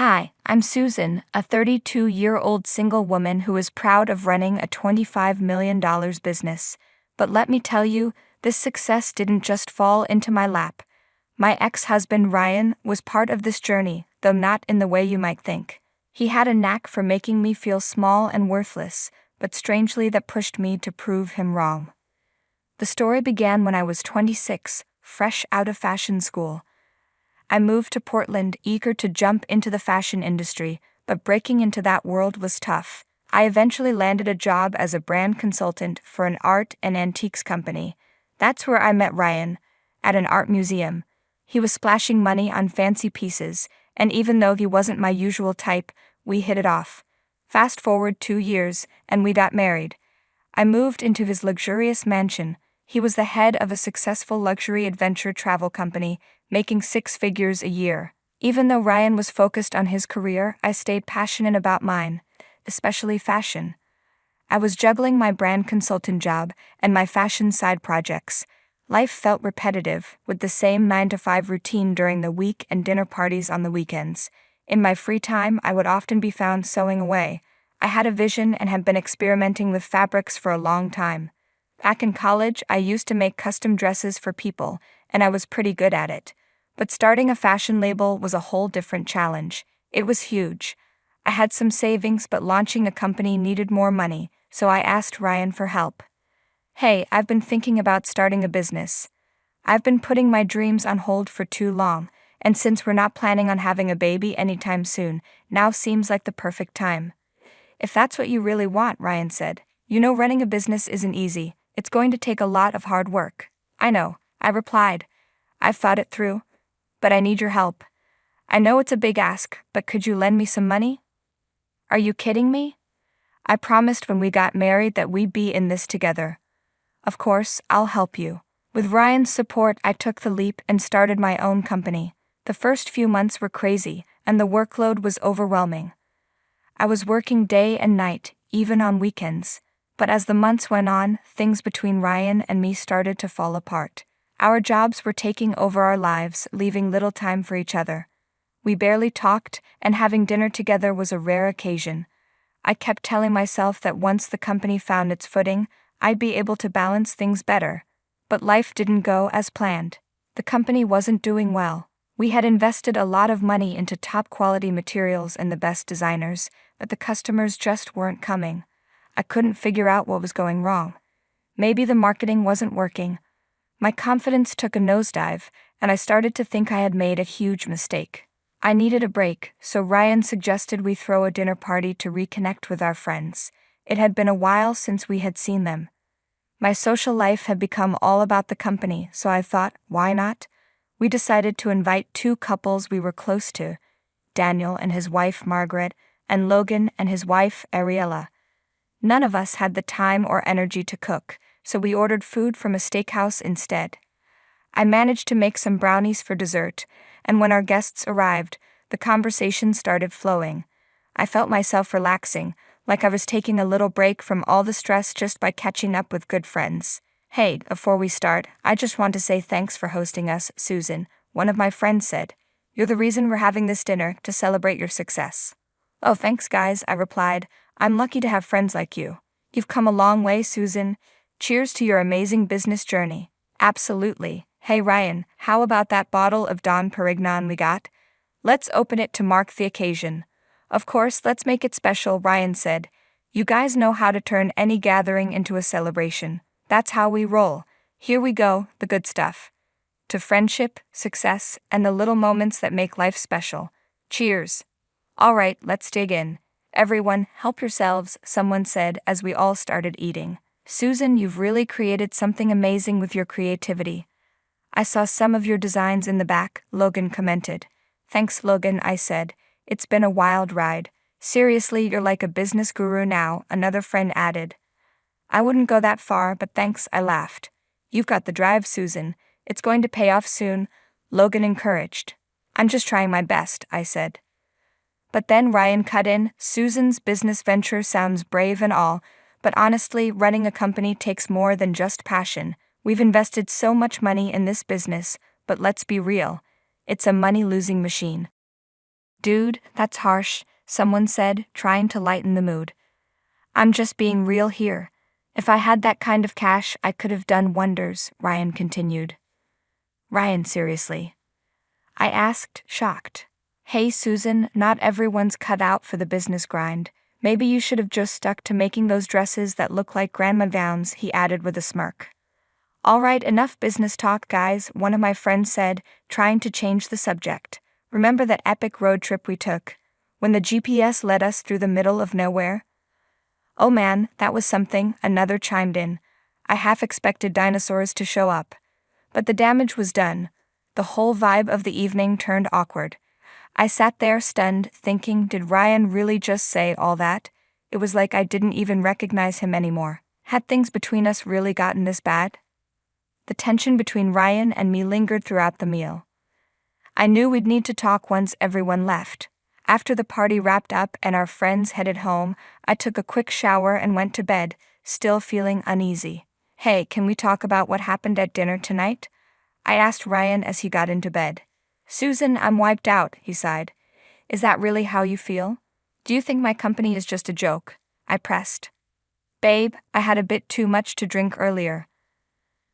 Hi, I'm Susan, a 32-year-old single woman who is proud of running a $25 million business. But let me tell you, this success didn't just fall into my lap. My ex-husband Ryan was part of this journey, though not in the way you might think. He had a knack for making me feel small and worthless, but strangely that pushed me to prove him wrong. The story began when I was 26, fresh out of fashion school. I moved to Portland, eager to jump into the fashion industry, but breaking into that world was tough. I eventually landed a job as a brand consultant for an art and antiques company. That's where I met Ryan, at an art museum. He was splashing money on fancy pieces, and even though he wasn't my usual type, we hit it off. Fast forward 2 years, and we got married. I moved into his luxurious mansion. He was the head of a successful luxury adventure travel company, making 6 figures a year. Even though Ryan was focused on his career, I stayed passionate about mine, especially fashion. I was juggling my brand consultant job and my fashion side projects. Life felt repetitive, with the same 9-to-5 routine during the week and dinner parties on the weekends. In my free time, I would often be found sewing away. I had a vision and had been experimenting with fabrics for a long time. Back in college, I used to make custom dresses for people, and I was pretty good at it. But starting a fashion label was a whole different challenge. It was huge. I had some savings, but launching a company needed more money, so I asked Ryan for help. Hey, I've been thinking about starting a business. I've been putting my dreams on hold for too long, and since we're not planning on having a baby anytime soon, now seems like the perfect time. If that's what you really want, Ryan said. You know, running a business isn't easy. It's going to take a lot of hard work. I know, I replied. I've thought it through, but I need your help. I know it's a big ask, but could you lend me some money? Are you kidding me? I promised when we got married that we'd be in this together. Of course, I'll help you. With Ryan's support, I took the leap and started my own company. The first few months were crazy, and the workload was overwhelming. I was working day and night, even on weekends. But as the months went on, things between Ryan and me started to fall apart. Our jobs were taking over our lives, leaving little time for each other. We barely talked, and having dinner together was a rare occasion. I kept telling myself that once the company found its footing, I'd be able to balance things better. But life didn't go as planned. The company wasn't doing well. We had invested a lot of money into top-quality materials and the best designers, but the customers just weren't coming. I couldn't figure out what was going wrong. Maybe the marketing wasn't working. My confidence took a nosedive, and I started to think I had made a huge mistake. I needed a break, so Ryan suggested we throw a dinner party to reconnect with our friends. It had been a while since we had seen them. My social life had become all about the company, so I thought, why not? We decided to invite 2 couples we were close to, Daniel and his wife Margaret, and Logan and his wife Ariella. None of us had the time or energy to cook, so we ordered food from a steakhouse instead. I managed to make some brownies for dessert, and when our guests arrived, the conversation started flowing. I felt myself relaxing, like I was taking a little break from all the stress just by catching up with good friends. Hey, before we start, I just want to say thanks for hosting us, Susan, one of my friends said. You're the reason we're having this dinner, to celebrate your success. Oh, thanks guys, I replied. I'm lucky to have friends like you. You've come a long way, Susan. Cheers to your amazing business journey. Absolutely. Hey Ryan, how about that bottle of Dom Perignon we got? Let's open it to mark the occasion. Of course, let's make it special, Ryan said. You guys know how to turn any gathering into a celebration. That's how we roll. Here we go, the good stuff. To friendship, success, and the little moments that make life special. Cheers. All right, let's dig in. Everyone, help yourselves, someone said as we all started eating. Susan, you've really created something amazing with your creativity. I saw some of your designs in the back, Logan commented. Thanks, Logan, I said. It's been a wild ride. Seriously, you're like a business guru now, another friend added. I wouldn't go that far, but thanks, I laughed. You've got the drive, Susan. It's going to pay off soon, Logan encouraged. I'm just trying my best, I said. But then Ryan cut in. Susan's business venture sounds brave and all, but honestly, running a company takes more than just passion. We've invested so much money in this business, but let's be real. It's a money-losing machine. Dude, that's harsh, someone said, trying to lighten the mood. I'm just being real here. If I had that kind of cash, I could have done wonders, Ryan continued. Ryan, seriously? I asked, shocked. Hey Susan, not everyone's cut out for the business grind. Maybe you should have just stuck to making those dresses that look like grandma gowns, he added with a smirk. All right, enough business talk, guys, one of my friends said, trying to change the subject. Remember that epic road trip we took, when the GPS led us through the middle of nowhere? Oh man, that was something, another chimed in. I half expected dinosaurs to show up. But the damage was done. The whole vibe of the evening turned awkward. I sat there stunned, thinking, did Ryan really just say all that? It was like I didn't even recognize him anymore. Had things between us really gotten this bad? The tension between Ryan and me lingered throughout the meal. I knew we'd need to talk once everyone left. After the party wrapped up and our friends headed home, I took a quick shower and went to bed, still feeling uneasy. Hey, can we talk about what happened at dinner tonight? I asked Ryan as he got into bed. Susan, I'm wiped out, he sighed. Is that really how you feel? Do you think my company is just a joke? I pressed. Babe, I had a bit too much to drink earlier.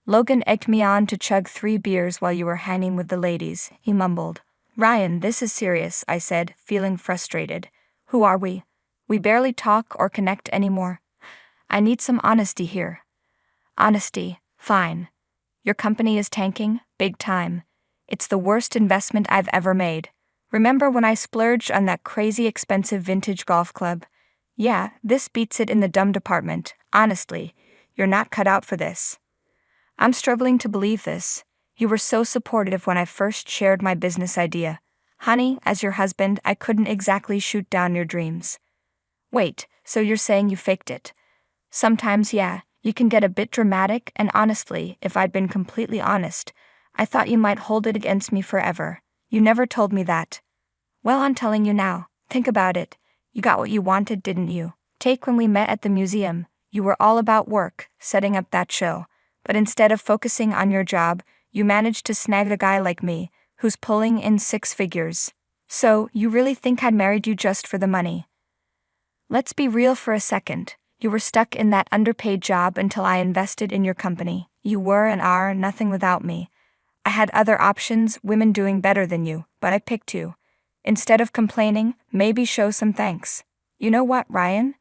Logan egged me on to chug 3 beers while you were hanging with the ladies, he mumbled. Ryan, this is serious, I said, feeling frustrated. Who are we? We barely talk or connect anymore. I need some honesty here. Honesty, fine. Your company is tanking, big time. It's the worst investment I've ever made. Remember when I splurged on that crazy expensive vintage golf club? Yeah, this beats it in the dumb department. Honestly, you're not cut out for this. I'm struggling to believe this. You were so supportive when I first shared my business idea. Honey, as your husband, I couldn't exactly shoot down your dreams. Wait, so you're saying you faked it? Sometimes, yeah, you can get a bit dramatic, and honestly, if I'd been completely honest, I thought you might hold it against me forever. You never told me that. Well, I'm telling you now. Think about it. You got what you wanted, didn't you? Take when we met at the museum. You were all about work, setting up that show. But instead of focusing on your job, you managed to snag a guy like me, who's pulling in 6 figures. So, you really think I'd married you just for the money? Let's be real for a second. You were stuck in that underpaid job until I invested in your company. You were and are nothing without me. I had other options, women doing better than you, but I picked you. Instead of complaining, maybe show some thanks. You know what, Ryan?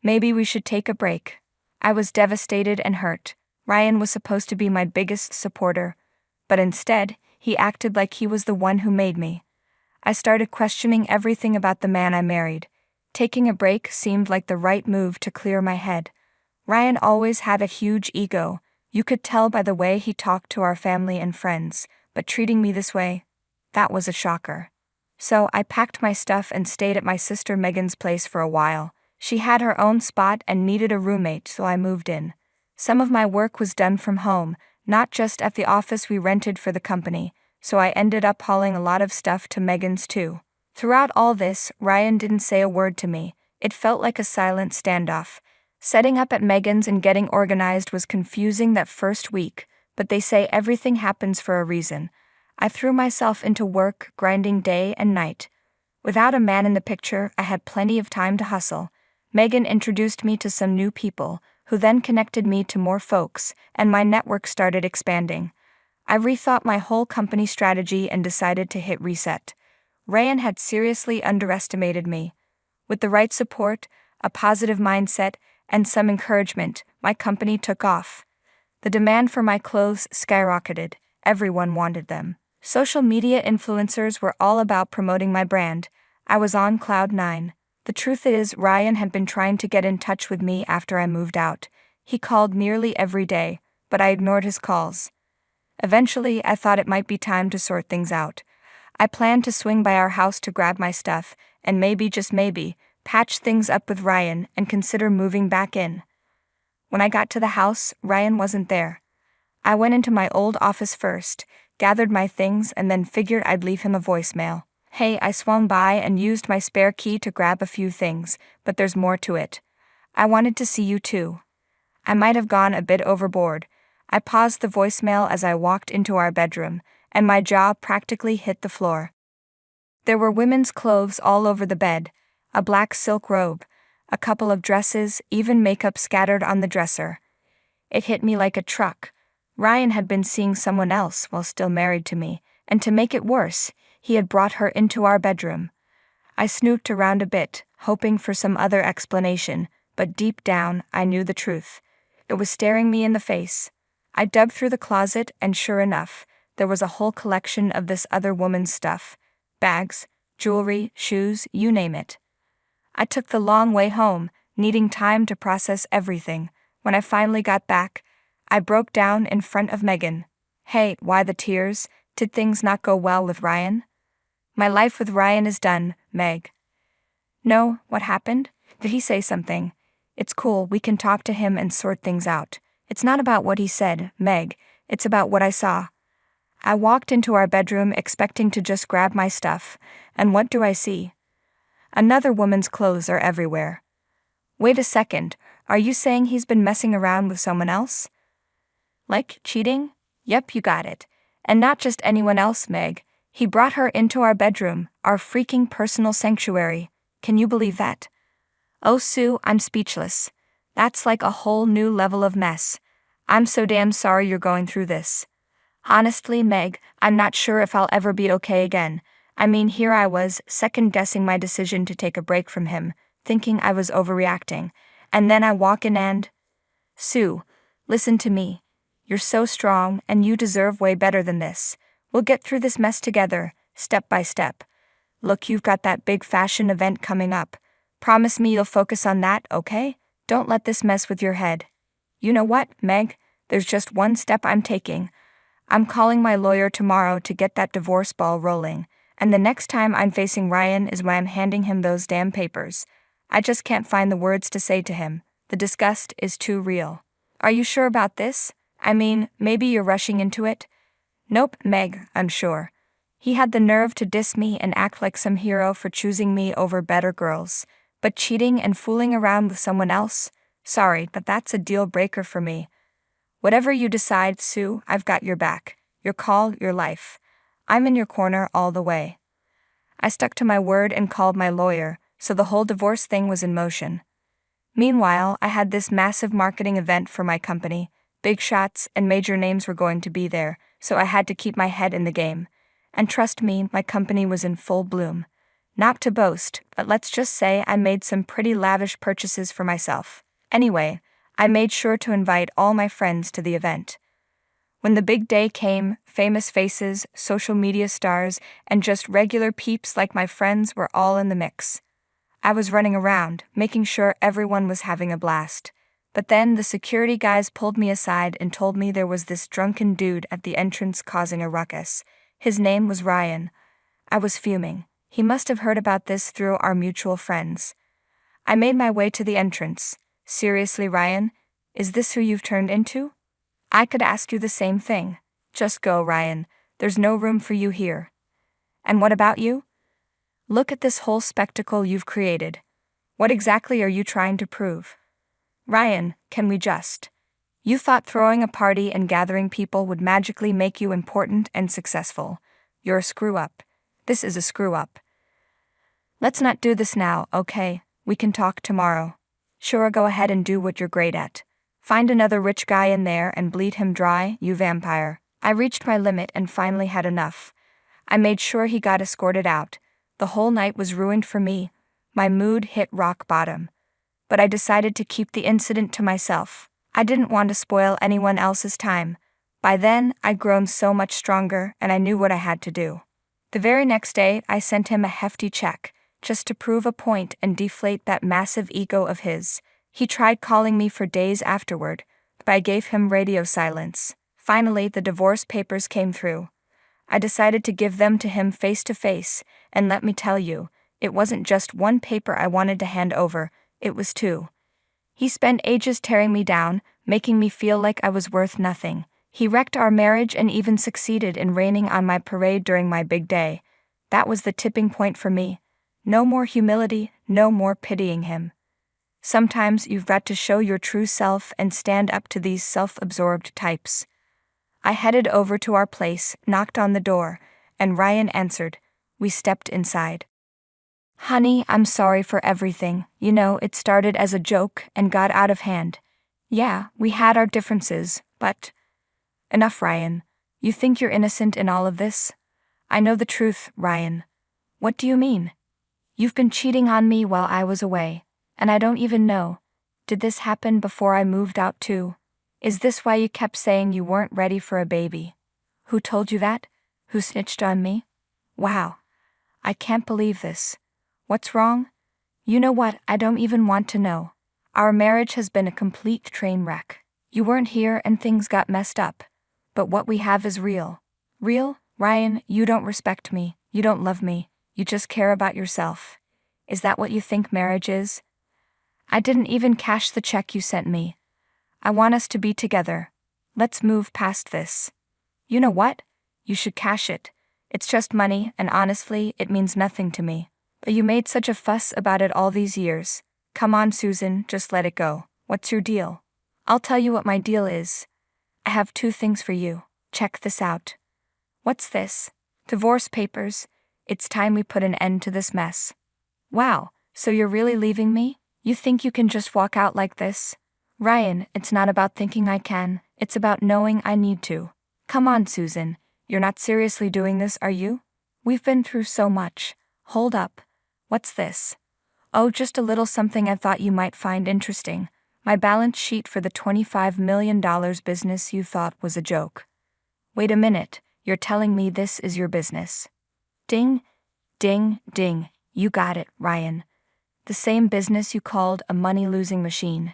Maybe we should take a break. I was devastated and hurt. Ryan was supposed to be my biggest supporter, but instead, he acted like he was the one who made me. I started questioning everything about the man I married. Taking a break seemed like the right move to clear my head. Ryan always had a huge ego. You could tell by the way he talked to our family and friends, but treating me this way, that was a shocker. So I packed my stuff and stayed at my sister Megan's place for a while. She had her own spot and needed a roommate, so I moved in. Some of my work was done from home, not just at the office we rented for the company, so I ended up hauling a lot of stuff to Megan's too. Throughout all this, Ryan didn't say a word to me. It felt like a silent standoff. Setting up at Megan's and getting organized was confusing that first week, but they say everything happens for a reason. I threw myself into work, grinding day and night. Without a man in the picture, I had plenty of time to hustle. Megan introduced me to some new people, who then connected me to more folks, and my network started expanding. I rethought my whole company strategy and decided to hit reset. Ryan had seriously underestimated me. With the right support, a positive mindset, and some encouragement, my company took off. The demand for my clothes skyrocketed. Everyone wanted them. Social media influencers were all about promoting my brand. I was on cloud 9. The truth is, Ryan had been trying to get in touch with me after I moved out. He called nearly every day, but I ignored his calls. Eventually, I thought it might be time to sort things out. I planned to swing by our house to grab my stuff, and maybe, just maybe, patch things up with Ryan and consider moving back in. When I got to the house, Ryan wasn't there. I went into my old office first, gathered my things, and then figured I'd leave him a voicemail. Hey, I swung by and used my spare key to grab a few things, but there's more to it. I wanted to see you too. I might have gone a bit overboard. I paused the voicemail as I walked into our bedroom, and my jaw practically hit the floor. There were women's clothes all over the bed, a black silk robe, a couple of dresses, even makeup scattered on the dresser. It hit me like a truck. Ryan had been seeing someone else while still married to me, and to make it worse, he had brought her into our bedroom. I snooped around a bit, hoping for some other explanation, but deep down, I knew the truth. It was staring me in the face. I dug through the closet, and sure enough, there was a whole collection of this other woman's stuff. Bags, jewelry, shoes, you name it. I took the long way home, needing time to process everything. When I finally got back, I broke down in front of Megan. Hey, why the tears? Did things not go well with Ryan? My life with Ryan is done, Meg. No, what happened? Did he say something? It's cool, we can talk to him and sort things out. It's not about what he said, Meg, it's about what I saw. I walked into our bedroom expecting to just grab my stuff, and what do I see? Another woman's clothes are everywhere. Wait a second, are you saying he's been messing around with someone else? Like cheating? Yep, you got it. And not just anyone else, Meg. He brought her into our bedroom, our freaking personal sanctuary. Can you believe that? Oh, Sue, I'm speechless. That's like a whole new level of mess. I'm so damn sorry you're going through this. Honestly, Meg, I'm not sure if I'll ever be okay again. I mean, here I was, second-guessing my decision to take a break from him, thinking I was overreacting, and then I walk in and… Sue, listen to me. You're so strong, and you deserve way better than this. We'll get through this mess together, step by step. Look, you've got that big fashion event coming up. Promise me you'll focus on that, okay? Don't let this mess with your head. You know what, Meg? There's just one step I'm taking. I'm calling my lawyer tomorrow to get that divorce ball rolling, and the next time I'm facing Ryan is when I'm handing him those damn papers. I just can't find the words to say to him. The disgust is too real. Are you sure about this? I mean, maybe you're rushing into it? Nope, Meg, I'm sure. He had the nerve to diss me and act like some hero for choosing me over better girls. But cheating and fooling around with someone else? Sorry, but that's a deal breaker for me. Whatever you decide, Sue, I've got your back. Your call, your life. I'm in your corner all the way. I stuck to my word and called my lawyer, so the whole divorce thing was in motion. Meanwhile, I had this massive marketing event for my company. Big shots and major names were going to be there, so I had to keep my head in the game. And trust me, my company was in full bloom. Not to boast, but let's just say I made some pretty lavish purchases for myself. Anyway, I made sure to invite all my friends to the event. When the big day came, famous faces, social media stars, and just regular peeps like my friends were all in the mix. I was running around, making sure everyone was having a blast. But then the security guys pulled me aside and told me there was this drunken dude at the entrance causing a ruckus. His name was Ryan. I was fuming. He must have heard about this through our mutual friends. I made my way to the entrance. Seriously, Ryan? Is this who you've turned into? I could ask you the same thing. Just go, Ryan. There's no room for you here. And what about you? Look at this whole spectacle you've created. What exactly are you trying to prove? Ryan, can we just… You thought throwing a party and gathering people would magically make you important and successful. You're a screw-up. This is a screw-up. Let's not do this now, okay? We can talk tomorrow. Sure, go ahead and do what you're great at. Find another rich guy in there and bleed him dry, you vampire. I reached my limit and finally had enough. I made sure he got escorted out. The whole night was ruined for me. My mood hit rock bottom. But I decided to keep the incident to myself. I didn't want to spoil anyone else's time. By then, I'd grown so much stronger and I knew what I had to do. The very next day, I sent him a hefty check, just to prove a point and deflate that massive ego of his. He tried calling me for days afterward, but I gave him radio silence. Finally, the divorce papers came through. I decided to give them to him face to face, and let me tell you, it wasn't just one paper I wanted to hand over, it was two. He spent ages tearing me down, making me feel like I was worth nothing. He wrecked our marriage and even succeeded in raining on my parade during my big day. That was the tipping point for me. No more humility, no more pitying him. Sometimes you've got to show your true self and stand up to these self-absorbed types. I headed over to our place, knocked on the door, and Ryan answered. We stepped inside. Honey, I'm sorry for everything. You know, it started as a joke and got out of hand. Yeah, we had our differences, but... Enough, Ryan. You think you're innocent in all of this? I know the truth, Ryan. What do you mean? You've been cheating on me while I was away, and I don't even know. Did this happen before I moved out too? Is this why you kept saying you weren't ready for a baby? Who told you that? Who snitched on me? Wow. I can't believe this. What's wrong? You know what, I don't even want to know. Our marriage has been a complete train wreck. You weren't here and things got messed up. But what we have is real. Real? Ryan, you don't respect me. You don't love me. You just care about yourself. Is that what you think marriage is? I didn't even cash the check you sent me. I want us to be together. Let's move past this. You know what? You should cash it. It's just money, and honestly, it means nothing to me. But you made such a fuss about it all these years. Come on, Susan, just let it go. What's your deal? I'll tell you what my deal is. I have 2 things for you. Check this out. What's this? Divorce papers. It's time we put an end to this mess. Wow, so you're really leaving me? You think you can just walk out like this? Ryan, it's not about thinking I can, it's about knowing I need to. Come on, Susan. You're not seriously doing this, are you? We've been through so much. Hold up. What's this? Oh, just a little something I thought you might find interesting. My balance sheet for the $25 million business you thought was a joke. Wait a minute, you're telling me this is your business? Ding, ding, ding, you got it, Ryan. The same business you called a money-losing machine.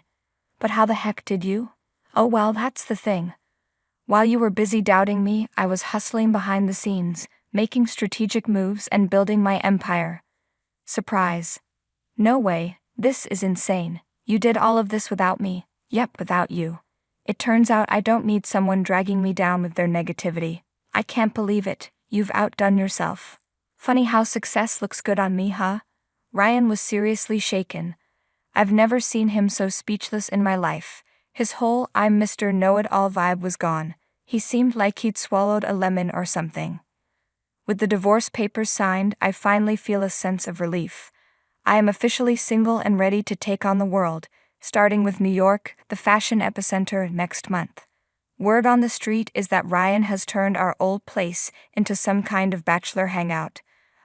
But how the heck did you? Oh well, that's the thing. While you were busy doubting me, I was hustling behind the scenes, making strategic moves and building my empire. Surprise. No way, this is insane. You did all of this without me. Yep, without you. It turns out I don't need someone dragging me down with their negativity. I can't believe it, you've outdone yourself. Funny how success looks good on me, huh? Ryan was seriously shaken. I've never seen him so speechless in my life. His whole I'm Mr. Know-It-All vibe was gone. He seemed like he'd swallowed a lemon or something. With the divorce papers signed, I finally feel a sense of relief. I am officially single and ready to take on the world, starting with New York, the fashion epicenter, next month. Word on the street is that Ryan has turned our old place into some kind of bachelor hangout.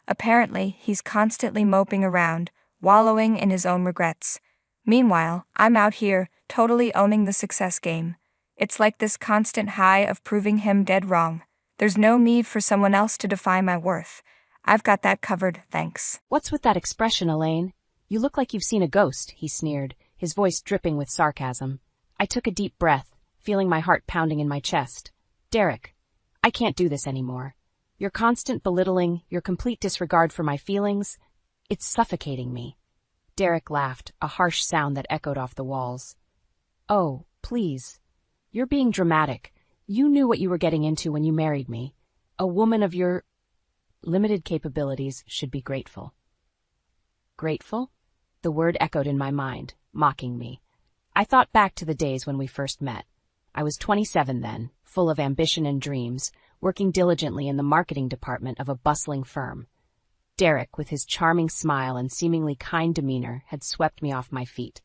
Apparently, he's constantly moping around, wallowing in his own regrets. Meanwhile, I'm out here, totally owning the success game. It's like this constant high of proving him dead wrong. There's no need for someone else to define my worth. I've got that covered, thanks. What's with that expression, Elaine? You look like you've seen a ghost, he sneered, his voice dripping with sarcasm. I took a deep breath, feeling my heart pounding in my chest. Derek, I can't do this anymore. Your constant belittling, your complete disregard for my feelings, it's suffocating me. Derek laughed, a harsh sound that echoed off the walls. Oh, please. You're being dramatic. You knew what you were getting into when you married me. A woman of your limited capabilities should be grateful. Grateful? The word echoed in my mind, mocking me. I thought back to the days when we first met. I was 27 then, full of ambition and dreams, working diligently in the marketing department of a bustling firm. Derek, with his charming smile and seemingly kind demeanor, had swept me off my feet.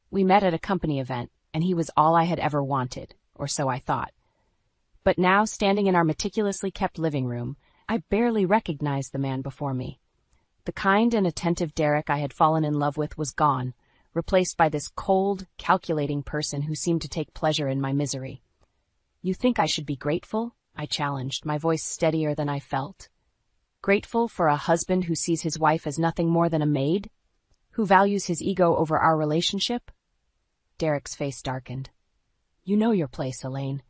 We met at a company event, and he was all I had ever wanted, or so I thought. But now, standing in our meticulously kept living room, I barely recognized the man before me. The kind and attentive Derek I had fallen in love with was gone, replaced by this cold, calculating person who seemed to take pleasure in my misery. You think I should be grateful? I challenged, my voice steadier than I felt. Grateful for a husband who sees his wife as nothing more than a maid? Who values his ego over our relationship? Derek's face darkened. You know your place, Elaine.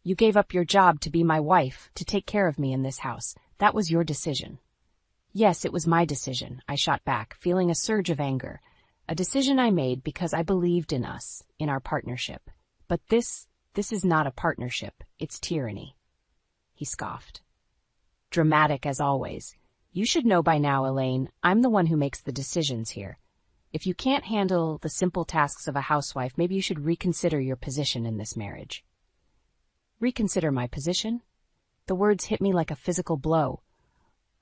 You gave up your job to be my wife, to take care of me in this house. That was your decision. Yes, it was my decision, I shot back, feeling a surge of anger. A decision I made because I believed in us, in our partnership. But this is not a partnership, it's tyranny. He scoffed. Dramatic as always. You should know by now, Elaine, I'm the one who makes the decisions here. If you can't handle the simple tasks of a housewife, maybe you should reconsider your position in this marriage. Reconsider my position? The words hit me like a physical blow.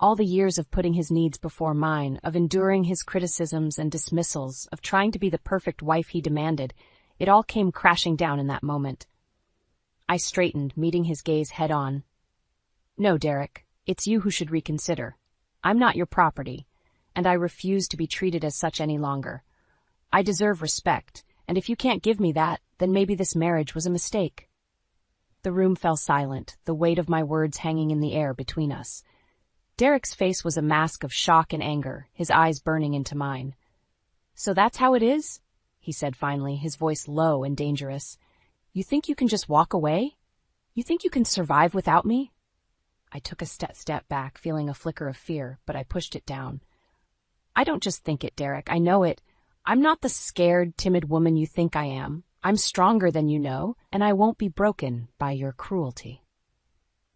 All the years of putting his needs before mine, of enduring his criticisms and dismissals, of trying to be the perfect wife he demanded, it all came crashing down in that moment. I straightened, meeting his gaze head-on. "No, Derek, it's you who should reconsider. I'm not your property, and I refuse to be treated as such any longer. I deserve respect, and if you can't give me that, then maybe this marriage was a mistake." The room fell silent, the weight of my words hanging in the air between us. Derek's face was a mask of shock and anger, his eyes burning into mine. "So that's how it is?" he said finally, his voice low and dangerous. "You think you can just walk away? You think you can survive without me?" I took a step back, feeling a flicker of fear, but I pushed it down. "I don't just think it, Derek. I know it. I'm not the scared, timid woman you think I am. I'm stronger than you know, and I won't be broken by your cruelty."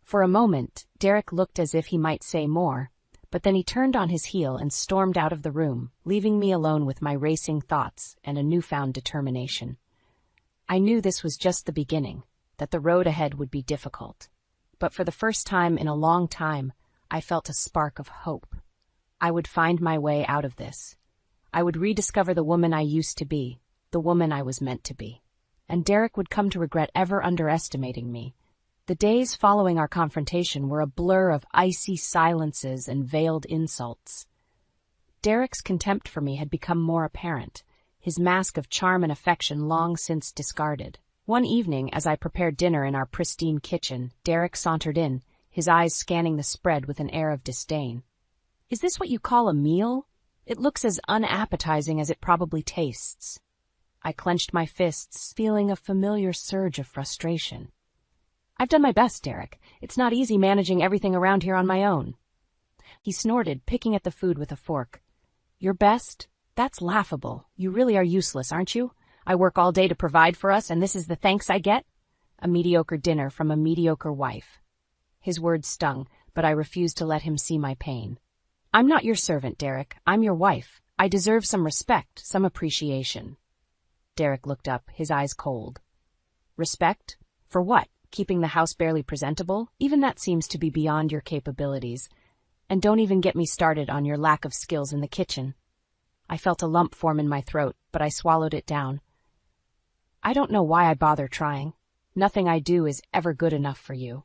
For a moment, Derek looked as if he might say more, but then he turned on his heel and stormed out of the room, leaving me alone with my racing thoughts and a newfound determination. I knew this was just the beginning, that the road ahead would be difficult. But for the first time in a long time, I felt a spark of hope. I would find my way out of this. I would rediscover the woman I used to be, the woman I was meant to be. And Derek would come to regret ever underestimating me. The days following our confrontation were a blur of icy silences and veiled insults. Derek's contempt for me had become more apparent, his mask of charm and affection long since discarded. One evening, as I prepared dinner in our pristine kitchen, Derek sauntered in, his eyes scanning the spread with an air of disdain. "Is this what you call a meal? It looks as unappetizing as it probably tastes." I clenched my fists, feeling a familiar surge of frustration. "I've done my best, Derek. It's not easy managing everything around here on my own." He snorted, picking at the food with a fork. "Your best? That's laughable. You really are useless, aren't you? I work all day to provide for us, and this is the thanks I get? A mediocre dinner from a mediocre wife." His words stung, but I refused to let him see my pain. "I'm not your servant, Derek. I'm your wife. I deserve some respect, some appreciation." Derek looked up, his eyes cold. "Respect? For what? Keeping the house barely presentable? Even that seems to be beyond your capabilities. And don't even get me started on your lack of skills in the kitchen." I felt a lump form in my throat, but I swallowed it down. "I don't know why I bother trying. Nothing I do is ever good enough for you."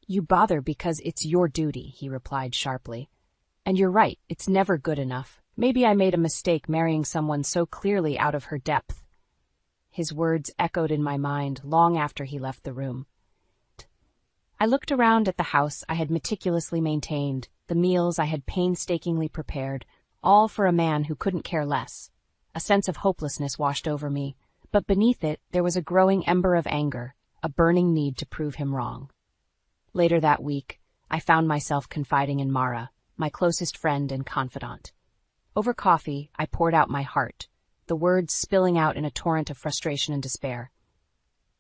"You bother because it's your duty," he replied sharply. "And you're right, it's never good enough. Maybe I made a mistake marrying someone so clearly out of her depth." His words echoed in my mind long after he left the room. I looked around at the house I had meticulously maintained, the meals I had painstakingly prepared, all for a man who couldn't care less. A sense of hopelessness washed over me, but beneath it there was a growing ember of anger, a burning need to prove him wrong. Later that week, I found myself confiding in Mara, my closest friend and confidant. Over coffee, I poured out my heart, the words spilling out in a torrent of frustration and despair.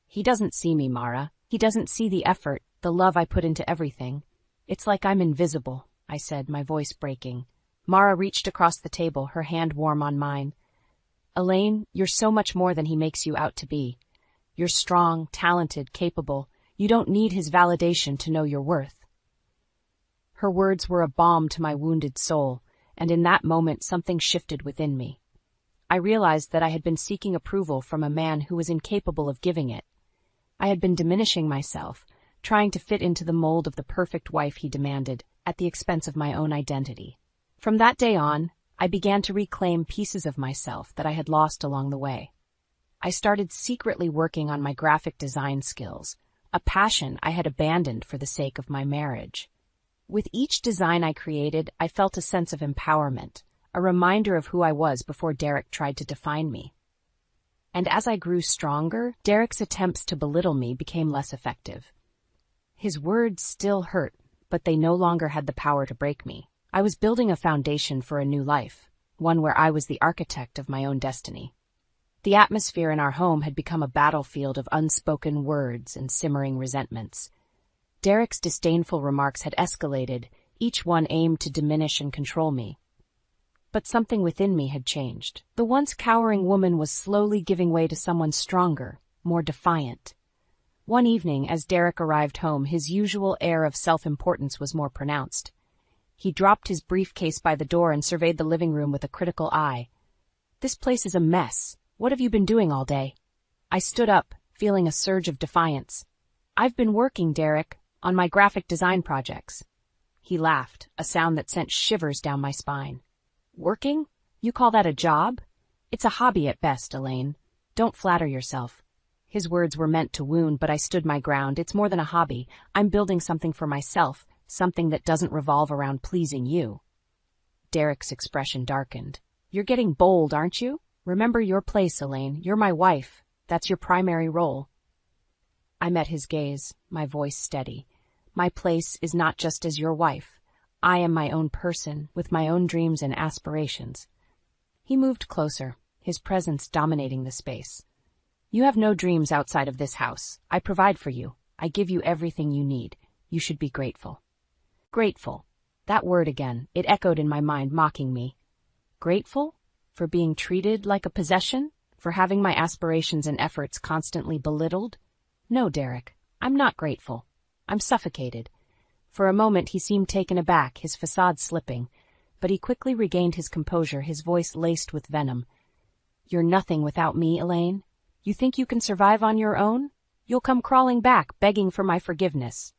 "He doesn't see me, Mara. He doesn't see the effort, the love I put into everything. It's like I'm invisible," I said, my voice breaking. Mara reached across the table, her hand warm on mine. "Elaine, you're so much more than he makes you out to be. You're strong, talented, capable. You don't need his validation to know your worth." Her words were a balm to my wounded soul, and in that moment something shifted within me. I realized that I had been seeking approval from a man who was incapable of giving it. I had been diminishing myself, trying to fit into the mold of the perfect wife he demanded, at the expense of my own identity. From that day on, I began to reclaim pieces of myself that I had lost along the way. I started secretly working on my graphic design skills, a passion I had abandoned for the sake of my marriage. With each design I created, I felt a sense of empowerment, a reminder of who I was before Derek tried to define me. And as I grew stronger, Derek's attempts to belittle me became less effective. His words still hurt, but they no longer had the power to break me. I was building a foundation for a new life, one where I was the architect of my own destiny. The atmosphere in our home had become a battlefield of unspoken words and simmering resentments. Derek's disdainful remarks had escalated, each one aimed to diminish and control me. But something within me had changed. The once cowering woman was slowly giving way to someone stronger, more defiant. One evening, as Derek arrived home, his usual air of self-importance was more pronounced. He dropped his briefcase by the door and surveyed the living room with a critical eye. "This place is a mess. What have you been doing all day?" I stood up, feeling a surge of defiance. "I've been working, Derek, on my graphic design projects." He laughed, a sound that sent shivers down my spine. "Working? You call that a job? It's a hobby at best, Elaine. Don't flatter yourself." His words were meant to wound, but I stood my ground. "It's more than a hobby. I'm building something for myself, something that doesn't revolve around pleasing you." Derek's expression darkened. "You're getting bold, aren't you? Remember your place, Elaine. You're my wife. That's your primary role." I met his gaze, my voice steady. "My place is not just as your wife. I am my own person, with my own dreams and aspirations." He moved closer, his presence dominating the space. "You have no dreams outside of this house. I provide for you. I give you everything you need. You should be grateful." Grateful. That word again. It echoed in my mind, mocking me. Grateful? For being treated like a possession? For having my aspirations and efforts constantly belittled? No, Derek. I'm not grateful. I'm suffocated. For a moment he seemed taken aback, his facade slipping. But he quickly regained his composure, his voice laced with venom. "You're nothing without me, Elaine. You think you can survive on your own? You'll come crawling back, begging for my forgiveness."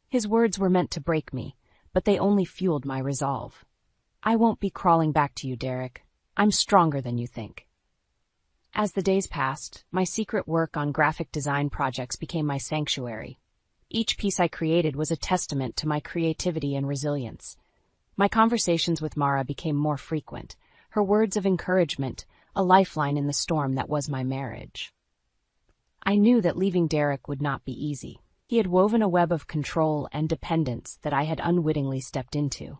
His words were meant to break me, but they only fueled my resolve. "I won't be crawling back to you, Derek. I'm stronger than you think." As the days passed, my secret work on graphic design projects became my sanctuary. Each piece I created was a testament to my creativity and resilience. My conversations with Mara became more frequent, her words of encouragement, a lifeline in the storm that was my marriage. I knew that leaving Derek would not be easy. He had woven a web of control and dependence that I had unwittingly stepped into.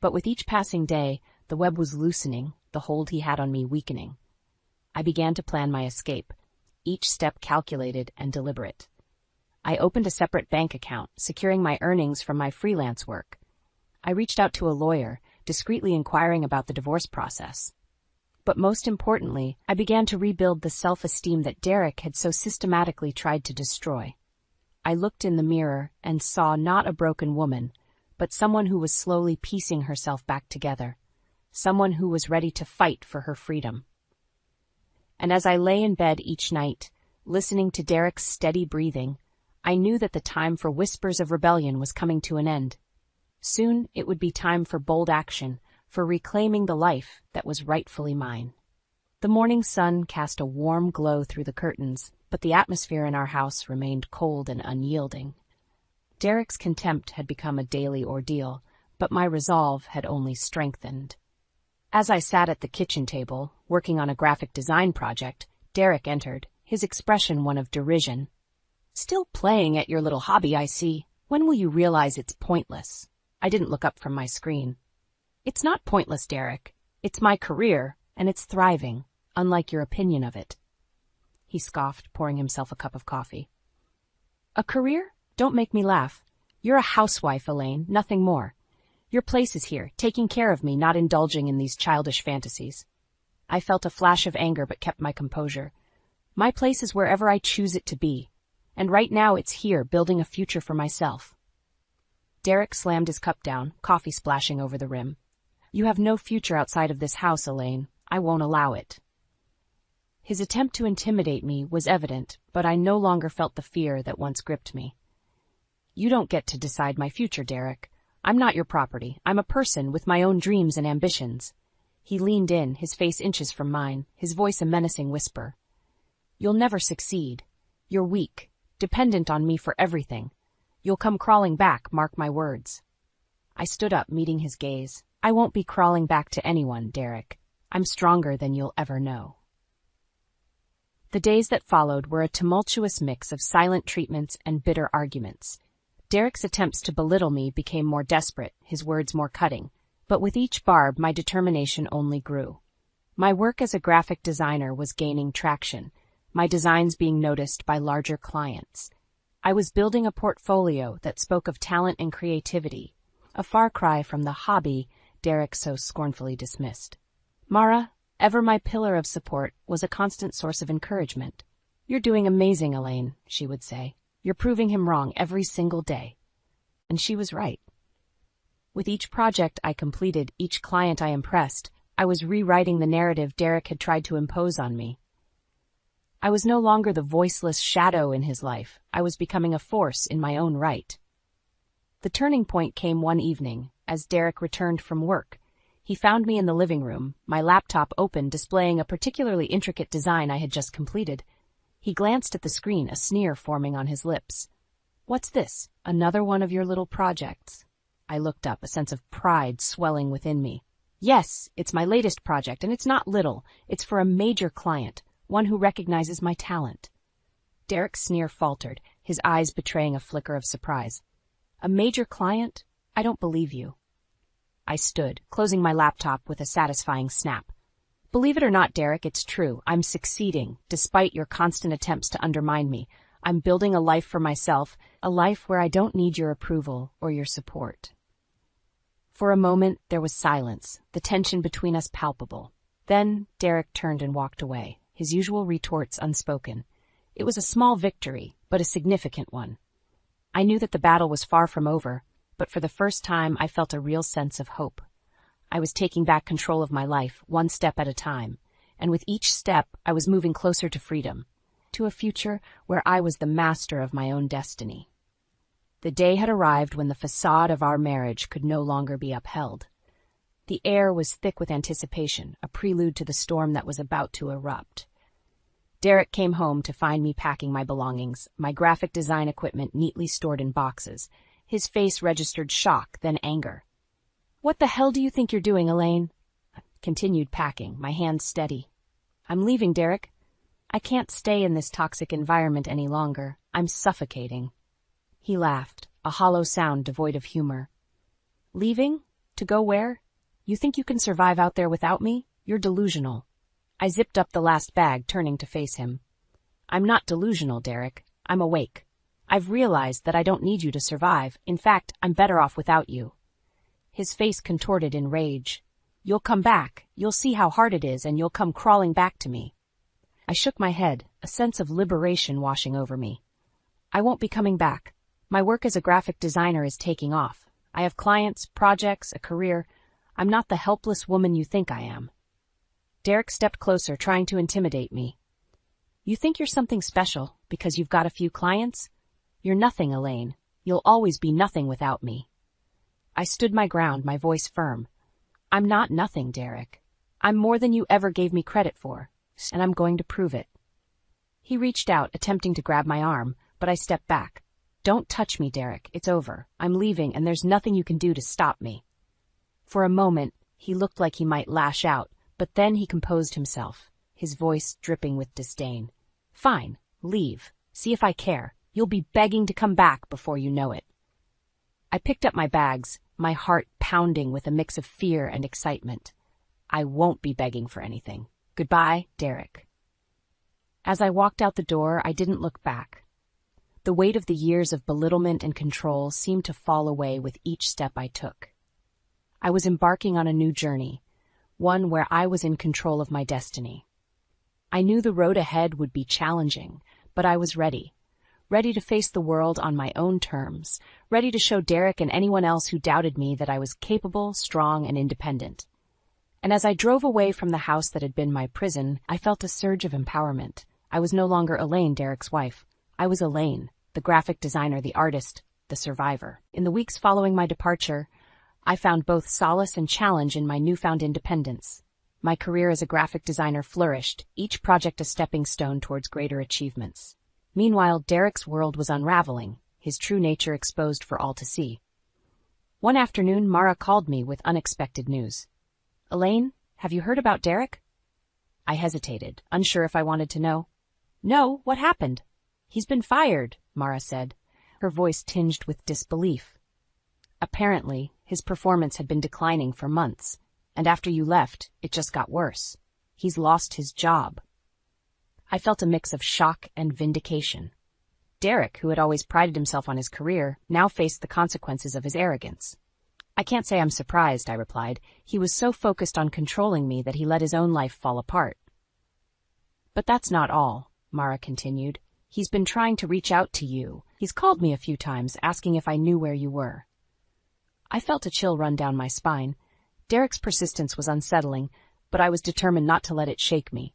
But with each passing day, the web was loosening, the hold he had on me weakening. I began to plan my escape, each step calculated and deliberate. I opened a separate bank account, securing my earnings from my freelance work. I reached out to a lawyer, discreetly inquiring about the divorce process. But most importantly, I began to rebuild the self-esteem that Derek had so systematically tried to destroy. I looked in the mirror and saw not a broken woman, but someone who was slowly piecing herself back together, someone who was ready to fight for her freedom. And as I lay in bed each night, listening to Derek's steady breathing, I knew that the time for whispers of rebellion was coming to an end. Soon it would be time for bold action, for reclaiming the life that was rightfully mine. The morning sun cast a warm glow through the curtains, but the atmosphere in our house remained cold and unyielding. Derek's contempt had become a daily ordeal, but my resolve had only strengthened. As I sat at the kitchen table, working on a graphic design project, Derek entered, his expression one of derision. "Still playing at your little hobby, I see. When will you realize it's pointless?" I didn't look up from my screen. "It's not pointless, Derek. It's my career, and it's thriving, unlike your opinion of it." He scoffed, pouring himself a cup of coffee. "A career? Don't make me laugh. You're a housewife, Elaine, nothing more. Your place is here, taking care of me, not indulging in these childish fantasies." I felt a flash of anger but kept my composure. My place is wherever I choose it to be, and right now it's here, building a future for myself. Derek slammed his cup down, coffee splashing over the rim. "You have no future outside of this house, Elaine. I won't allow it." His attempt to intimidate me was evident, but I no longer felt the fear that once gripped me. "You don't get to decide my future, Derek. I'm not your property. I'm a person with my own dreams and ambitions." He leaned in, his face inches from mine, his voice a menacing whisper. "You'll never succeed. You're weak, dependent on me for everything. You'll come crawling back, mark my words." I stood up, meeting his gaze. "I won't be crawling back to anyone, Derek. I'm stronger than you'll ever know." The days that followed were a tumultuous mix of silent treatments and bitter arguments. Derek's attempts to belittle me became more desperate, his words more cutting, but with each barb my determination only grew. My work as a graphic designer was gaining traction, my designs being noticed by larger clients. I was building a portfolio that spoke of talent and creativity, a far cry from the hobby Derek so scornfully dismissed. Mara, ever my pillar of support, was a constant source of encouragement. "You're doing amazing, Elaine," she would say. "You're proving him wrong every single day." And she was right. With each project I completed, each client I impressed, I was rewriting the narrative Derek had tried to impose on me. I was no longer the voiceless shadow in his life. I was becoming a force in my own right. The turning point came one evening, as Derek returned from work. He found me in the living room, my laptop open, displaying a particularly intricate design I had just completed. He glanced at the screen, a sneer forming on his lips. "What's this? Another one of your little projects?" I looked up, a sense of pride swelling within me. "Yes, it's my latest project, and it's not little. It's for a major client, one who recognizes my talent." Derek's sneer faltered, his eyes betraying a flicker of surprise. "A major client? I don't believe you." I stood, closing my laptop with a satisfying snap. "Believe it or not, Derek, it's true. I'm succeeding, despite your constant attempts to undermine me. I'm building a life for myself, a life where I don't need your approval or your support." For a moment, there was silence, the tension between us palpable. Then Derek turned and walked away, his usual retorts unspoken. It was a small victory, but a significant one. I knew that the battle was far from over, but for the first time I felt a real sense of hope. I was taking back control of my life, one step at a time, and with each step I was moving closer to freedom, to a future where I was the master of my own destiny. The day had arrived when the facade of our marriage could no longer be upheld. The air was thick with anticipation, a prelude to the storm that was about to erupt. Derek came home to find me packing my belongings, my graphic design equipment neatly stored in boxes. His face registered shock, then anger. "What the hell do you think you're doing, Elaine?" I continued packing, my hands steady. "I'm leaving, Derek. I can't stay in this toxic environment any longer. I'm suffocating." He laughed, a hollow sound devoid of humor. "Leaving? To go where? You think you can survive out there without me? You're delusional." I zipped up the last bag, turning to face him. "I'm not delusional, Derek. I'm awake. I've realized that I don't need you to survive. In fact, I'm better off without you." His face contorted in rage. "You'll come back. You'll see how hard it is, and you'll come crawling back to me." I shook my head, a sense of liberation washing over me. "I won't be coming back. My work as a graphic designer is taking off. I have clients, projects, a career. I'm not the helpless woman you think I am." Derek stepped closer, trying to intimidate me. "You think you're something special because you've got a few clients? You're nothing, Elaine. You'll always be nothing without me." I stood my ground, my voice firm. "I'm not nothing, Derek. I'm more than you ever gave me credit for, and I'm going to prove it." He reached out, attempting to grab my arm, but I stepped back. "Don't touch me, Derek. It's over. I'm leaving, and there's nothing you can do to stop me." For a moment, he looked like he might lash out, but then he composed himself, his voice dripping with disdain. "Fine, leave. See if I care. You'll be begging to come back before you know it." I picked up my bags, my heart pounding with a mix of fear and excitement. I won't be begging for anything. Goodbye, Derek. As I walked out the door, I didn't look back. The weight of the years of belittlement and control seemed to fall away with each step I took. I was embarking on a new journey, one where I was in control of my destiny. I knew the road ahead would be challenging, but I was ready to face the world on my own terms, ready to show Derek and anyone else who doubted me that I was capable, strong, and independent. And as I drove away from the house that had been my prison, I felt a surge of empowerment. I was no longer Elaine, Derek's wife. I was Elaine, the graphic designer, the artist, the survivor. In the weeks following my departure, I found both solace and challenge in my newfound independence. My career as a graphic designer flourished, each project a stepping stone towards greater achievements. Meanwhile, Derek's world was unraveling, his true nature exposed for all to see. One afternoon, Mara called me with unexpected news. "Elaine, have you heard about Derek?" I hesitated, unsure if I wanted to know. "No, what happened?" "He's been fired," Mara said, her voice tinged with disbelief. "Apparently, his performance had been declining for months, and after you left, it just got worse. He's lost his job." I felt a mix of shock and vindication. Derek, who had always prided himself on his career, now faced the consequences of his arrogance. "I can't say I'm surprised," I replied. "He was so focused on controlling me that he let his own life fall apart." But that's not all. Mara continued. "He's been trying to reach out to you. He's called me a few times, asking if I knew where you were." I felt a chill run down my spine. Derek's persistence was unsettling, but I was determined not to let it shake me.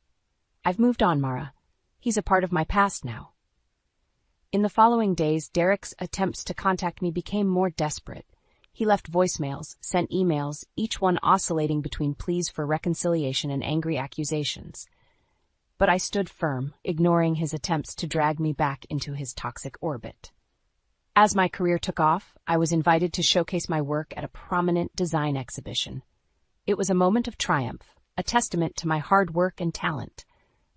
"I've moved on, Mara. He's a part of my past now." In the following days, Derek's attempts to contact me became more desperate. He left voicemails, sent emails, each one oscillating between pleas for reconciliation and angry accusations. But I stood firm, ignoring his attempts to drag me back into his toxic orbit. As my career took off, I was invited to showcase my work at a prominent design exhibition. It was a moment of triumph, a testament to my hard work and talent.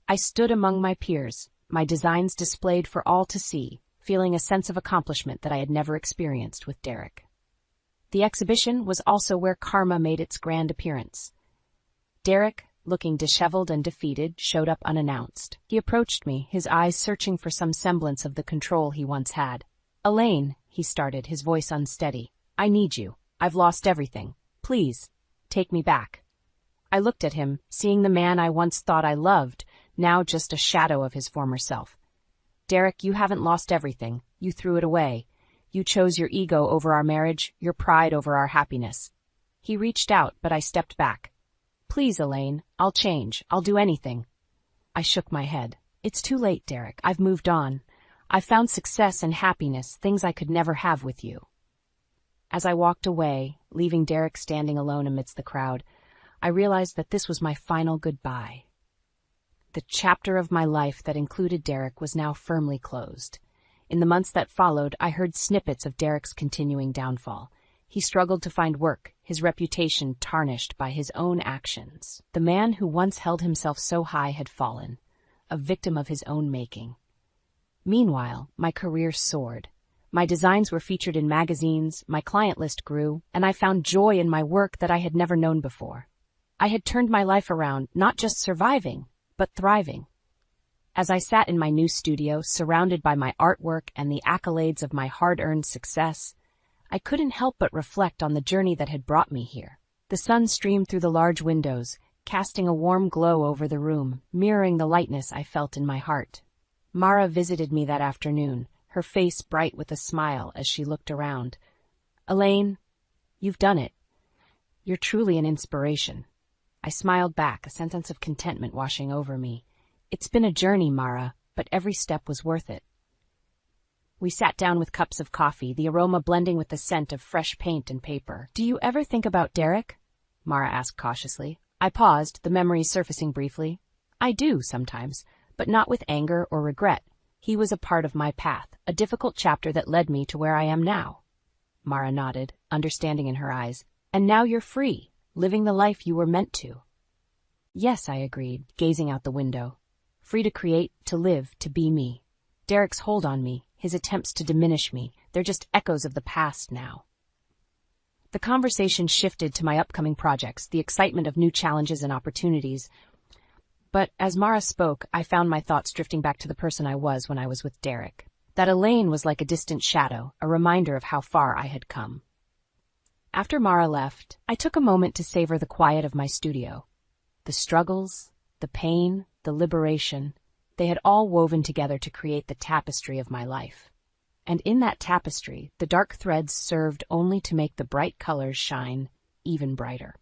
I stood among my peers, my designs displayed for all to see, feeling a sense of accomplishment that I had never experienced with Derek. The exhibition was also where karma made its grand appearance. Derek, looking disheveled and defeated, showed up unannounced. He approached me, his eyes searching for some semblance of the control he once had. "Elaine," he started, his voice unsteady. "I need you. I've lost everything. Please, take me back." I looked at him, seeing the man I once thought I loved, now just a shadow of his former self. "Derek, you haven't lost everything. You threw it away. You chose your ego over our marriage, your pride over our happiness." He reached out, but I stepped back. "Please, Elaine, I'll change. I'll do anything." I shook my head. "It's too late, Derek. I've moved on. I've found success and happiness, things I could never have with you." As I walked away, leaving Derek standing alone amidst the crowd, I realized that this was my final goodbye. The chapter of my life that included Derek was now firmly closed. In the months that followed, I heard snippets of Derek's continuing downfall. He struggled to find work, his reputation tarnished by his own actions. The man who once held himself so high had fallen, a victim of his own making. Meanwhile, my career soared. My designs were featured in magazines, my client list grew, and I found joy in my work that I had never known before. I had turned my life around, not just surviving, but thriving. As I sat in my new studio, surrounded by my artwork and the accolades of my hard-earned success, I couldn't help but reflect on the journey that had brought me here. The sun streamed through the large windows, casting a warm glow over the room, mirroring the lightness I felt in my heart. Mara visited me that afternoon, her face bright with a smile as she looked around. "Elaine, you've done it. You're truly an inspiration." I smiled back, a sense of contentment washing over me. "It's been a journey, Mara, but every step was worth it." We sat down with cups of coffee, the aroma blending with the scent of fresh paint and paper. "Do you ever think about Derek?" Mara asked cautiously. I paused, the memories surfacing briefly. "I do, sometimes, but not with anger or regret. He was a part of my path, a difficult chapter that led me to where I am now." Mara nodded, understanding in her eyes. "And now you're free, living the life you were meant to." "Yes," I agreed, gazing out the window. "Free to create, to live, to be me. Derek's hold on me, his attempts to diminish me, they're just echoes of the past now." The conversation shifted to my upcoming projects, the excitement of new challenges and opportunities. But as Mara spoke, I found my thoughts drifting back to the person I was when I was with Derek. That Elaine was like a distant shadow, a reminder of how far I had come. After Mara left, I took a moment to savor the quiet of my studio. The struggles, the pain, the liberation, they had all woven together to create the tapestry of my life. And in that tapestry, the dark threads served only to make the bright colors shine even brighter.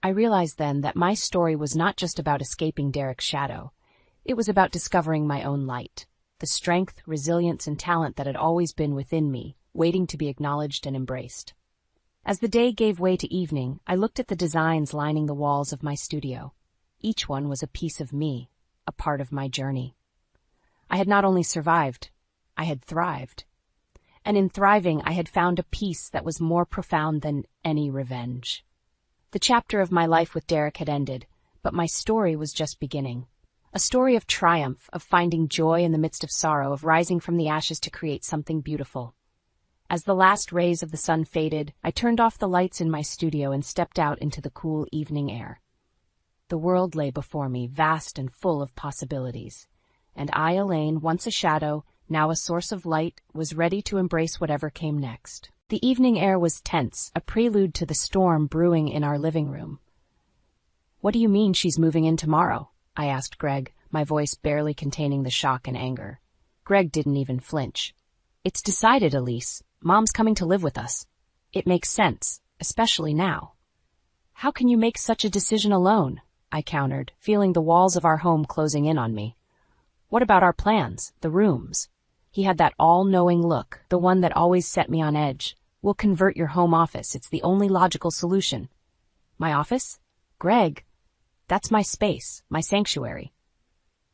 I realized then that my story was not just about escaping Derek's shadow. It was about discovering my own light, the strength, resilience, and talent that had always been within me, waiting to be acknowledged and embraced. As the day gave way to evening, I looked at the designs lining the walls of my studio. Each one was a piece of me, a part of my journey. I had not only survived, I had thrived. And in thriving, I had found a peace that was more profound than any revenge. The chapter of my life with Derek had ended, but my story was just beginning. A story of triumph, of finding joy in the midst of sorrow, of rising from the ashes to create something beautiful. As the last rays of the sun faded, I turned off the lights in my studio and stepped out into the cool evening air. The world lay before me, vast and full of possibilities. And I, Elaine, once a shadow, now a source of light, was ready to embrace whatever came next. The evening air was tense, a prelude to the storm brewing in our living room. "What do you mean she's moving in tomorrow?" I asked Greg, my voice barely containing the shock and anger. Greg didn't even flinch. "It's decided, Elise. Mom's coming to live with us. It makes sense, especially now." "How can you make such a decision alone?" I countered, feeling the walls of our home closing in on me. "What about our plans, the rooms?" He had that all-knowing look, the one that always set me on edge. "We'll convert your home office. It's the only logical solution." "My office? Greg, that's my space, my sanctuary."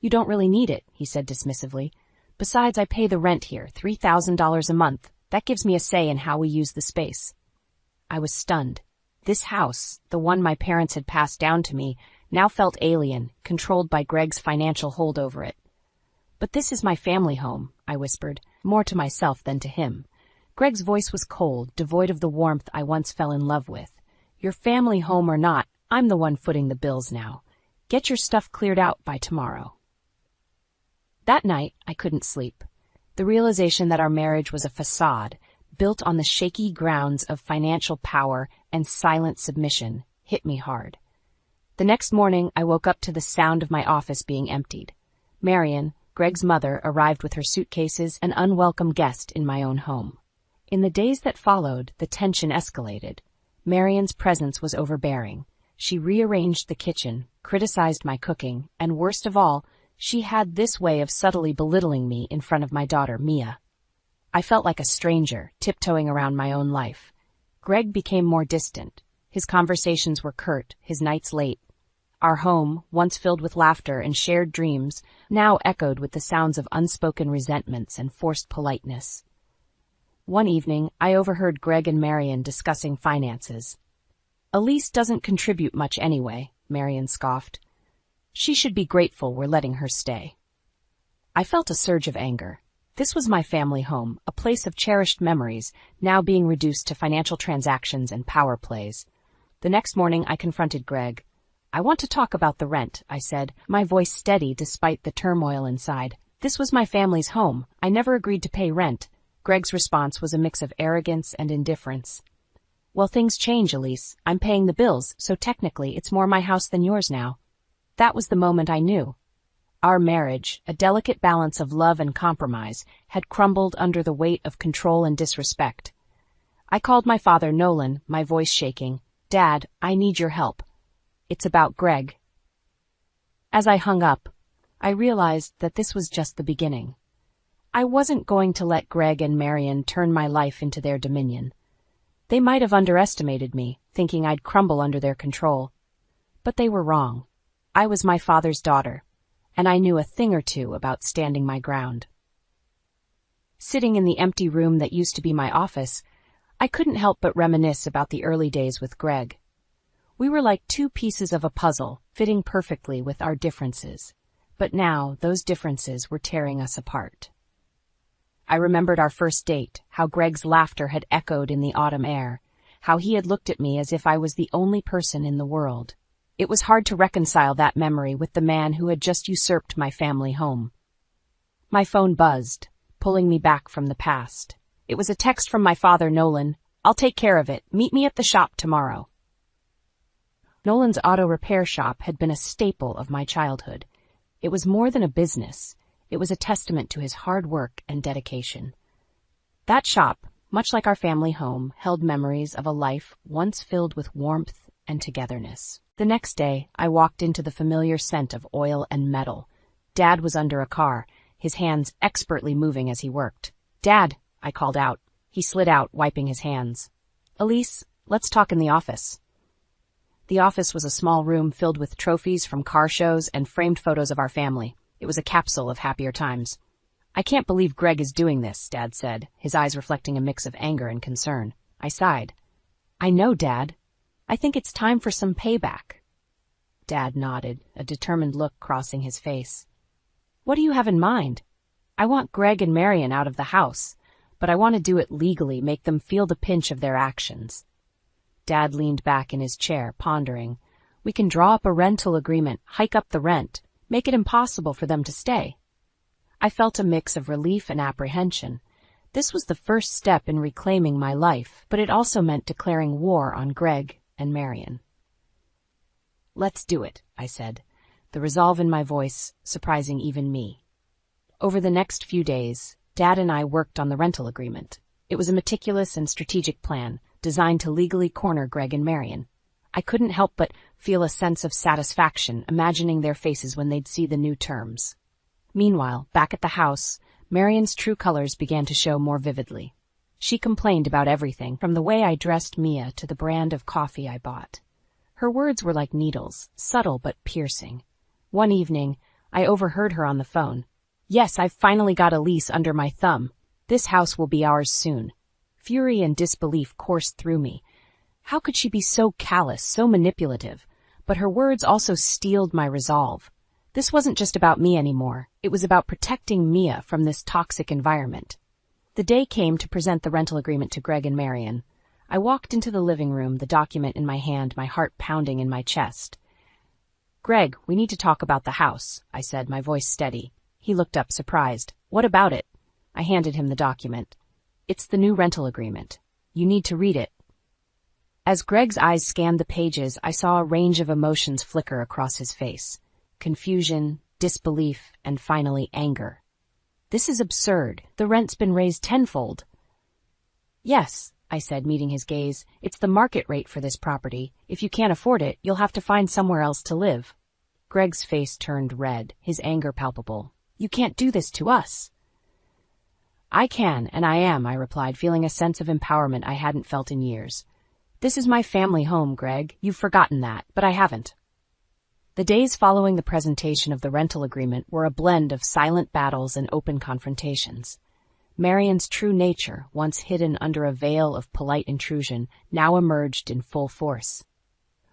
"You don't really need it," he said dismissively. "Besides, I pay the rent here, $3,000 a month. That gives me a say in how we use the space." I was stunned. This house, the one my parents had passed down to me, now felt alien, controlled by Greg's financial hold over it. "But this is my family home," I whispered, more to myself than to him. Greg's voice was cold, devoid of the warmth I once fell in love with. "Your family home or not, I'm the one footing the bills now. Get your stuff cleared out by tomorrow." That night, I couldn't sleep. The realization that our marriage was a facade, built on the shaky grounds of financial power and silent submission, hit me hard. The next morning, I woke up to the sound of my office being emptied. Marion, Greg's mother, arrived with her suitcases, an unwelcome guest in my own home. In the days that followed, the tension escalated. Marion's presence was overbearing. She rearranged the kitchen, criticized my cooking, and worst of all, she had this way of subtly belittling me in front of my daughter, Mia. I felt like a stranger, tiptoeing around my own life. Greg became more distant. His conversations were curt, his nights late. Our home, once filled with laughter and shared dreams, now echoed with the sounds of unspoken resentments and forced politeness. One evening, I overheard Greg and Marion discussing finances. "Elise doesn't contribute much anyway," Marion scoffed. "She should be grateful we're letting her stay." I felt a surge of anger. This was my family home, a place of cherished memories, now being reduced to financial transactions and power plays. The next morning, I confronted Greg. "I want to talk about the rent," I said, my voice steady despite the turmoil inside. "This was my family's home. I never agreed to pay rent." Greg's response was a mix of arrogance and indifference. "Well, things change, Elise. I'm paying the bills, so technically it's more my house than yours now." That was the moment I knew. Our marriage, a delicate balance of love and compromise, had crumbled under the weight of control and disrespect. I called my father, Nolan, my voice shaking. "Dad, I need your help. It's about Greg." As I hung up, I realized that this was just the beginning. I wasn't going to let Greg and Marion turn my life into their dominion. They might have underestimated me, thinking I'd crumble under their control. But they were wrong. I was my father's daughter, and I knew a thing or two about standing my ground. Sitting in the empty room that used to be my office, I couldn't help but reminisce about the early days with Greg. We were like two pieces of a puzzle, fitting perfectly with our differences. But now, those differences were tearing us apart. I remembered our first date, how Greg's laughter had echoed in the autumn air, how he had looked at me as if I was the only person in the world. It was hard to reconcile that memory with the man who had just usurped my family home. My phone buzzed, pulling me back from the past. It was a text from my father, Nolan. "I'll take care of it. Meet me at the shop tomorrow." Nolan's auto repair shop had been a staple of my childhood. It was more than a business. It was a testament to his hard work and dedication. That shop, much like our family home, held memories of a life once filled with warmth and togetherness. The next day, I walked into the familiar scent of oil and metal. Dad was under a car, his hands expertly moving as he worked. "Dad," I called out. He slid out, wiping his hands. "Elise, let's talk in the office." The office was a small room filled with trophies from car shows and framed photos of our family. It was a capsule of happier times. "I can't believe Greg is doing this," Dad said, his eyes reflecting a mix of anger and concern. I sighed. "I know, Dad. I think it's time for some payback." Dad nodded, a determined look crossing his face. "What do you have in mind?" "I want Greg and Marion out of the house, but I want to do it legally, make them feel the pinch of their actions." Dad leaned back in his chair, pondering. "We can draw up a rental agreement, hike up the rent, make it impossible for them to stay." I felt a mix of relief and apprehension. This was the first step in reclaiming my life, but it also meant declaring war on Greg and Marion. "Let's do it," I said. the resolve in my voice surprising even me. Over the next few days, Dad and I worked on the rental agreement. It was a meticulous and strategic plan designed to legally corner Greg and Marion. I couldn't help but feel a sense of satisfaction imagining their faces when they'd see the new terms. Meanwhile, back at the house, Marion's true colors began to show more vividly. She complained about everything, from the way I dressed Mia to the brand of coffee I bought. Her words were like needles, subtle but piercing. One evening, I overheard her on the phone. "Yes, I've finally got a lease under my thumb. This house will be ours soon." Fury and disbelief coursed through me. How could she be so callous, so manipulative? But her words also steeled my resolve. This wasn't just about me anymore. It was about protecting Mia from this toxic environment. The day came to present the rental agreement to Greg and Marion. I walked into the living room, the document in my hand, my heart pounding in my chest. "Greg, we need to talk about the house," I said, my voice steady. He looked up, surprised. "What about it?" I handed him the document. "It's the new rental agreement. You need to read it." As Greg's eyes scanned the pages, I saw a range of emotions flicker across his face. Confusion, disbelief, and finally anger. "This is absurd. The rent's been raised tenfold." "Yes," I said, meeting his gaze. "It's the market rate for this property. If you can't afford it, you'll have to find somewhere else to live." Greg's face turned red, his anger palpable. "You can't do this to us." "I can, and I am," I replied, feeling a sense of empowerment I hadn't felt in years. "This is my family home, Greg. You've forgotten that, but I haven't." The days following the presentation of the rental agreement were a blend of silent battles and open confrontations. Marion's true nature, once hidden under a veil of polite intrusion, now emerged in full force.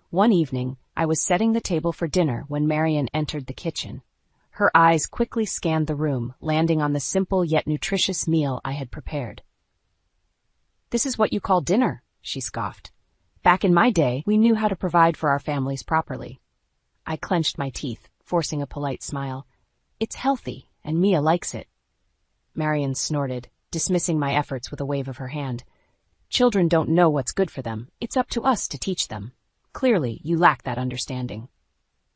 One evening, I was setting the table for dinner when Marion entered the kitchen. Her eyes quickly scanned the room, landing on the simple yet nutritious meal I had prepared. "This is what you call dinner," she scoffed. "Back in my day, we knew how to provide for our families properly." I clenched my teeth, forcing a polite smile. "It's healthy, and Mia likes it." Marion snorted, dismissing my efforts with a wave of her hand. "Children don't know what's good for them. It's up to us to teach them. Clearly, you lack that understanding."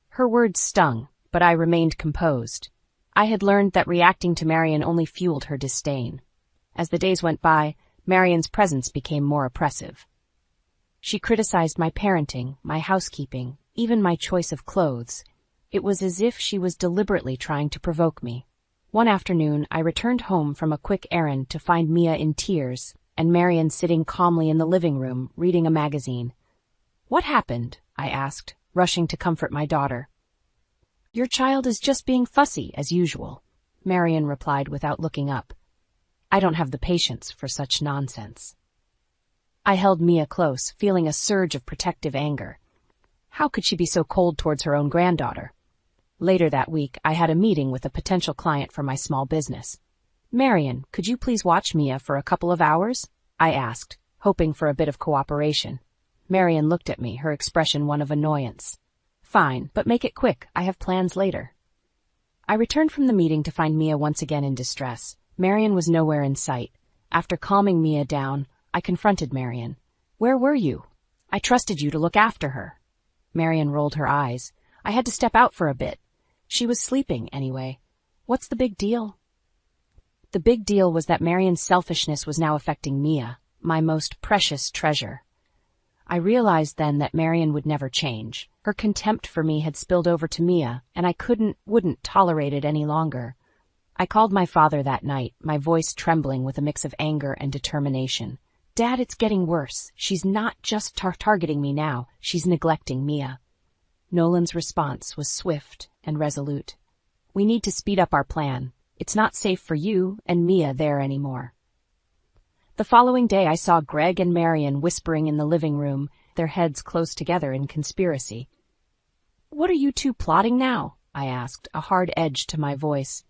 Her words stung, but I remained composed. I had learned that reacting to Marion only fueled her disdain. As the days went by, Marion's presence became more oppressive. She criticized my parenting, my housekeeping, even my choice of clothes. It was as if she was deliberately trying to provoke me. One afternoon, I returned home from a quick errand to find Mia in tears and Marion sitting calmly in the living room, reading a magazine. "What happened?" I asked, rushing to comfort my daughter. "Your child is just being fussy, as usual," Marion replied without looking up. "I don't have the patience for such nonsense." I held Mia close, feeling a surge of protective anger. How could she be so cold towards her own granddaughter? Later that week, I had a meeting with a potential client for my small business. "Marion, could you please watch Mia for a couple of hours?" I asked, hoping for a bit of cooperation. Marion looked at me, her expression one of annoyance. "Fine, but make it quick. I have plans later." I returned from the meeting to find Mia once again in distress. Marion was nowhere in sight. After calming Mia down, I confronted Marion. "Where were you? I trusted you to look after her." Marion rolled her eyes. "I had to step out for a bit. She was sleeping, anyway. What's the big deal?" The big deal was that Marion's selfishness was now affecting Mia, my most precious treasure. I realized then that Marion would never change. Her contempt for me had spilled over to Mia, and I wouldn't tolerate it any longer. I called my father that night, my voice trembling with a mix of anger and determination. "Dad, it's getting worse. She's not just targeting me now. She's neglecting Mia." Nolan's response was swift and resolute. "We need to speed up our plan. It's not safe for you and Mia there anymore." The following day I saw Greg and Marion whispering in the living room, their heads close together in conspiracy. "What are you two plotting now?" I asked, a hard edge to my voice.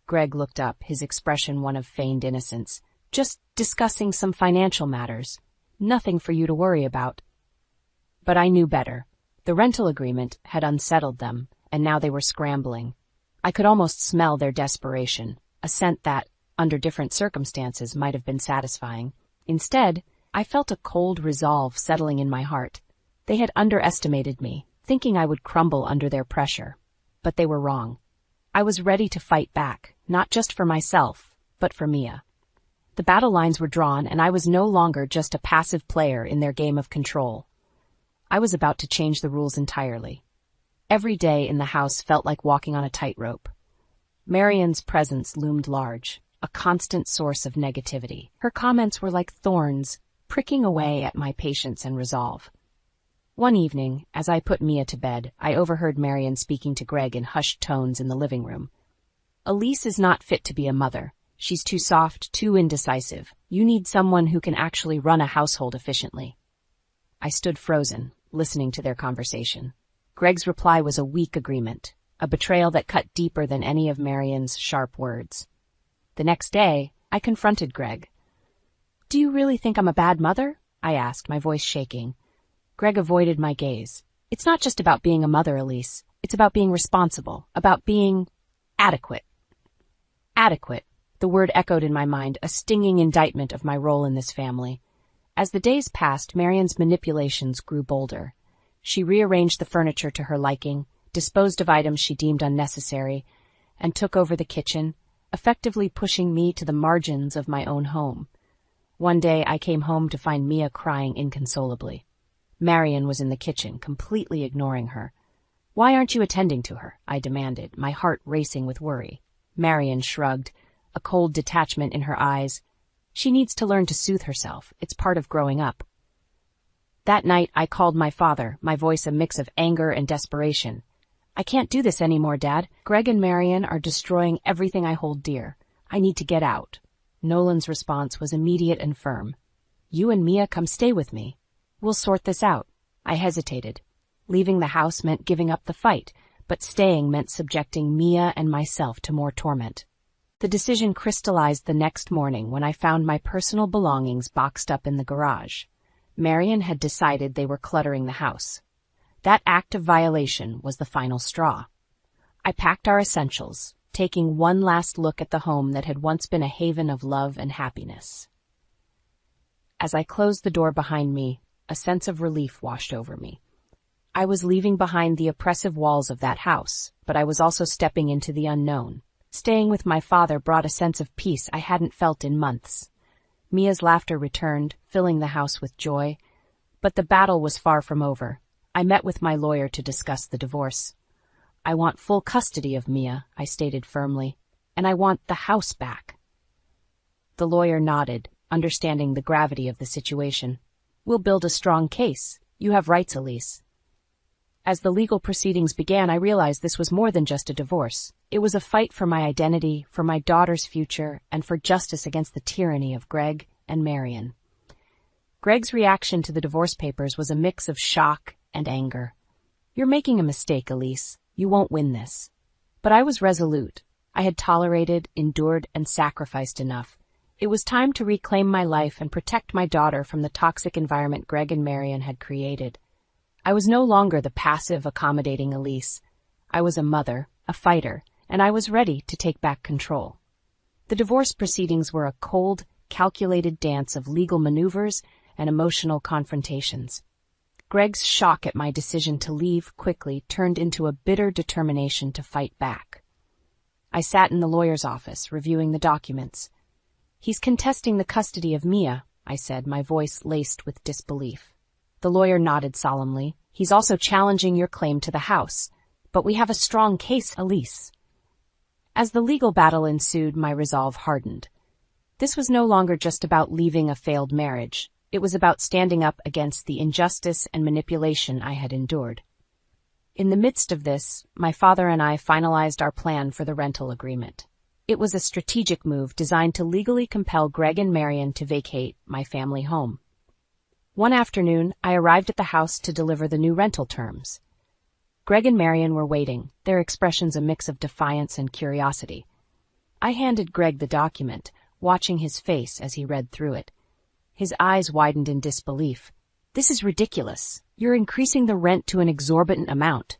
Greg looked up, his expression one of feigned innocence. "Just discussing some financial matters. Nothing for you to worry about." But I knew better. The rental agreement had unsettled them, and now they were scrambling. I could almost smell their desperation, a scent that, under different circumstances, might have been satisfying. Instead, I felt a cold resolve settling in my heart. They had underestimated me, thinking I would crumble under their pressure. but they were wrong. I was ready to fight back, not just for myself, but for Mia. The battle lines were drawn, and I was no longer just a passive player in their game of control. I was about to change the rules entirely. Every day in the house felt like walking on a tightrope. Marion's presence loomed large, a constant source of negativity. Her comments were like thorns, pricking away at my patience and resolve. One evening, as I put Mia to bed, I overheard Marion speaking to Greg in hushed tones in the living room. "Elise is not fit to be a mother. She's too soft, too indecisive. You need someone who can actually run a household efficiently." I stood frozen, listening to their conversation. Greg's reply was a weak agreement, a betrayal that cut deeper than any of Marion's sharp words. The next day, I confronted Greg. "Do you really think I'm a bad mother?" I asked, my voice shaking. Greg avoided my gaze. "It's not just about being a mother, Elise. It's about being responsible, about being adequate." Adequate. The word echoed in my mind, a stinging indictment of my role in this family. As the days passed, Marion's manipulations grew bolder. She rearranged the furniture to her liking, disposed of items she deemed unnecessary, and took over the kitchen, effectively pushing me to the margins of my own home. One day I came home to find Mia crying inconsolably. Marion was in the kitchen, completely ignoring her. "Why aren't you attending to her?" I demanded, my heart racing with worry. Marion shrugged, a cold detachment in her eyes. "She needs to learn to soothe herself. It's part of growing up." That night I called my father, my voice a mix of anger and desperation. "I can't do this anymore, Dad. Greg and Marion are destroying everything I hold dear. I need to get out." Nolan's response was immediate and firm. "You and Mia come stay with me. We'll sort this out." I hesitated. Leaving the house meant giving up the fight, but staying meant subjecting Mia and myself to more torment. The decision crystallized the next morning when I found my personal belongings boxed up in the garage. Marion had decided they were cluttering the house. That act of violation was the final straw. I packed our essentials, taking one last look at the home that had once been a haven of love and happiness. As I closed the door behind me, a sense of relief washed over me. I was leaving behind the oppressive walls of that house, but I was also stepping into the unknown. Staying with my father brought a sense of peace I hadn't felt in months. Mia's laughter returned, filling the house with joy. But the battle was far from over. I met with my lawyer to discuss the divorce. "I want full custody of Mia," I stated firmly, "and I want the house back." The lawyer nodded, understanding the gravity of the situation. "We'll build a strong case. You have rights, Elise." As the legal proceedings began, I realized this was more than just a divorce. It was a fight for my identity, for my daughter's future, and for justice against the tyranny of Greg and Marion. Greg's reaction to the divorce papers was a mix of shock and anger. "You're making a mistake, Elise. You won't win this." But I was resolute. I had tolerated, endured, and sacrificed enough. It was time to reclaim my life and protect my daughter from the toxic environment Greg and Marion had created. I was no longer the passive, accommodating Elise. I was a mother, a fighter, and I was ready to take back control. The divorce proceedings were a cold, calculated dance of legal maneuvers and emotional confrontations. Greg's shock at my decision to leave quickly turned into a bitter determination to fight back. I sat in the lawyer's office, reviewing the documents. "He's contesting the custody of Mia," I said, my voice laced with disbelief. The lawyer nodded solemnly. "He's also challenging your claim to the house. But we have a strong case, Elise." As the legal battle ensued, my resolve hardened. This was no longer just about leaving a failed marriage. It was about standing up against the injustice and manipulation I had endured. In the midst of this, my father and I finalized our plan for the rental agreement. It was a strategic move designed to legally compel Greg and Marion to vacate my family home. One afternoon, I arrived at the house to deliver the new rental terms. Greg and Marion were waiting, their expressions a mix of defiance and curiosity. I handed Greg the document, watching his face as he read through it. His eyes widened in disbelief. "This is ridiculous. You're increasing the rent to an exorbitant amount."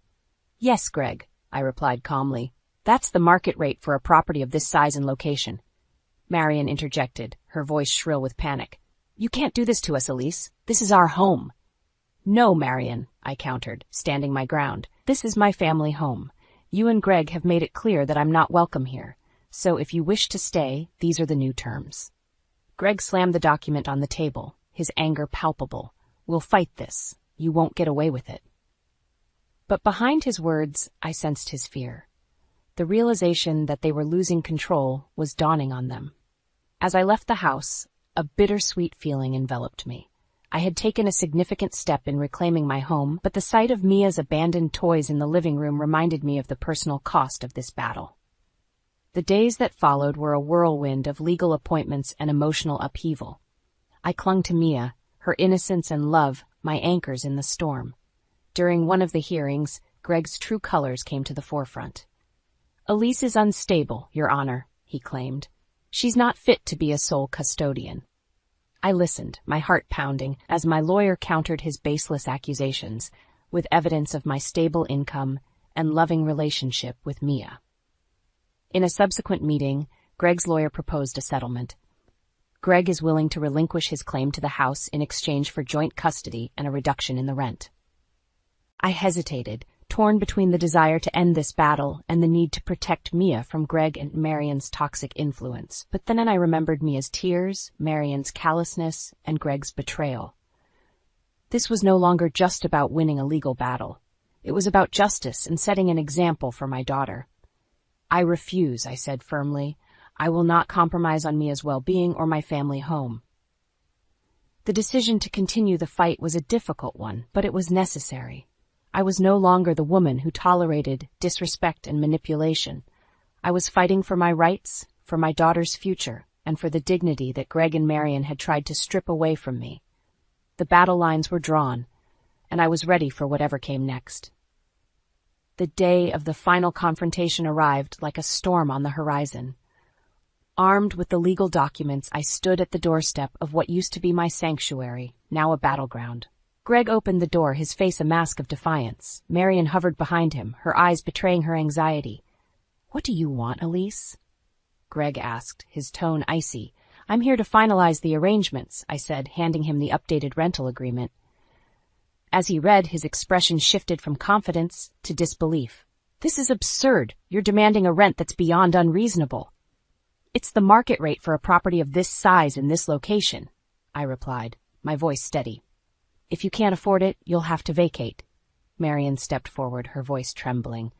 "Yes, Greg," I replied calmly. "That's the market rate for a property of this size and location." Marion interjected, her voice shrill with panic. "You can't do this to us, Elise. This is our home." "No, Marion," I countered, standing my ground. "This is my family home. You and Greg have made it clear that I'm not welcome here, so if you wish to stay, these are the new terms." Greg slammed the document on the table, his anger palpable. "We'll fight this. You won't get away with it." But behind his words, I sensed his fear. The realization that they were losing control was dawning on them. As I left the house, a bittersweet feeling enveloped me. I had taken a significant step in reclaiming my home, but the sight of Mia's abandoned toys in the living room reminded me of the personal cost of this battle. The days that followed were a whirlwind of legal appointments and emotional upheaval. I clung to Mia, her innocence and love, my anchors in the storm. During one of the hearings, Greg's true colors came to the forefront. "Elise is unstable, Your Honor," he claimed. "She's not fit to be a sole custodian." I listened, my heart pounding, as my lawyer countered his baseless accusations with evidence of my stable income and loving relationship with Mia. In a subsequent meeting, Greg's lawyer proposed a settlement. Greg is willing to relinquish his claim to the house in exchange for joint custody and a reduction in the rent. I hesitated, torn between the desire to end this battle and the need to protect Mia from Greg and Marion's toxic influence. But then I remembered Mia's tears, Marion's callousness, and Greg's betrayal. This was no longer just about winning a legal battle. It was about justice and setting an example for my daughter. "I refuse," I said firmly. "I will not compromise on Mia's well-being or my family home." The decision to continue the fight was a difficult one, but it was necessary. I was no longer the woman who tolerated disrespect and manipulation. I was fighting for my rights, for my daughter's future, and for the dignity that Greg and Marion had tried to strip away from me. The battle lines were drawn, and I was ready for whatever came next. The day of the final confrontation arrived like a storm on the horizon. Armed with the legal documents, I stood at the doorstep of what used to be my sanctuary, now a battleground. Greg opened the door, his face a mask of defiance. Marion hovered behind him, her eyes betraying her anxiety. "What do you want, Elise?" Greg asked, his tone icy. "I'm here to finalize the arrangements," I said, handing him the updated rental agreement. As he read, his expression shifted from confidence to disbelief. "This is absurd. You're demanding a rent that's beyond unreasonable." "It's the market rate for a property of this size in this location," I replied, my voice steady. "If you can't afford it, you'll have to vacate." Marion stepped forward, her voice trembling.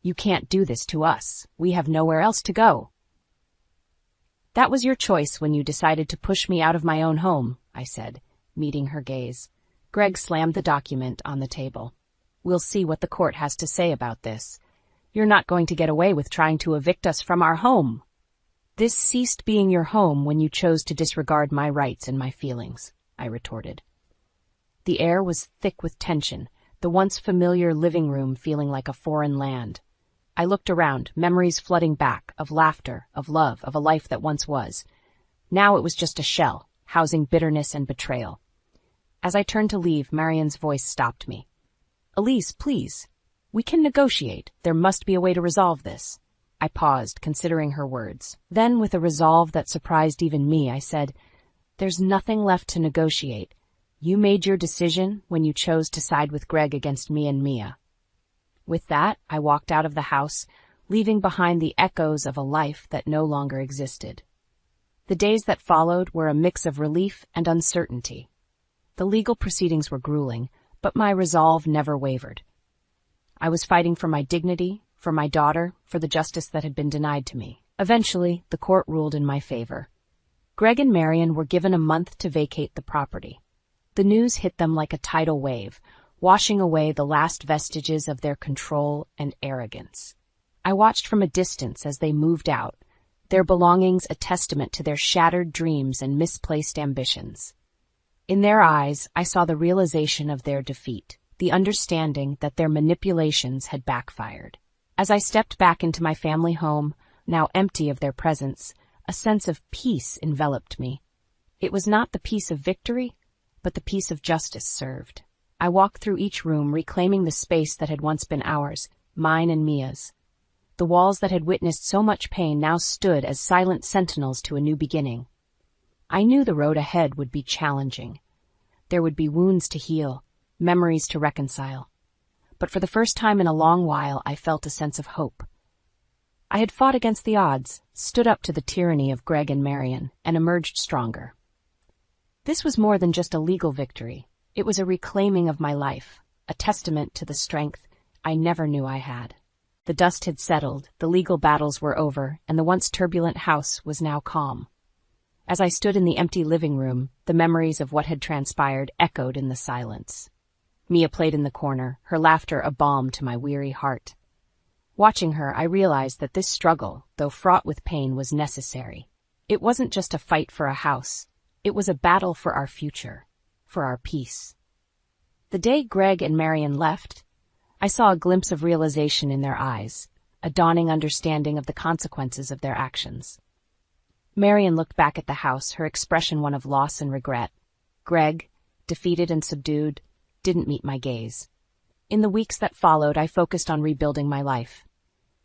"You can't do this to us. We have nowhere else to go." "That was your choice when you decided to push me out of my own home," I said, meeting her gaze. Greg slammed the document on the table. "We'll see what the court has to say about this. You're not going to get away with trying to evict us from our home." "This ceased being your home when you chose to disregard my rights and my feelings," I retorted. The air was thick with tension, the once familiar living room feeling like a foreign land. I looked around, memories flooding back, of laughter, of love, of a life that once was. Now it was just a shell, housing bitterness and betrayal. As I turned to leave, Marion's voice stopped me. "Elise, please. We can negotiate. There must be a way to resolve this." I paused, considering her words. Then, with a resolve that surprised even me, I said, "There's nothing left to negotiate. You made your decision when you chose to side with Greg against me and Mia." With that, I walked out of the house, leaving behind the echoes of a life that no longer existed. The days that followed were a mix of relief and uncertainty. The legal proceedings were grueling, but my resolve never wavered. I was fighting for my dignity, for my daughter, for the justice that had been denied to me. Eventually, the court ruled in my favor. Greg and Marion were given a month to vacate the property. The news hit them like a tidal wave, washing away the last vestiges of their control and arrogance. I watched from a distance as they moved out, their belongings a testament to their shattered dreams and misplaced ambitions. In their eyes, I saw the realization of their defeat, the understanding that their manipulations had backfired. As I stepped back into my family home, now empty of their presence, a sense of peace enveloped me. It was not the peace of victory, but the peace of justice served. I walked through each room, reclaiming the space that had once been ours, mine and Mia's. The walls that had witnessed so much pain now stood as silent sentinels to a new beginning. I knew the road ahead would be challenging. There would be wounds to heal, memories to reconcile. but for the first time in a long while I felt a sense of hope. I had fought against the odds, stood up to the tyranny of Greg and Marion, and emerged stronger. This was more than just a legal victory. It was a reclaiming of my life, a testament to the strength I never knew I had. The dust had settled, the legal battles were over, and the once turbulent house was now calm. As I stood in the empty living room, the memories of what had transpired echoed in the silence. Mia played in the corner, her laughter a balm to my weary heart. Watching her, I realized that this struggle, though fraught with pain, was necessary. It wasn't just a fight for a house. It was a battle for our future, for our peace. The day Greg and Marion left, I saw a glimpse of realization in their eyes, a dawning understanding of the consequences of their actions. Marion looked back at the house, her expression one of loss and regret. Greg, defeated and subdued, didn't meet my gaze. In the weeks that followed, I focused on rebuilding my life.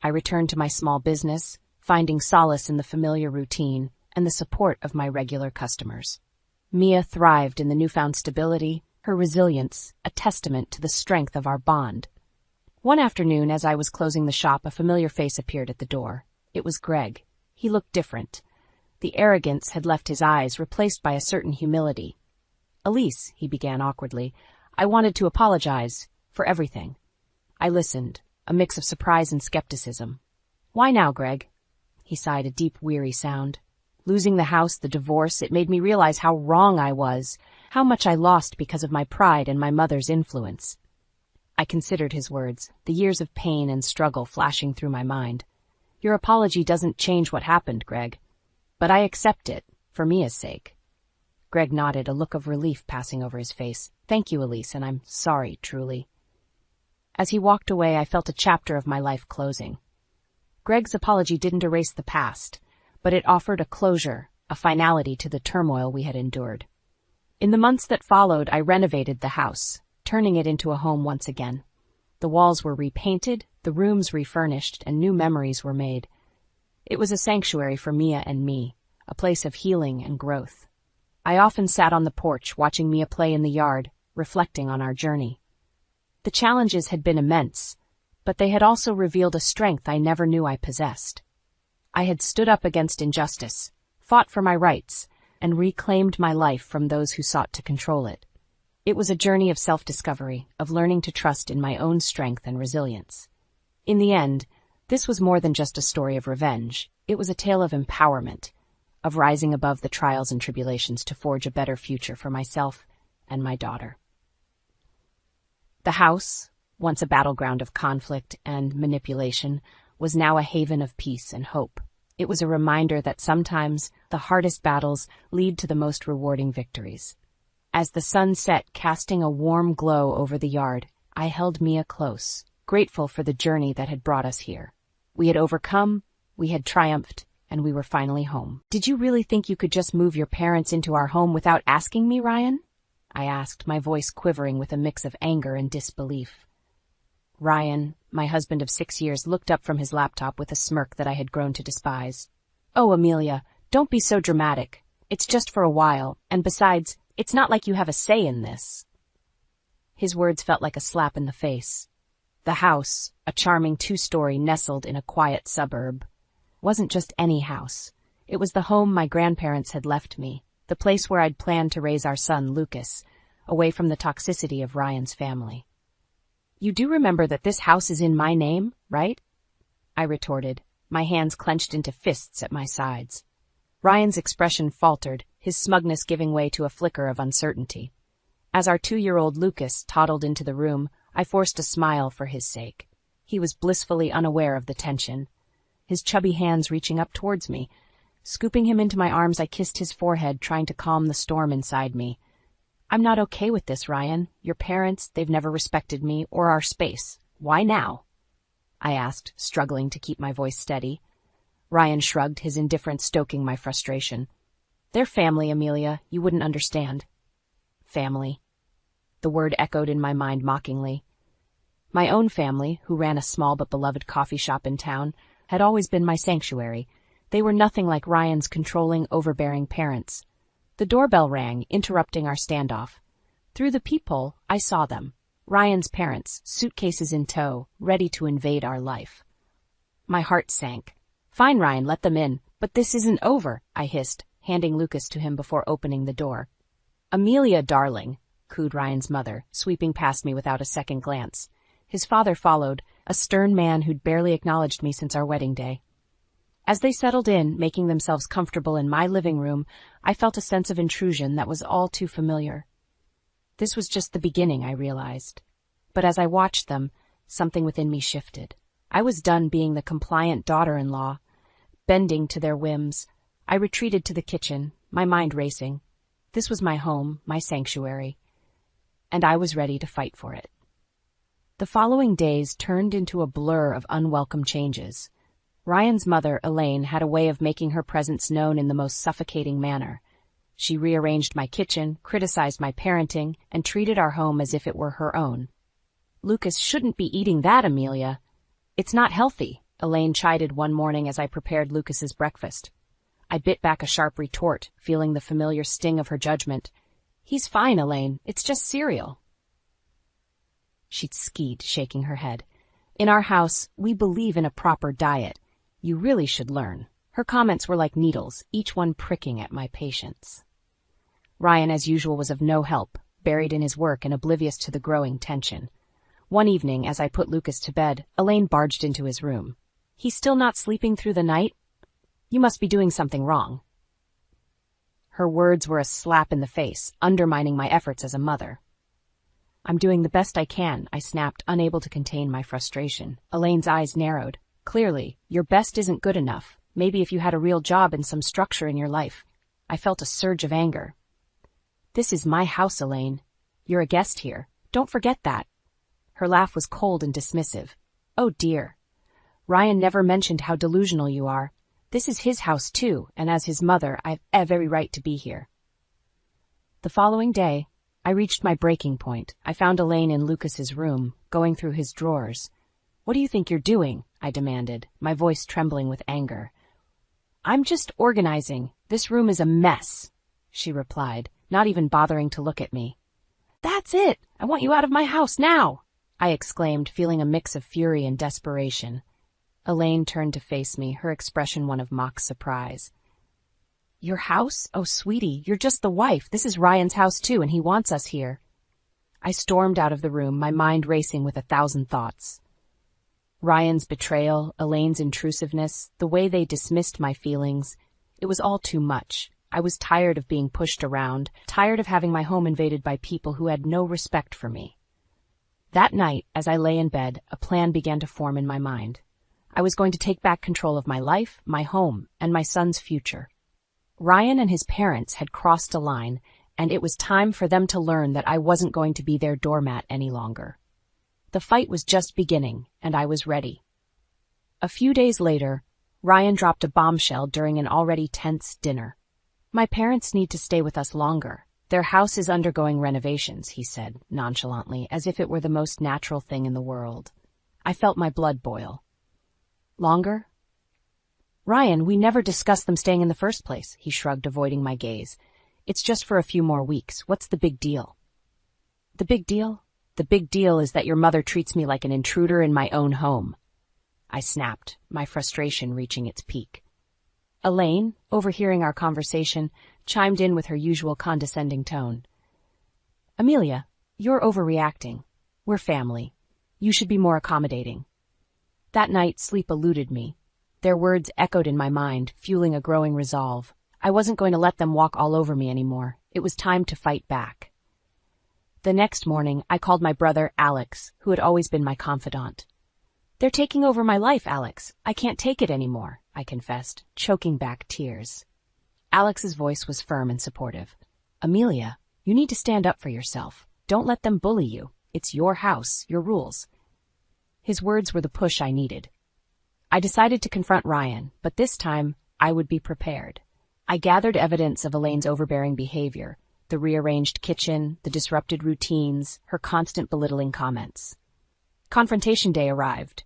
I returned to my small business, finding solace in the familiar routine and the support of my regular customers. Mia thrived in the newfound stability, her resilience, a testament to the strength of our bond. One afternoon, as I was closing the shop, a familiar face appeared at the door. It was Greg. He looked different. The arrogance had left his eyes, replaced by a certain humility. "Elise," he began awkwardly, "I wanted to apologize for everything." I listened, a mix of surprise and skepticism. "Why now, Greg?" He sighed, a deep, weary sound. "Losing the house, the divorce, it made me realize how wrong I was, how much I lost because of my pride and my mother's influence." I considered his words, the years of pain and struggle flashing through my mind. "Your apology doesn't change what happened, Greg. But I accept it, for Mia's sake." Greg nodded, a look of relief passing over his face. "Thank you, Elise, and I'm sorry, truly." As he walked away, I felt a chapter of my life closing. Greg's apology didn't erase the past, but it offered a closure, a finality to the turmoil we had endured. In the months that followed, I renovated the house, turning it into a home once again. The walls were repainted, the rooms refurnished, and new memories were made. It was a sanctuary for Mia and me, a place of healing and growth. I often sat on the porch, watching Mia play in the yard, reflecting on our journey. The challenges had been immense, but they had also revealed a strength I never knew I possessed. I had stood up against injustice, fought for my rights, and reclaimed my life from those who sought to control it. It was a journey of self-discovery, of learning to trust in my own strength and resilience. In the end, this was more than just a story of revenge. It was a tale of empowerment, of rising above the trials and tribulations to forge a better future for myself and my daughter. The house, once a battleground of conflict and manipulation, was now a haven of peace and hope. It was a reminder that sometimes the hardest battles lead to the most rewarding victories. As the sun set, casting a warm glow over the yard, I held Mia close, grateful for the journey that had brought us here. We had overcome, we had triumphed, and we were finally home. "Did you really think you could just move your parents into our home without asking me, Ryan?" I asked, my voice quivering with a mix of anger and disbelief. Ryan, my husband of 6 years, looked up from his laptop with a smirk that I had grown to despise. "Oh, Amelia, don't be so dramatic. It's just for a while, and besides, it's not like you have a say in this." His words felt like a slap in the face. The house, a charming 2-story nestled in a quiet suburb, wasn't just any house. It was the home my grandparents had left me, the place where I'd planned to raise our son, Lucas, away from the toxicity of Ryan's family. "You do remember that this house is in my name, right?" I retorted, my hands clenched into fists at my sides. Ryan's expression faltered, his smugness giving way to a flicker of uncertainty. As our 2-year-old Lucas toddled into the room, I forced a smile for his sake. He was blissfully unaware of the tension, his chubby hands reaching up towards me. Scooping him into my arms, I kissed his forehead, trying to calm the storm inside me. "I'm not okay with this, Ryan. Your parents, they've never respected me or our space. Why now?" I asked, struggling to keep my voice steady. Ryan shrugged, his indifference stoking my frustration. "They're family, Amelia. You wouldn't understand." Family. The word echoed in my mind mockingly. My own family, who ran a small but beloved coffee shop in town, had always been my sanctuary. They were nothing like Ryan's controlling, overbearing parents. The doorbell rang, interrupting our standoff. Through the peephole, I saw them. Ryan's parents, suitcases in tow, ready to invade our life. My heart sank. "Fine, Ryan, let them in, but this isn't over," I hissed, handing Lucas to him before opening the door. "Amelia, darling," cooed Ryan's mother, sweeping past me without a second glance. His father followed, a stern man who'd barely acknowledged me since our wedding day. As they settled in, making themselves comfortable in my living room, I felt a sense of intrusion that was all too familiar. This was just the beginning, I realized. But as I watched them, something within me shifted. I was done being the compliant daughter-in-law, bending to their whims. I retreated to the kitchen, my mind racing. This was my home, my sanctuary, and I was ready to fight for it. The following days turned into a blur of unwelcome changes. Ryan's mother, Elaine, had a way of making her presence known in the most suffocating manner. She rearranged my kitchen, criticized my parenting, and treated our home as if it were her own. "Lucas shouldn't be eating that, Amelia. It's not healthy," Elaine chided one morning as I prepared Lucas's breakfast. I bit back a sharp retort, feeling the familiar sting of her judgment. "He's fine, Elaine. It's just cereal." She'd skeed, shaking her head. "In our house, we believe in a proper diet. You really should learn." Her comments were like needles, each one pricking at my patience. Ryan, as usual, was of no help, buried in his work and oblivious to the growing tension. One evening, as I put Lucas to bed, Elaine barged into his room. "He's still not sleeping through the night? You must be doing something wrong." Her words were a slap in the face, undermining my efforts as a mother. "I'm doing the best I can," I snapped, unable to contain my frustration. Elaine's eyes narrowed. "Clearly, your best isn't good enough. Maybe if you had a real job and some structure in your life." I felt a surge of anger. "This is my house, Elaine. You're a guest here. Don't forget that." Her laugh was cold and dismissive. "Oh dear. Ryan never mentioned how delusional you are. This is his house too, and as his mother, I've every right to be here." The following day, I reached my breaking point. I found Elaine in Lucas's room, going through his drawers. "What do you think you're doing?" I demanded, my voice trembling with anger. "I'm just organizing. This room is a mess," she replied, not even bothering to look at me. "That's it! I want you out of my house now!" I exclaimed, feeling a mix of fury and desperation. Elaine turned to face me, her expression one of mock surprise. "Your house? Oh, sweetie, you're just the wife. This is Ryan's house too, and he wants us here." I stormed out of the room, my mind racing with 1,000 thoughts. Ryan's betrayal, Elaine's intrusiveness, the way they dismissed my feelings, it was all too much. I was tired of being pushed around, tired of having my home invaded by people who had no respect for me. That night, as I lay in bed, a plan began to form in my mind. I was going to take back control of my life, my home, and my son's future. Ryan and his parents had crossed a line, and it was time for them to learn that I wasn't going to be their doormat any longer. The fight was just beginning, and I was ready. A few days later, Ryan dropped a bombshell during an already tense dinner. "My parents need to stay with us longer. Their house is undergoing renovations," he said, nonchalantly, as if it were the most natural thing in the world. I felt my blood boil. "Longer?" "Ryan, we never discussed them staying in the first place," he shrugged, avoiding my gaze. "It's just for a few more weeks. What's the big deal?" "The big deal? The big deal is that your mother treats me like an intruder in my own home." I snapped, my frustration reaching its peak. Elaine, overhearing our conversation, chimed in with her usual condescending tone. "Amelia, you're overreacting. We're family. You should be more accommodating." That night, sleep eluded me. Their words echoed in my mind, fueling a growing resolve. I wasn't going to let them walk all over me anymore. It was time to fight back. The next morning, I called my brother, Alex, who had always been my confidant. "They're taking over my life, Alex. I can't take it anymore," I confessed, choking back tears. Alex's voice was firm and supportive. "Amelia, you need to stand up for yourself. Don't let them bully you. It's your house, your rules." His words were the push I needed. I decided to confront Ryan, but this time I would be prepared. I gathered evidence of Elaine's overbearing behavior, the rearranged kitchen, the disrupted routines, her constant belittling comments. Confrontation day arrived.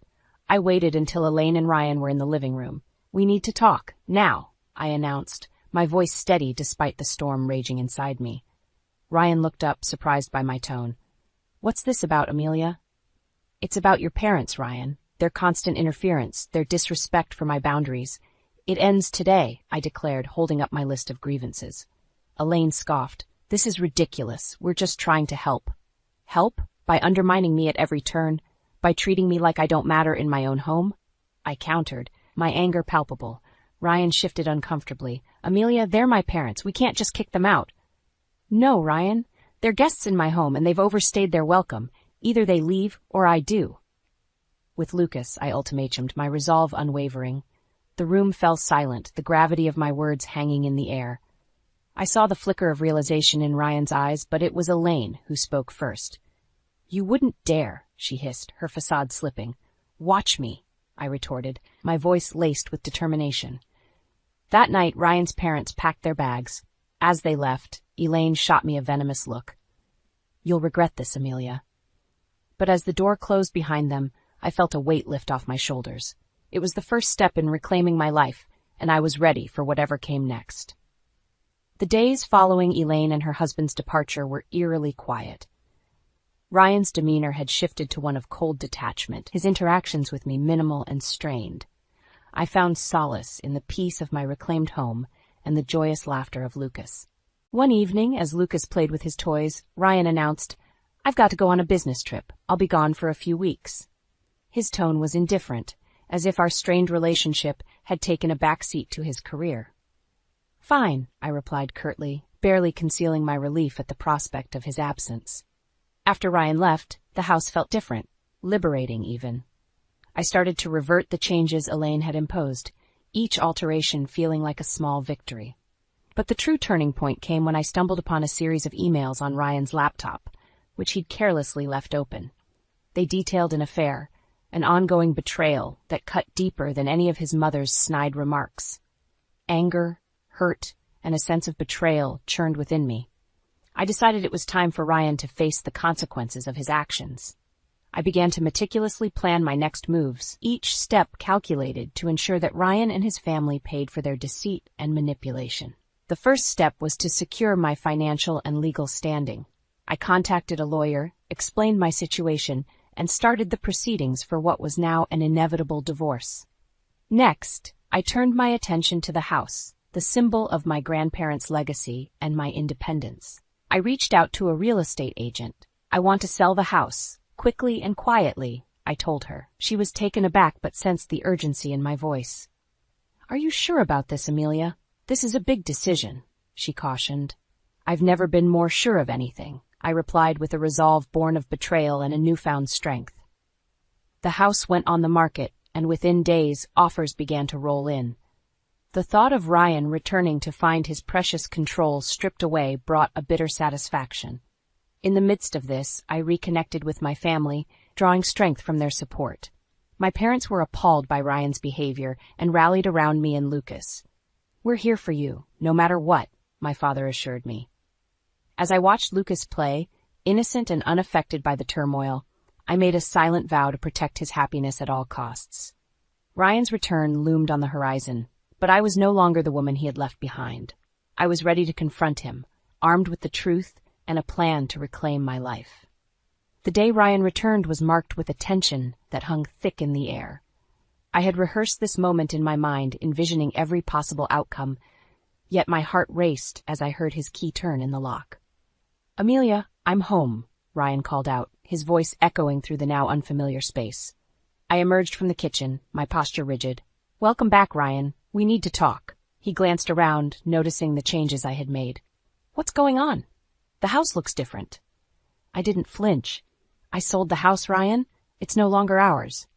I waited until Elaine and Ryan were in the living room. "We need to talk, now," I announced, my voice steady despite the storm raging inside me. Ryan looked up, surprised by my tone. What's this about, Amelia? It's about your parents, Ryan. Their constant interference, their disrespect for my boundaries. It ends today, I declared, holding up my list of grievances. Elaine scoffed. This is ridiculous. We're just trying to help. Help? By undermining me at every turn? By treating me like I don't matter in my own home? I countered, my anger palpable. Ryan shifted uncomfortably. Amelia, they're my parents. We can't just kick them out. No, Ryan. They're guests in my home and they've overstayed their welcome. Either they leave or I do. With Lucas, I ultimatumed, my resolve unwavering. The room fell silent, the gravity of my words hanging in the air. I saw the flicker of realization in Ryan's eyes, but it was Elaine who spoke first. You wouldn't dare, she hissed, her facade slipping. Watch me, I retorted, my voice laced with determination. That night, Ryan's parents packed their bags. As they left, Elaine shot me a venomous look. You'll regret this, Amelia. But as the door closed behind them, I felt a weight lift off my shoulders. It was the first step in reclaiming my life, and I was ready for whatever came next. The days following Elaine and her husband's departure were eerily quiet. Ryan's demeanor had shifted to one of cold detachment, his interactions with me minimal and strained. I found solace in the peace of my reclaimed home and the joyous laughter of Lucas. One evening, as Lucas played with his toys, Ryan announced, I've got to go on a business trip. I'll be gone for a few weeks. His tone was indifferent, as if our strained relationship had taken a backseat to his career. Fine, I replied curtly, barely concealing my relief at the prospect of his absence. After Ryan left, the house felt different, liberating even. I started to revert the changes Elaine had imposed, each alteration feeling like a small victory. But the true turning point came when I stumbled upon a series of emails on Ryan's laptop, which he'd carelessly left open. They detailed an affair, an ongoing betrayal that cut deeper than any of his mother's snide remarks. Anger, hurt, and a sense of betrayal churned within me. I decided it was time for Ryan to face the consequences of his actions. I began to meticulously plan my next moves, each step calculated to ensure that Ryan and his family paid for their deceit and manipulation. The first step was to secure my financial and legal standing. I contacted a lawyer, explained my situation, and started the proceedings for what was now an inevitable divorce. Next, I turned my attention to the house, the symbol of my grandparents' legacy and my independence. I reached out to a real estate agent. I want to sell the house, quickly and quietly, I told her. She was taken aback but sensed the urgency in my voice. Are you sure about this, Amelia? This is a big decision, she cautioned. I've never been more sure of anything, I replied with a resolve born of betrayal and a newfound strength. The house went on the market, and within days, offers began to roll in. The thought of Ryan returning to find his precious control stripped away brought a bitter satisfaction. In the midst of this, I reconnected with my family, drawing strength from their support. My parents were appalled by Ryan's behavior and rallied around me and Lucas. We're here for you, no matter what, my father assured me. As I watched Lucas play, innocent and unaffected by the turmoil, I made a silent vow to protect his happiness at all costs. Ryan's return loomed on the horizon, but I was no longer the woman he had left behind. I was ready to confront him, armed with the truth and a plan to reclaim my life. The day Ryan returned was marked with a tension that hung thick in the air. I had rehearsed this moment in my mind, envisioning every possible outcome, yet my heart raced as I heard his key turn in the lock. Amelia, I'm home, Ryan called out, his voice echoing through the now unfamiliar space. I emerged from the kitchen, my posture rigid. Welcome back, Ryan. We need to talk. He glanced around, noticing the changes I had made. What's going on? The house looks different. I didn't flinch. I sold the house, Ryan. It's no longer ours.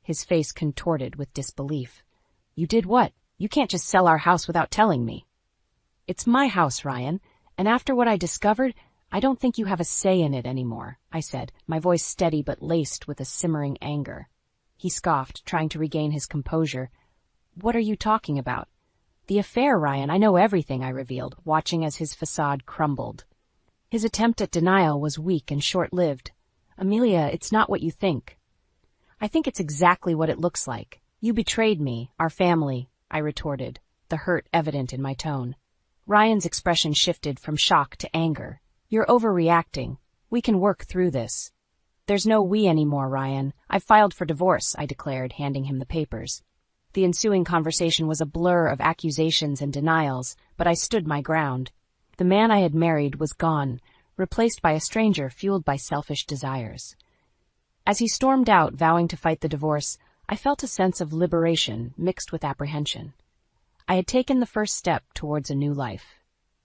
His face contorted with disbelief. You did what? You can't just sell our house without telling me. It's my house, Ryan, and after what I discovered, I don't think you have a say in it anymore, I said, my voice steady but laced with a simmering anger. He scoffed, trying to regain his composure. What are you talking about? The affair, Ryan, I know everything, I revealed, watching as his facade crumbled. His attempt at denial was weak and short-lived. Amelia, it's not what you think. I think it's exactly what it looks like. You betrayed me, our family, I retorted, the hurt evident in my tone. Ryan's expression shifted from shock to anger. You're overreacting. We can work through this. There's no we anymore, Ryan. I've filed for divorce, I declared, handing him the papers. The ensuing conversation was a blur of accusations and denials, but I stood my ground. The man I had married was gone, replaced by a stranger fueled by selfish desires. As he stormed out, vowing to fight the divorce, I felt a sense of liberation mixed with apprehension. I had taken the first step towards a new life,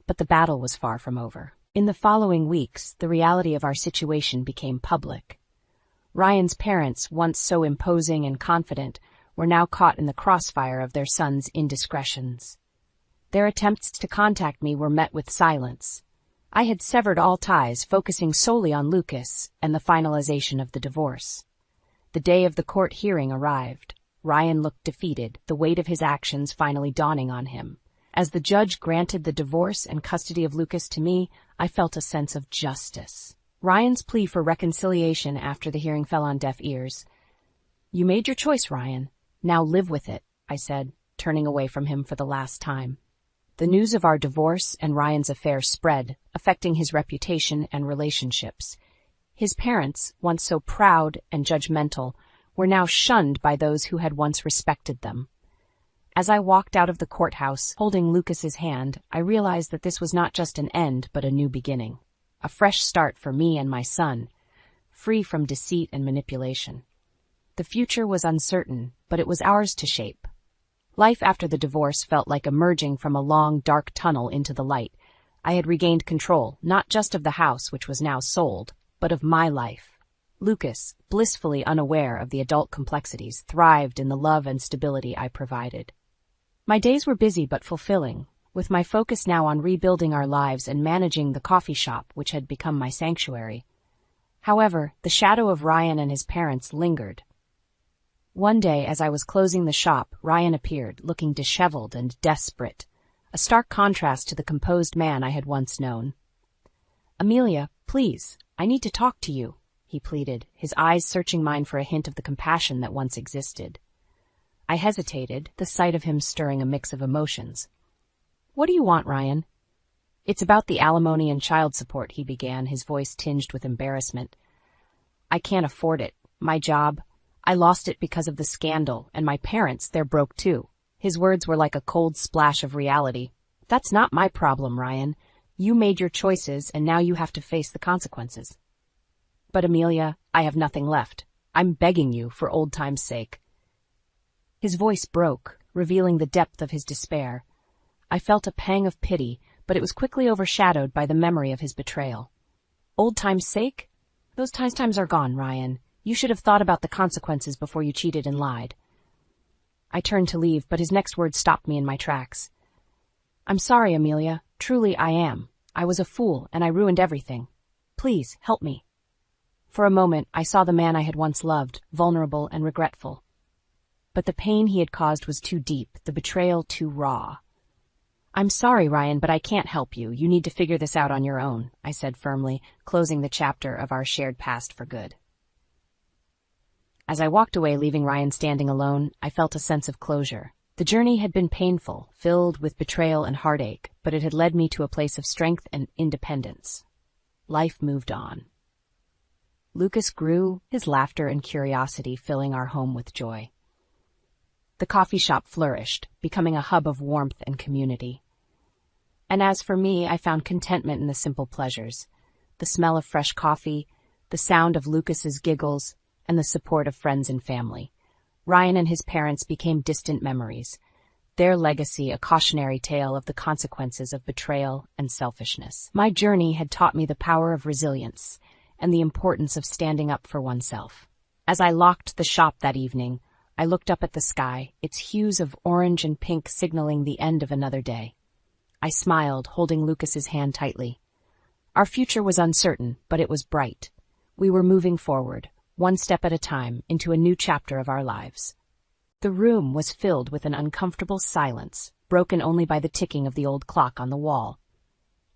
but the battle was far from over. In the following weeks, the reality of our situation became public. Ryan's parents, once so imposing and confident, were now caught in the crossfire of their son's indiscretions. Their attempts to contact me were met with silence. I had severed all ties, focusing solely on Lucas and the finalization of the divorce. The day of the court hearing arrived. Ryan looked defeated, the weight of his actions finally dawning on him. As the judge granted the divorce and custody of Lucas to me, I felt a sense of justice. Ryan's plea for reconciliation after the hearing fell on deaf ears. "You made your choice, Ryan. Now live with it," I said, turning away from him for the last time. The news of our divorce and Ryan's affair spread, affecting his reputation and relationships. His parents, once so proud and judgmental, were now shunned by those who had once respected them. As I walked out of the courthouse, holding Lucas's hand, I realized that this was not just an end, but a new beginning. A fresh start for me and my son, free from deceit and manipulation. The future was uncertain, but it was ours to shape. Life after the divorce felt like emerging from a long, dark tunnel into the light. I had regained control, not just of the house, which was now sold, but of my life. Lucas, blissfully unaware of the adult complexities, thrived in the love and stability I provided. My days were busy but fulfilling, with my focus now on rebuilding our lives and managing the coffee shop, which had become my sanctuary. However, the shadow of Ryan and his parents lingered. One day, as I was closing the shop, Ryan appeared, looking disheveled and desperate, a stark contrast to the composed man I had once known. "Amelia, please, I need to talk to you," he pleaded, his eyes searching mine for a hint of the compassion that once existed. I hesitated, the sight of him stirring a mix of emotions. "What do you want, Ryan?" "It's about the alimony and child support," he began, his voice tinged with embarrassment. "I can't afford it. My job, I lost it because of the scandal, and my parents, they're broke too." His words were like a cold splash of reality. "That's not my problem, Ryan. You made your choices, and now you have to face the consequences." "But Amelia, I have nothing left. I'm begging you, for old time's sake." His voice broke, revealing the depth of his despair. I felt a pang of pity, but it was quickly overshadowed by the memory of his betrayal. "Old time's sake? Those times are gone, Ryan. You should have thought about the consequences before you cheated and lied." I turned to leave, but his next words stopped me in my tracks. "I'm sorry, Amelia. Truly, I am. I was a fool, and I ruined everything. Please, help me." For a moment, I saw the man I had once loved, vulnerable and regretful. But the pain he had caused was too deep, the betrayal too raw. "I'm sorry, Ryan, but I can't help you. You need to figure this out on your own," I said firmly, closing the chapter of our shared past for good. As I walked away, leaving Ryan standing alone, I felt a sense of closure. The journey had been painful, filled with betrayal and heartache, but it had led me to a place of strength and independence. Life moved on. Lucas grew, his laughter and curiosity filling our home with joy. The coffee shop flourished, becoming a hub of warmth and community. And as for me, I found contentment in the simple pleasures: the smell of fresh coffee, the sound of Lucas's giggles, and the support of friends and family. Ryan and his parents became distant memories, their legacy a cautionary tale of the consequences of betrayal and selfishness. My journey had taught me the power of resilience and the importance of standing up for oneself. As I locked the shop that evening, I looked up at the sky, its hues of orange and pink signaling the end of another day. I smiled, holding Lucas's hand tightly. Our future was uncertain, but it was bright. We were moving forward, one step at a time, into a new chapter of our lives. The room was filled with an uncomfortable silence, broken only by the ticking of the old clock on the wall.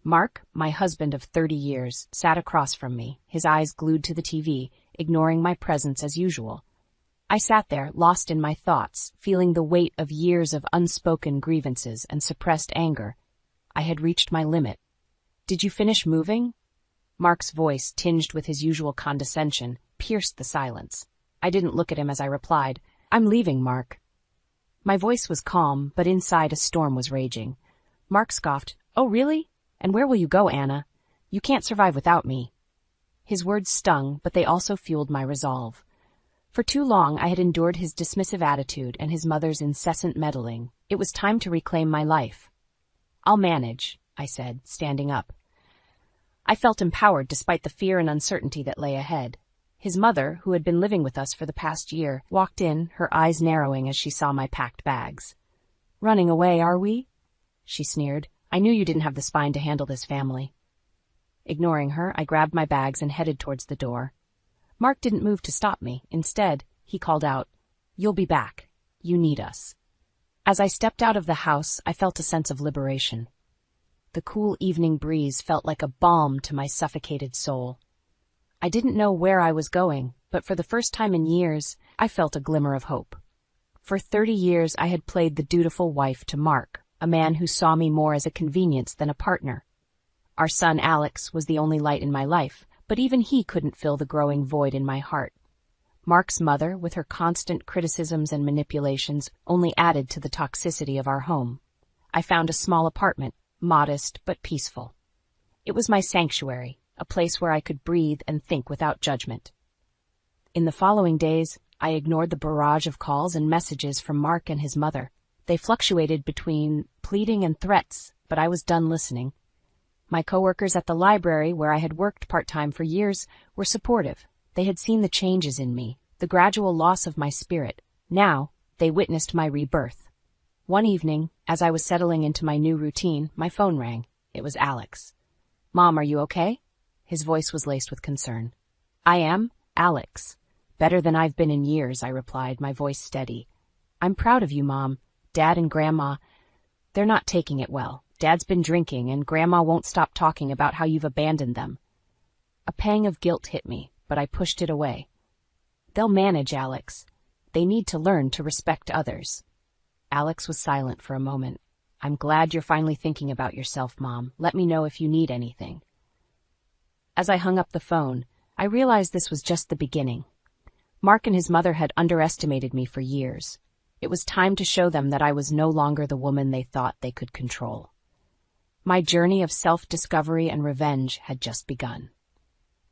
Mark, my husband of 30 years, sat across from me, his eyes glued to the TV, ignoring my presence as usual. I sat there, lost in my thoughts, feeling the weight of years of unspoken grievances and suppressed anger. I had reached my limit. "Did you finish moving?" Mark's voice, tinged with his usual condescension, pierced the silence. I didn't look at him as I replied, "I'm leaving, Mark." My voice was calm, but inside a storm was raging. Mark scoffed, "Oh, really? And where will you go, Anna? You can't survive without me." His words stung, but they also fueled my resolve. For too long I had endured his dismissive attitude and his mother's incessant meddling. It was time to reclaim my life. "I'll manage," I said, standing up. I felt empowered despite the fear and uncertainty that lay ahead. His mother, who had been living with us for the past year, walked in, her eyes narrowing as she saw my packed bags. "Running away, are we?" she sneered. "I knew you didn't have the spine to handle this family." Ignoring her, I grabbed my bags and headed towards the door. Mark didn't move to stop me. Instead, he called out, "You'll be back. You need us." As I stepped out of the house, I felt a sense of liberation. The cool evening breeze felt like a balm to my suffocated soul. I didn't know where I was going, but for the first time in years, I felt a glimmer of hope. For 30 years, I had played the dutiful wife to Mark, a man who saw me more as a convenience than a partner. Our son Alex was the only light in my life, but even he couldn't fill the growing void in my heart. Mark's mother, with her constant criticisms and manipulations, only added to the toxicity of our home. I found a small apartment, modest but peaceful. It was my sanctuary, a place where I could breathe and think without judgment. In the following days, I ignored the barrage of calls and messages from Mark and his mother. They fluctuated between pleading and threats, but I was done listening. My coworkers at the library, where I had worked part-time for years, were supportive. They had seen the changes in me, the gradual loss of my spirit. Now, they witnessed my rebirth. One evening, as I was settling into my new routine, my phone rang. It was Alex. "Mom, are you okay?" His voice was laced with concern. "I am, Alex. Better than I've been in years," I replied, my voice steady. "I'm proud of you, Mom. Dad and Grandma, they're not taking it well. Dad's been drinking, and Grandma won't stop talking about how you've abandoned them." A pang of guilt hit me, but I pushed it away. "They'll manage, Alex. They need to learn to respect others." Alex was silent for a moment. "I'm glad you're finally thinking about yourself, Mom. Let me know if you need anything." As I hung up the phone, I realized this was just the beginning. Mark and his mother had underestimated me for years. It was time to show them that I was no longer the woman they thought they could control. My journey of self-discovery and revenge had just begun.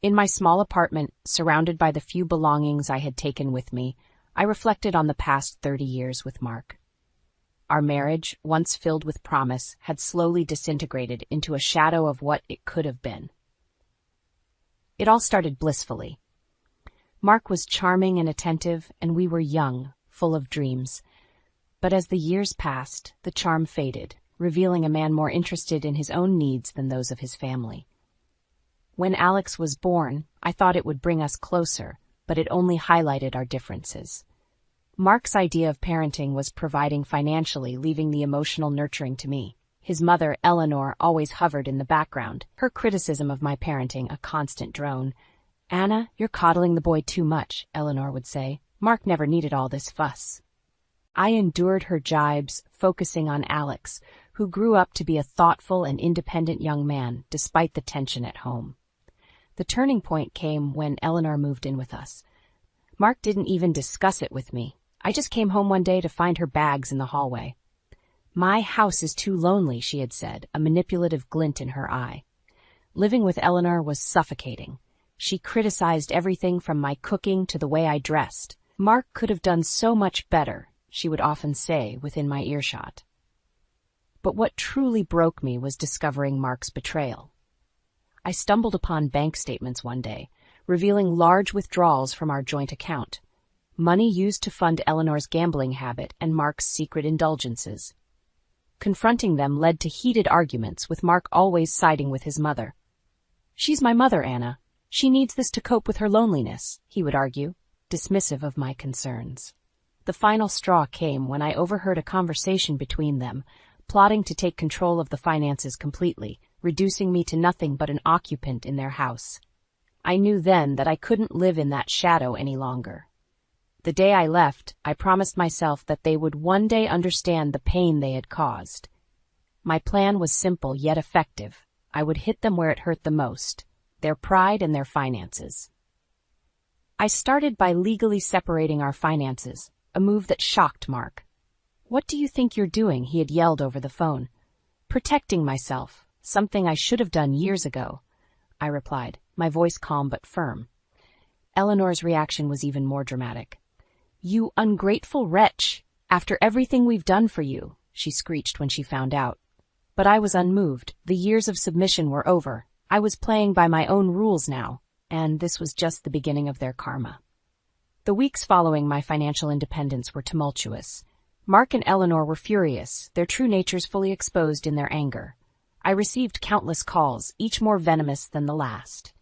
In my small apartment, surrounded by the few belongings I had taken with me, I reflected on the past 30 years with Mark. Our marriage, once filled with promise, had slowly disintegrated into a shadow of what it could have been. It all started blissfully. Mark was charming and attentive, and we were young, full of dreams. But as the years passed, the charm faded, revealing a man more interested in his own needs than those of his family. When Alex was born, I thought it would bring us closer, but it only highlighted our differences. Mark's idea of parenting was providing financially, leaving the emotional nurturing to me. His mother, Eleanor, always hovered in the background, her criticism of my parenting a constant drone. "Anna, you're coddling the boy too much," Eleanor would say. "Mark never needed all this fuss." I endured her jibes, focusing on Alex, who grew up to be a thoughtful and independent young man, despite the tension at home. The turning point came when Eleanor moved in with us. Mark didn't even discuss it with me. I just came home one day to find her bags in the hallway. "My house is too lonely," she had said, a manipulative glint in her eye. Living with Eleanor was suffocating. She criticized everything from my cooking to the way I dressed. "Mark could have done so much better," she would often say within my earshot. But what truly broke me was discovering Mark's betrayal. I stumbled upon bank statements one day, revealing large withdrawals from our joint account, money used to fund Eleanor's gambling habit and Mark's secret indulgences. Confronting them led to heated arguments, with Mark always siding with his mother. "She's my mother, Anna. She needs this to cope with her loneliness," he would argue, dismissive of my concerns. The final straw came when I overheard a conversation between them, plotting to take control of the finances completely, reducing me to nothing but an occupant in their house. I knew then that I couldn't live in that shadow any longer. The day I left, I promised myself that they would one day understand the pain they had caused. My plan was simple yet effective. I would hit them where it hurt the most. their pride and their finances. I started by legally separating our finances, a move that shocked Mark. "What do you think you're doing?" he had yelled over the phone. "Protecting myself, something I should have done years ago," I replied, my voice calm but firm. Eleanor's reaction was even more dramatic. "You ungrateful wretch! After everything we've done for you," she screeched when she found out. But I was unmoved. The years of submission were over. I was playing by my own rules now, and this was just the beginning of their karma. The weeks following my financial independence were tumultuous. Mark and Eleanor were furious, their true natures fully exposed in their anger. I received countless calls, each more venomous than the last.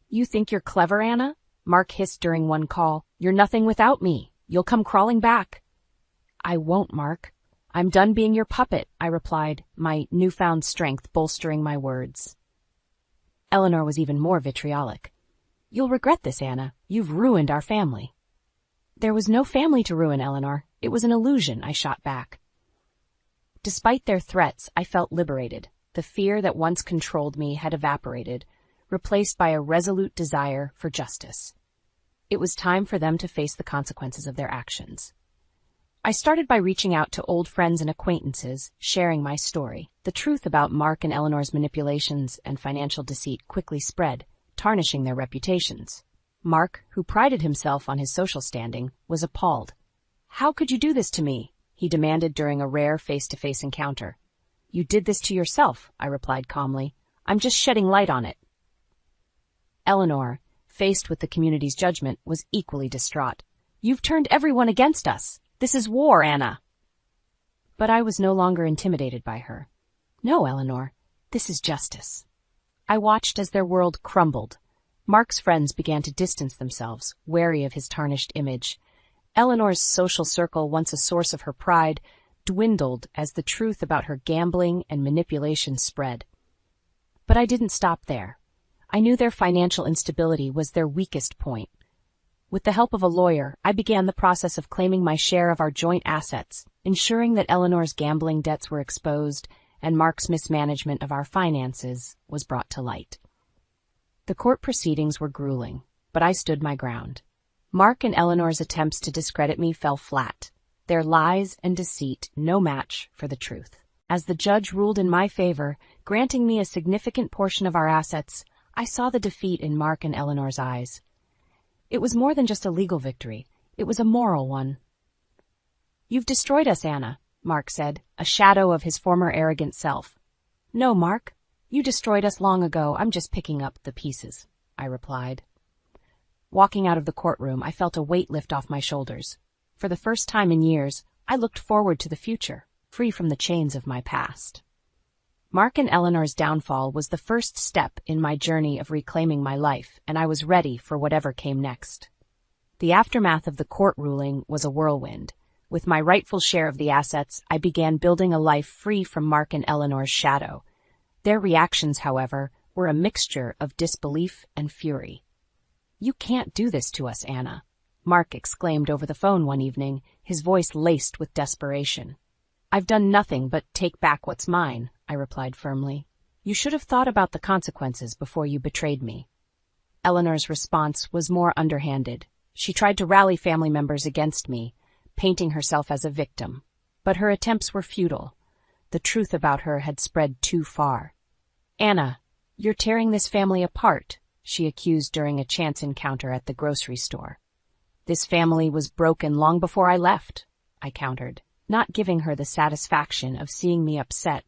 "You think you're clever, Anna?" Mark hissed during one call. "You're nothing without me. You'll come crawling back." "I won't, Mark. I'm done being your puppet," I replied, my newfound strength bolstering my words. Eleanor was even more vitriolic. "You'll regret this, Anna. You've ruined our family." "There was no family to ruin, Eleanor. It was an illusion," I shot back. Despite their threats, I felt liberated. The fear that once controlled me had evaporated, replaced by a resolute desire for justice. It was time for them to face the consequences of their actions. I started by reaching out to old friends and acquaintances, sharing my story. The truth about Mark and Eleanor's manipulations and financial deceit quickly spread, tarnishing their reputations. Mark, who prided himself on his social standing, was appalled. "How could you do this to me?" he demanded during a rare face-to-face encounter. "You did this to yourself," I replied calmly. "I'm just shedding light on it." Eleanor, faced with the community's judgment, was equally distraught. "You've turned everyone against us. This is war, Anna." But I was no longer intimidated by her. "No, Eleanor, this is justice." I watched as their world crumbled. Mark's friends began to distance themselves, wary of his tarnished image. Eleanor's social circle, once a source of her pride, dwindled as the truth about her gambling and manipulation spread. But I didn't stop there. I knew their financial instability was their weakest point. With the help of a lawyer, I began the process of claiming my share of our joint assets, ensuring that Eleanor's gambling debts were exposed and Mark's mismanagement of our finances was brought to light. The court proceedings were grueling, but I stood my ground. Mark and Eleanor's attempts to discredit me fell flat, their lies and deceit no match for the truth. As the judge ruled in my favor, granting me a significant portion of our assets, I saw the defeat in Mark and Eleanor's eyes. It was more than just a legal victory. It was a moral one. "You've destroyed us, Anna," Mark said, a shadow of his former arrogant self. "No, Mark. You destroyed us long ago. I'm just picking up the pieces," I replied. Walking out of the courtroom, I felt a weight lift off my shoulders. For the first time in years, I looked forward to the future, free from the chains of my past. Mark and Eleanor's downfall was the first step in my journey of reclaiming my life, and I was ready for whatever came next. The aftermath of the court ruling was a whirlwind. With my rightful share of the assets, I began building a life free from Mark and Eleanor's shadow. Their reactions, however, were a mixture of disbelief and fury. "You can't do this to us, Anna," Mark exclaimed over the phone one evening, his voice laced with desperation. "I've done nothing but take back what's mine," I replied firmly. "You should have thought about the consequences before you betrayed me." Eleanor's response was more underhanded. She tried to rally family members against me, painting herself as a victim. But her attempts were futile. The truth about her had spread too far. "Anna, you're tearing this family apart," she accused during a chance encounter at the grocery store. "This family was broken long before I left," I countered, not giving her the satisfaction of seeing me upset.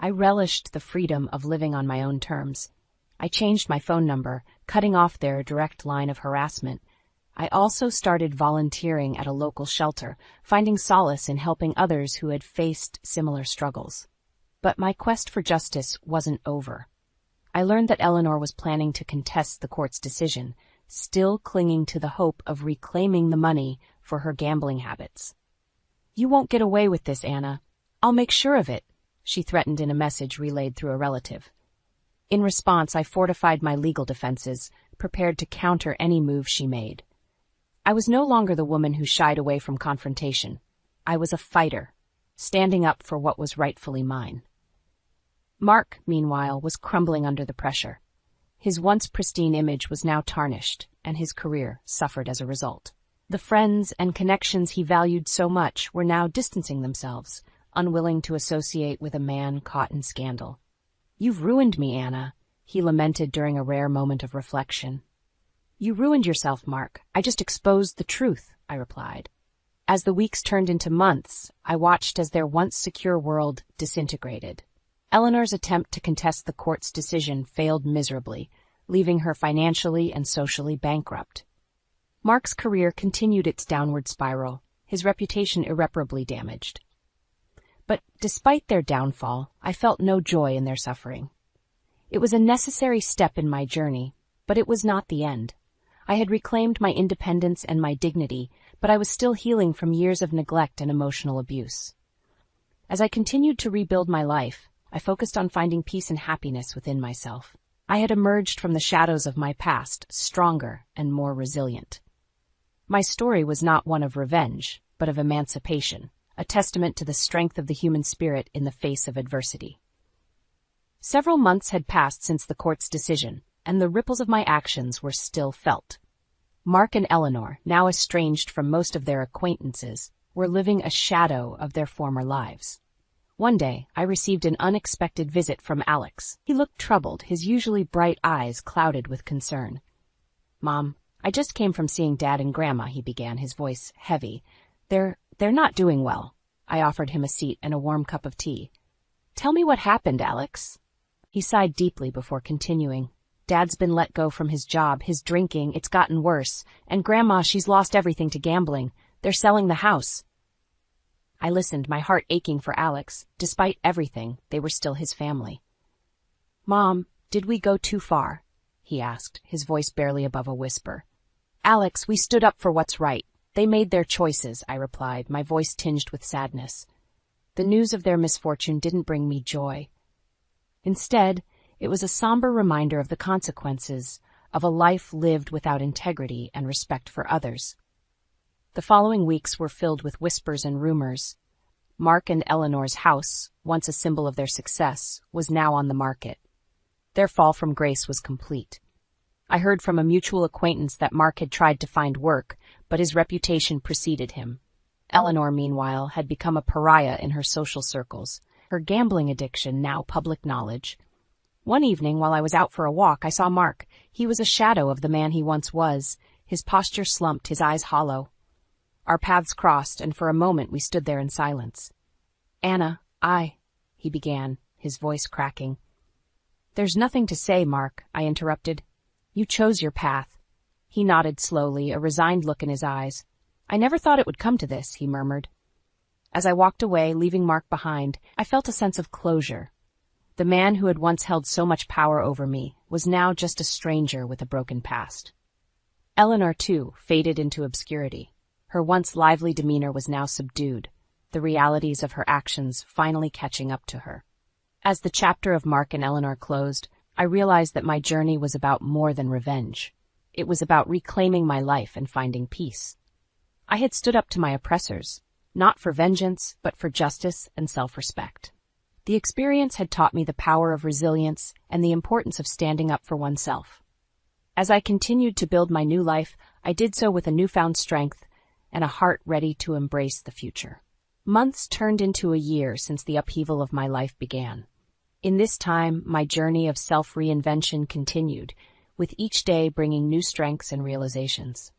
I relished the freedom of living on my own terms. I changed my phone number, cutting off their direct line of harassment. I also started volunteering at a local shelter, finding solace in helping others who had faced similar struggles. But my quest for justice wasn't over. I learned that Eleanor was planning to contest the court's decision, still clinging to the hope of reclaiming the money for her gambling habits. "You won't get away with this, Anna. I'll make sure of it," she threatened in a message relayed through a relative. In response, I fortified my legal defenses, prepared to counter any move she made. I was no longer the woman who shied away from confrontation. I was a fighter, standing up for what was rightfully mine. Mark, meanwhile, was crumbling under the pressure. His once pristine image was now tarnished, and his career suffered as a result. The friends and connections he valued so much were now distancing themselves, unwilling to associate with a man caught in scandal. "You've ruined me, Anna," he lamented during a rare moment of reflection. "You ruined yourself, Mark. I just exposed the truth," I replied. As the weeks turned into months, I watched as their once secure world disintegrated. Eleanor's attempt to contest the court's decision failed miserably, leaving her financially and socially bankrupt. Mark's career continued its downward spiral, his reputation irreparably damaged. But despite their downfall, I felt no joy in their suffering. It was a necessary step in my journey, but it was not the end. I had reclaimed my independence and my dignity, but I was still healing from years of neglect and emotional abuse. As I continued to rebuild my life, I focused on finding peace and happiness within myself. I had emerged from the shadows of my past, stronger and more resilient. My story was not one of revenge, but of emancipation, a testament to the strength of the human spirit in the face of adversity. Several months had passed since the court's decision, and the ripples of my actions were still felt. Mark and Eleanor, now estranged from most of their acquaintances, were living a shadow of their former lives. One day, I received an unexpected visit from Alex. He looked troubled, his usually bright eyes clouded with concern. "Mom, I just came from seeing Dad and Grandma," he began, his voice heavy. They're not doing well." I offered him a seat and a warm cup of tea. "Tell me what happened, Alex." He sighed deeply before continuing. "Dad's been let go from his job, his drinking, it's gotten worse. And Grandma, she's lost everything to gambling. They're selling the house." I listened, my heart aching for Alex. Despite everything, they were still his family. "Mom, did we go too far?" he asked, his voice barely above a whisper. "Alex, we stood up for what's right. They made their choices," I replied, my voice tinged with sadness. The news of their misfortune didn't bring me joy. Instead, it was a somber reminder of the consequences of a life lived without integrity and respect for others. The following weeks were filled with whispers and rumors. Mark and Eleanor's house, once a symbol of their success, was now on the market. Their fall from grace was complete. I heard from a mutual acquaintance that Mark had tried to find work, but his reputation preceded him. Eleanor, meanwhile, had become a pariah in her social circles, her gambling addiction now public knowledge. One evening, while I was out for a walk, I saw Mark. He was a shadow of the man he once was, his posture slumped, his eyes hollow. Our paths crossed, and for a moment we stood there in silence. "Anna, he began, his voice cracking. "There's nothing to say, Mark," I interrupted. "You chose your path." He nodded slowly, a resigned look in his eyes. "I never thought it would come to this," he murmured. As I walked away, leaving Mark behind, I felt a sense of closure. The man who had once held so much power over me was now just a stranger with a broken past. Eleanor, too, faded into obscurity. Her once lively demeanor was now subdued, the realities of her actions finally catching up to her. As the chapter of Mark and Eleanor closed, I realized that my journey was about more than revenge. It was about reclaiming my life and finding peace. I had stood up to my oppressors, not for vengeance, but for justice and self-respect. The experience had taught me the power of resilience and the importance of standing up for oneself. As I continued to build my new life, I did so with a newfound strength and a heart ready to embrace the future. Months turned into a year since the upheaval of my life began. In this time, my journey of self-reinvention continued, with each day bringing new strengths and realizations.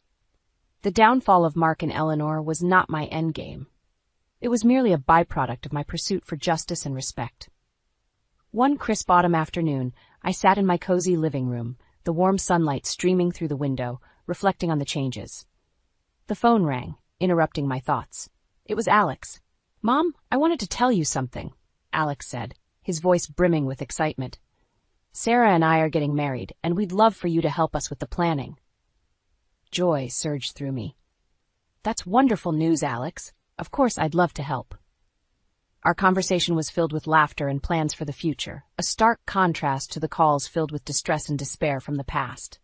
The downfall of Mark and Eleanor was not my endgame. It was merely a byproduct of my pursuit for justice and respect. One crisp autumn afternoon, I sat in my cozy living room, the warm sunlight streaming through the window, reflecting on the changes. The phone rang, interrupting my thoughts. It was Alex. "Mom, I wanted to tell you something," Alex said, his voice brimming with excitement. "Sarah and I are getting married, and we'd love for you to help us with the planning." Joy surged through me. "That's wonderful news, Alex. Of course I'd love to help." Our conversation was filled with laughter and plans for the future, a stark contrast to the calls filled with distress and despair from the past.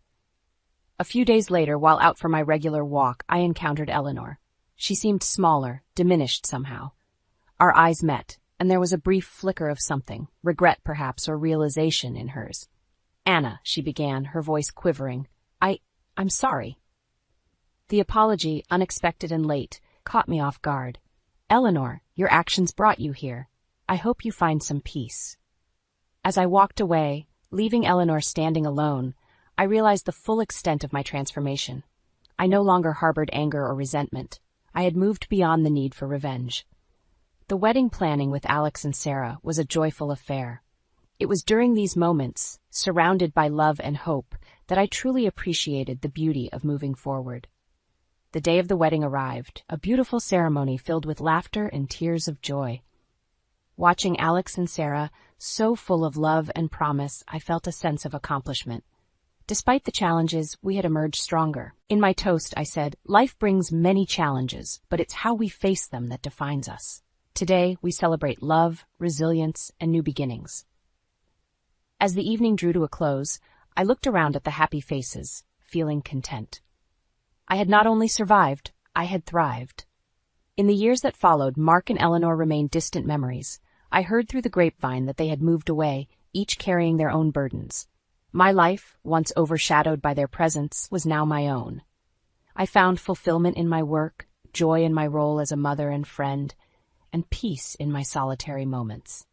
A few days later, while out for my regular walk, I encountered Eleanor. She seemed smaller, diminished somehow. Our eyes met, and there was a brief flicker of something, regret perhaps, or realization in hers. Anna, she began, her voice quivering. I'm sorry. The apology, unexpected and late, caught me off guard. Eleanor, your actions brought you here. I hope you find some peace. As I walked away, leaving Eleanor standing alone, I realized the full extent of my transformation. I no longer harbored anger or resentment. I had moved beyond the need for revenge. The wedding planning with Alex and Sarah was a joyful affair. It was during these moments, surrounded by love and hope, that I truly appreciated the beauty of moving forward. The day of the wedding arrived, a beautiful ceremony filled with laughter and tears of joy. Watching Alex and Sarah, so full of love and promise, I felt a sense of accomplishment. Despite the challenges, we had emerged stronger. In my toast, I said, "Life brings many challenges, but it's how we face them that defines us." Today, we celebrate love, resilience, and new beginnings. As the evening drew to a close, I looked around at the happy faces, feeling content. I had not only survived, I had thrived. In the years that followed, Mark and Eleanor remained distant memories. I heard through the grapevine that they had moved away, each carrying their own burdens. My life, once overshadowed by their presence, was now my own. I found fulfillment in my work, joy in my role as a mother and friend, and peace in my solitary moments.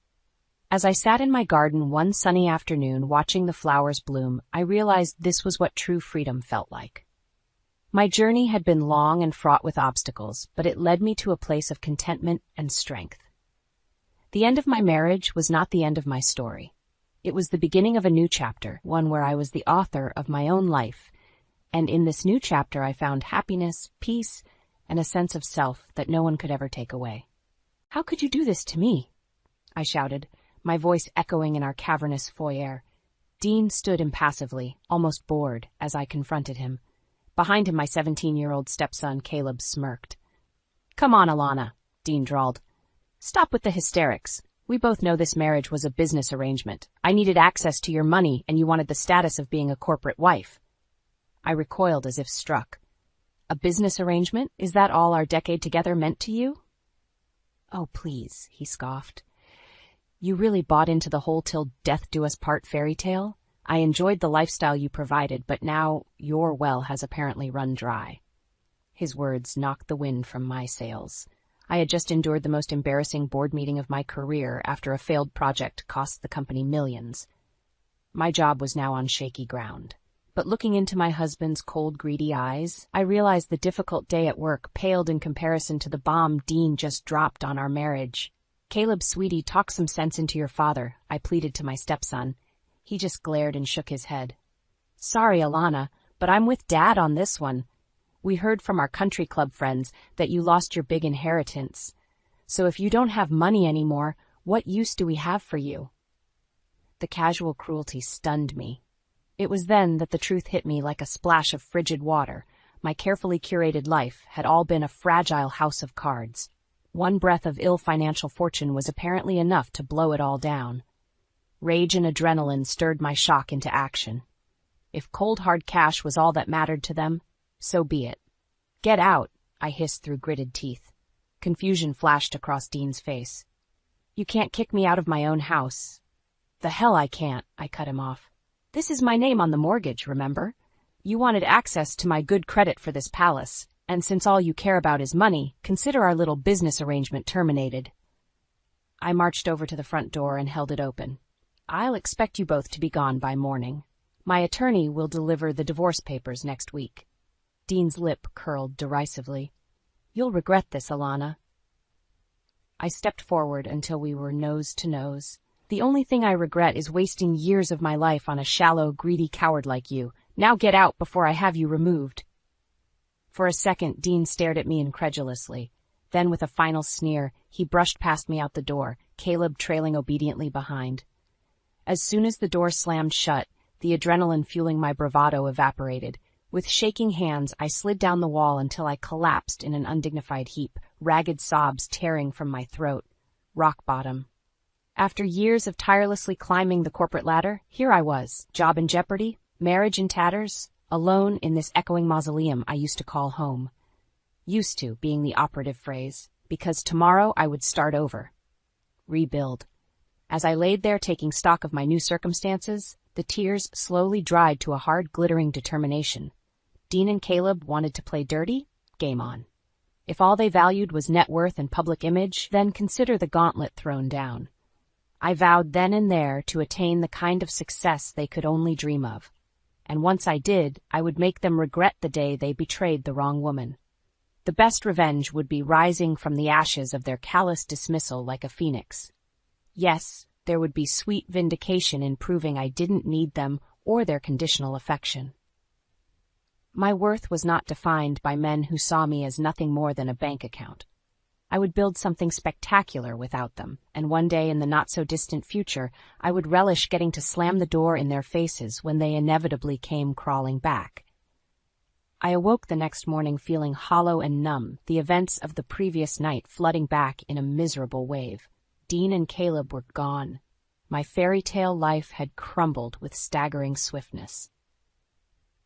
As I sat in my garden one sunny afternoon watching the flowers bloom, I realized this was what true freedom felt like. My journey had been long and fraught with obstacles, but it led me to a place of contentment and strength. The end of my marriage was not the end of my story. It was the beginning of a new chapter, one where I was the author of my own life, and in this new chapter I found happiness, peace, and a sense of self that no one could ever take away. "How could you do this to me?" I shouted, my voice echoing in our cavernous foyer. Dean stood impassively, almost bored, as I confronted him. Behind him, my 17-year-old stepson, Caleb, smirked. "Come on, Alana," Dean drawled. "Stop with the hysterics. We both know this marriage was a business arrangement. I needed access to your money, and you wanted the status of being a corporate wife." I recoiled as if struck. "A business arrangement? Is that all our decade together meant to you?" "Oh, please," he scoffed. "You really bought into the whole till death do us part fairy tale? I enjoyed the lifestyle you provided, but now your well has apparently run dry." His words knocked the wind from my sails. I had just endured the most embarrassing board meeting of my career after a failed project cost the company millions. My job was now on shaky ground. But looking into my husband's cold, greedy eyes, I realized the difficult day at work paled in comparison to the bomb Dean just dropped on our marriage. "Caleb, sweetie, talk some sense into your father," I pleaded to my stepson. He just glared and shook his head. "Sorry, Alana, but I'm with Dad on this one. We heard from our country club friends that you lost your big inheritance. So if you don't have money anymore, what use do we have for you?" The casual cruelty stunned me. It was then that the truth hit me like a splash of frigid water. My carefully curated life had all been a fragile house of cards. One breath of ill financial fortune was apparently enough to blow it all down. Rage and adrenaline stirred my shock into action. If cold hard cash was all that mattered to them, so be it. "Get out," I hissed through gritted teeth. Confusion flashed across Dean's face. "You can't kick me out of my own house." "The hell I can't," I cut him off. "This is my name on the mortgage, remember? You wanted access to my good credit for this palace, and since all you care about is money, consider our little business arrangement terminated." I marched over to the front door and held it open. "I'll expect you both to be gone by morning. My attorney will deliver the divorce papers next week." Dean's lip curled derisively. "You'll regret this, Alana." I stepped forward until we were nose to nose. "The only thing I regret is wasting years of my life on a shallow, greedy coward like you. Now get out before I have you removed." For a second, Dean stared at me incredulously. Then, with a final sneer, he brushed past me out the door, Caleb trailing obediently behind. As soon as the door slammed shut, the adrenaline fueling my bravado evaporated. With shaking hands, I slid down the wall until I collapsed in an undignified heap, ragged sobs tearing from my throat. Rock bottom. After years of tirelessly climbing the corporate ladder, here I was, job in jeopardy, marriage in tatters, alone in this echoing mausoleum I used to call home. Used to being the operative phrase, because tomorrow I would start over. Rebuild. As I laid there taking stock of my new circumstances, The tears slowly dried to a hard, glittering determination. Dean and Caleb wanted to play dirty? Game on. If all they valued was net worth and public image, then consider the gauntlet thrown down. I vowed then and there to attain the kind of success they could only dream of. And once I did, I would make them regret the day they betrayed the wrong woman. The best revenge would be rising from the ashes of their callous dismissal like a phoenix. Yes, there would be sweet vindication in proving I didn't need them or their conditional affection. My worth was not defined by men who saw me as nothing more than a bank account. I would build something spectacular without them, and one day in the not-so-distant future, I would relish getting to slam the door in their faces when they inevitably came crawling back. I awoke the next morning feeling hollow and numb, the events of the previous night flooding back in a miserable wave. Dean and Caleb were gone. My fairy tale life had crumbled with staggering swiftness.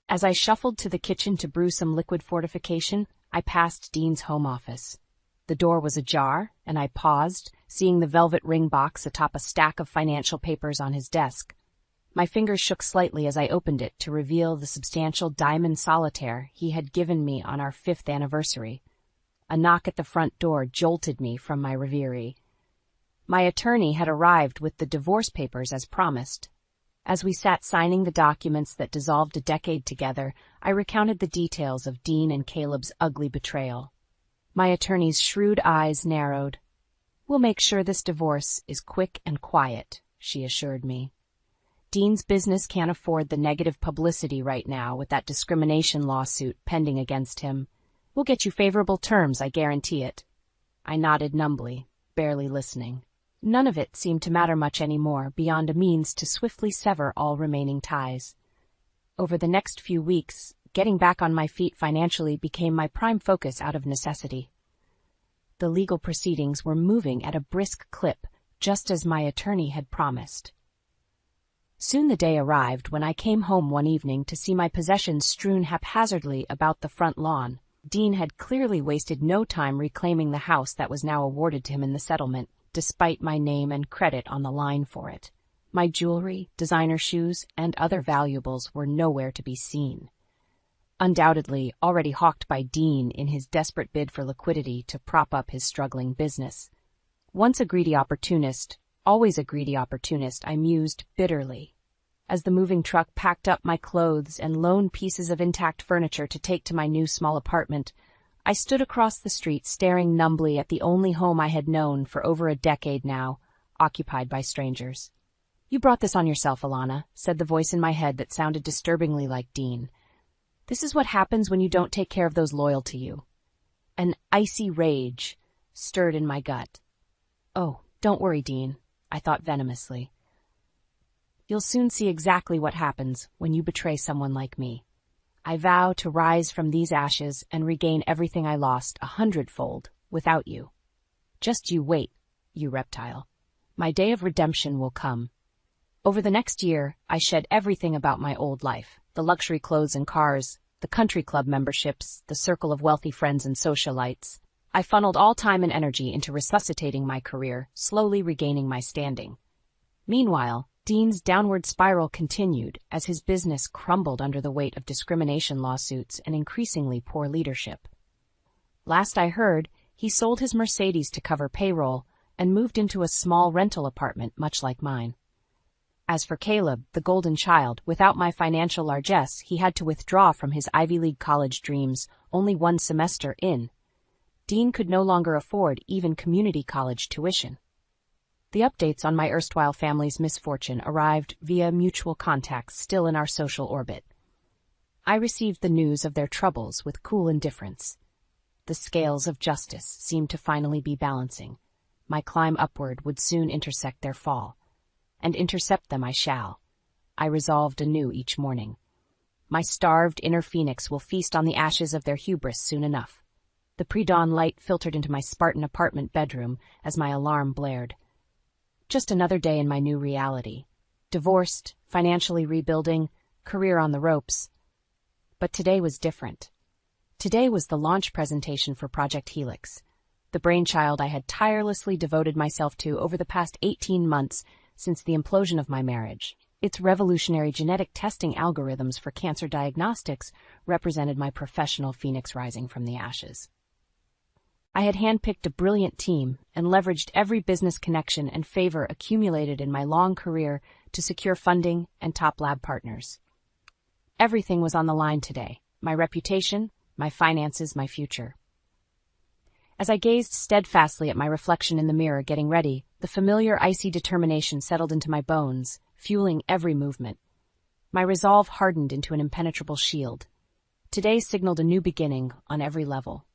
As I shuffled to the kitchen to brew some liquid fortification, I passed Dean's home office. The door was ajar, and I paused, seeing the velvet ring box atop a stack of financial papers on his desk. My fingers shook slightly as I opened it to reveal the substantial diamond solitaire he had given me on our 5th anniversary. A knock at the front door jolted me from my reverie. My attorney had arrived with the divorce papers as promised. As we sat signing the documents that dissolved a decade together, I recounted the details of Dean and Caleb's ugly betrayal. My attorney's shrewd eyes narrowed. "We'll make sure this divorce is quick and quiet," she assured me. "Dean's business can't afford the negative publicity right now with that discrimination lawsuit pending against him. We'll get you favorable terms, I guarantee it." I nodded numbly, barely listening. None of it seemed to matter much anymore beyond a means to swiftly sever all remaining ties. Over the next few weeks, getting back on my feet financially became my prime focus out of necessity. The legal proceedings were moving at a brisk clip, just as my attorney had promised. Soon the day arrived when I came home one evening to see my possessions strewn haphazardly about the front lawn. Dean had clearly wasted no time reclaiming the house that was now awarded to him in the settlement, despite my name and credit on the line for it. My jewelry, designer shoes, and other valuables were nowhere to be seen. Undoubtedly already hawked by Dean in his desperate bid for liquidity to prop up his struggling business. Once a greedy opportunist, always a greedy opportunist, I mused bitterly. As the moving truck packed up my clothes and lone pieces of intact furniture to take to my new small apartment, I stood across the street staring numbly at the only home I had known for over a decade now, occupied by strangers. "You brought this on yourself, Alana," said the voice in my head that sounded disturbingly like Dean. "This is what happens when you don't take care of those loyal to you." An icy rage stirred in my gut. "Oh, don't worry, Dean," I thought venomously. "You'll soon see exactly what happens when you betray someone like me. I vow to rise from these ashes and regain everything I lost 100-fold without you. Just you wait, you reptile. My day of redemption will come." Over the next year, I shed everything about my old life, the luxury clothes and cars, the country club memberships, the circle of wealthy friends and socialites. I funneled all time and energy into resuscitating my career, slowly regaining my standing. Meanwhile, Dean's downward spiral continued as his business crumbled under the weight of discrimination lawsuits and increasingly poor leadership. Last I heard, he sold his Mercedes to cover payroll and moved into a small rental apartment much like mine. As for Caleb, the golden child, without my financial largesse, he had to withdraw from his Ivy League college dreams only one semester in. Dean could no longer afford even community college tuition. The updates on my erstwhile family's misfortune arrived via mutual contacts still in our social orbit. I received the news of their troubles with cool indifference. The scales of justice seemed to finally be balancing. My climb upward would soon intersect their fall. And intercept them I shall. I resolved anew each morning. My starved inner phoenix will feast on the ashes of their hubris soon enough. The pre-dawn light filtered into my Spartan apartment bedroom as my alarm blared. Just another day in my new reality. Divorced, financially rebuilding, career on the ropes. But today was different. Today was the launch presentation for Project Helix, the brainchild I had tirelessly devoted myself to over the past 18 months since the implosion of my marriage. Its revolutionary genetic testing algorithms for cancer diagnostics represented my professional phoenix rising from the ashes. I had handpicked a brilliant team and leveraged every business connection and favor accumulated in my long career to secure funding and top lab partners. Everything was on the line today: my reputation, my finances, my future. As I gazed steadfastly at my reflection in the mirror getting ready, the familiar icy determination settled into my bones, fueling every movement. My resolve hardened into an impenetrable shield. Today signaled a new beginning on every level.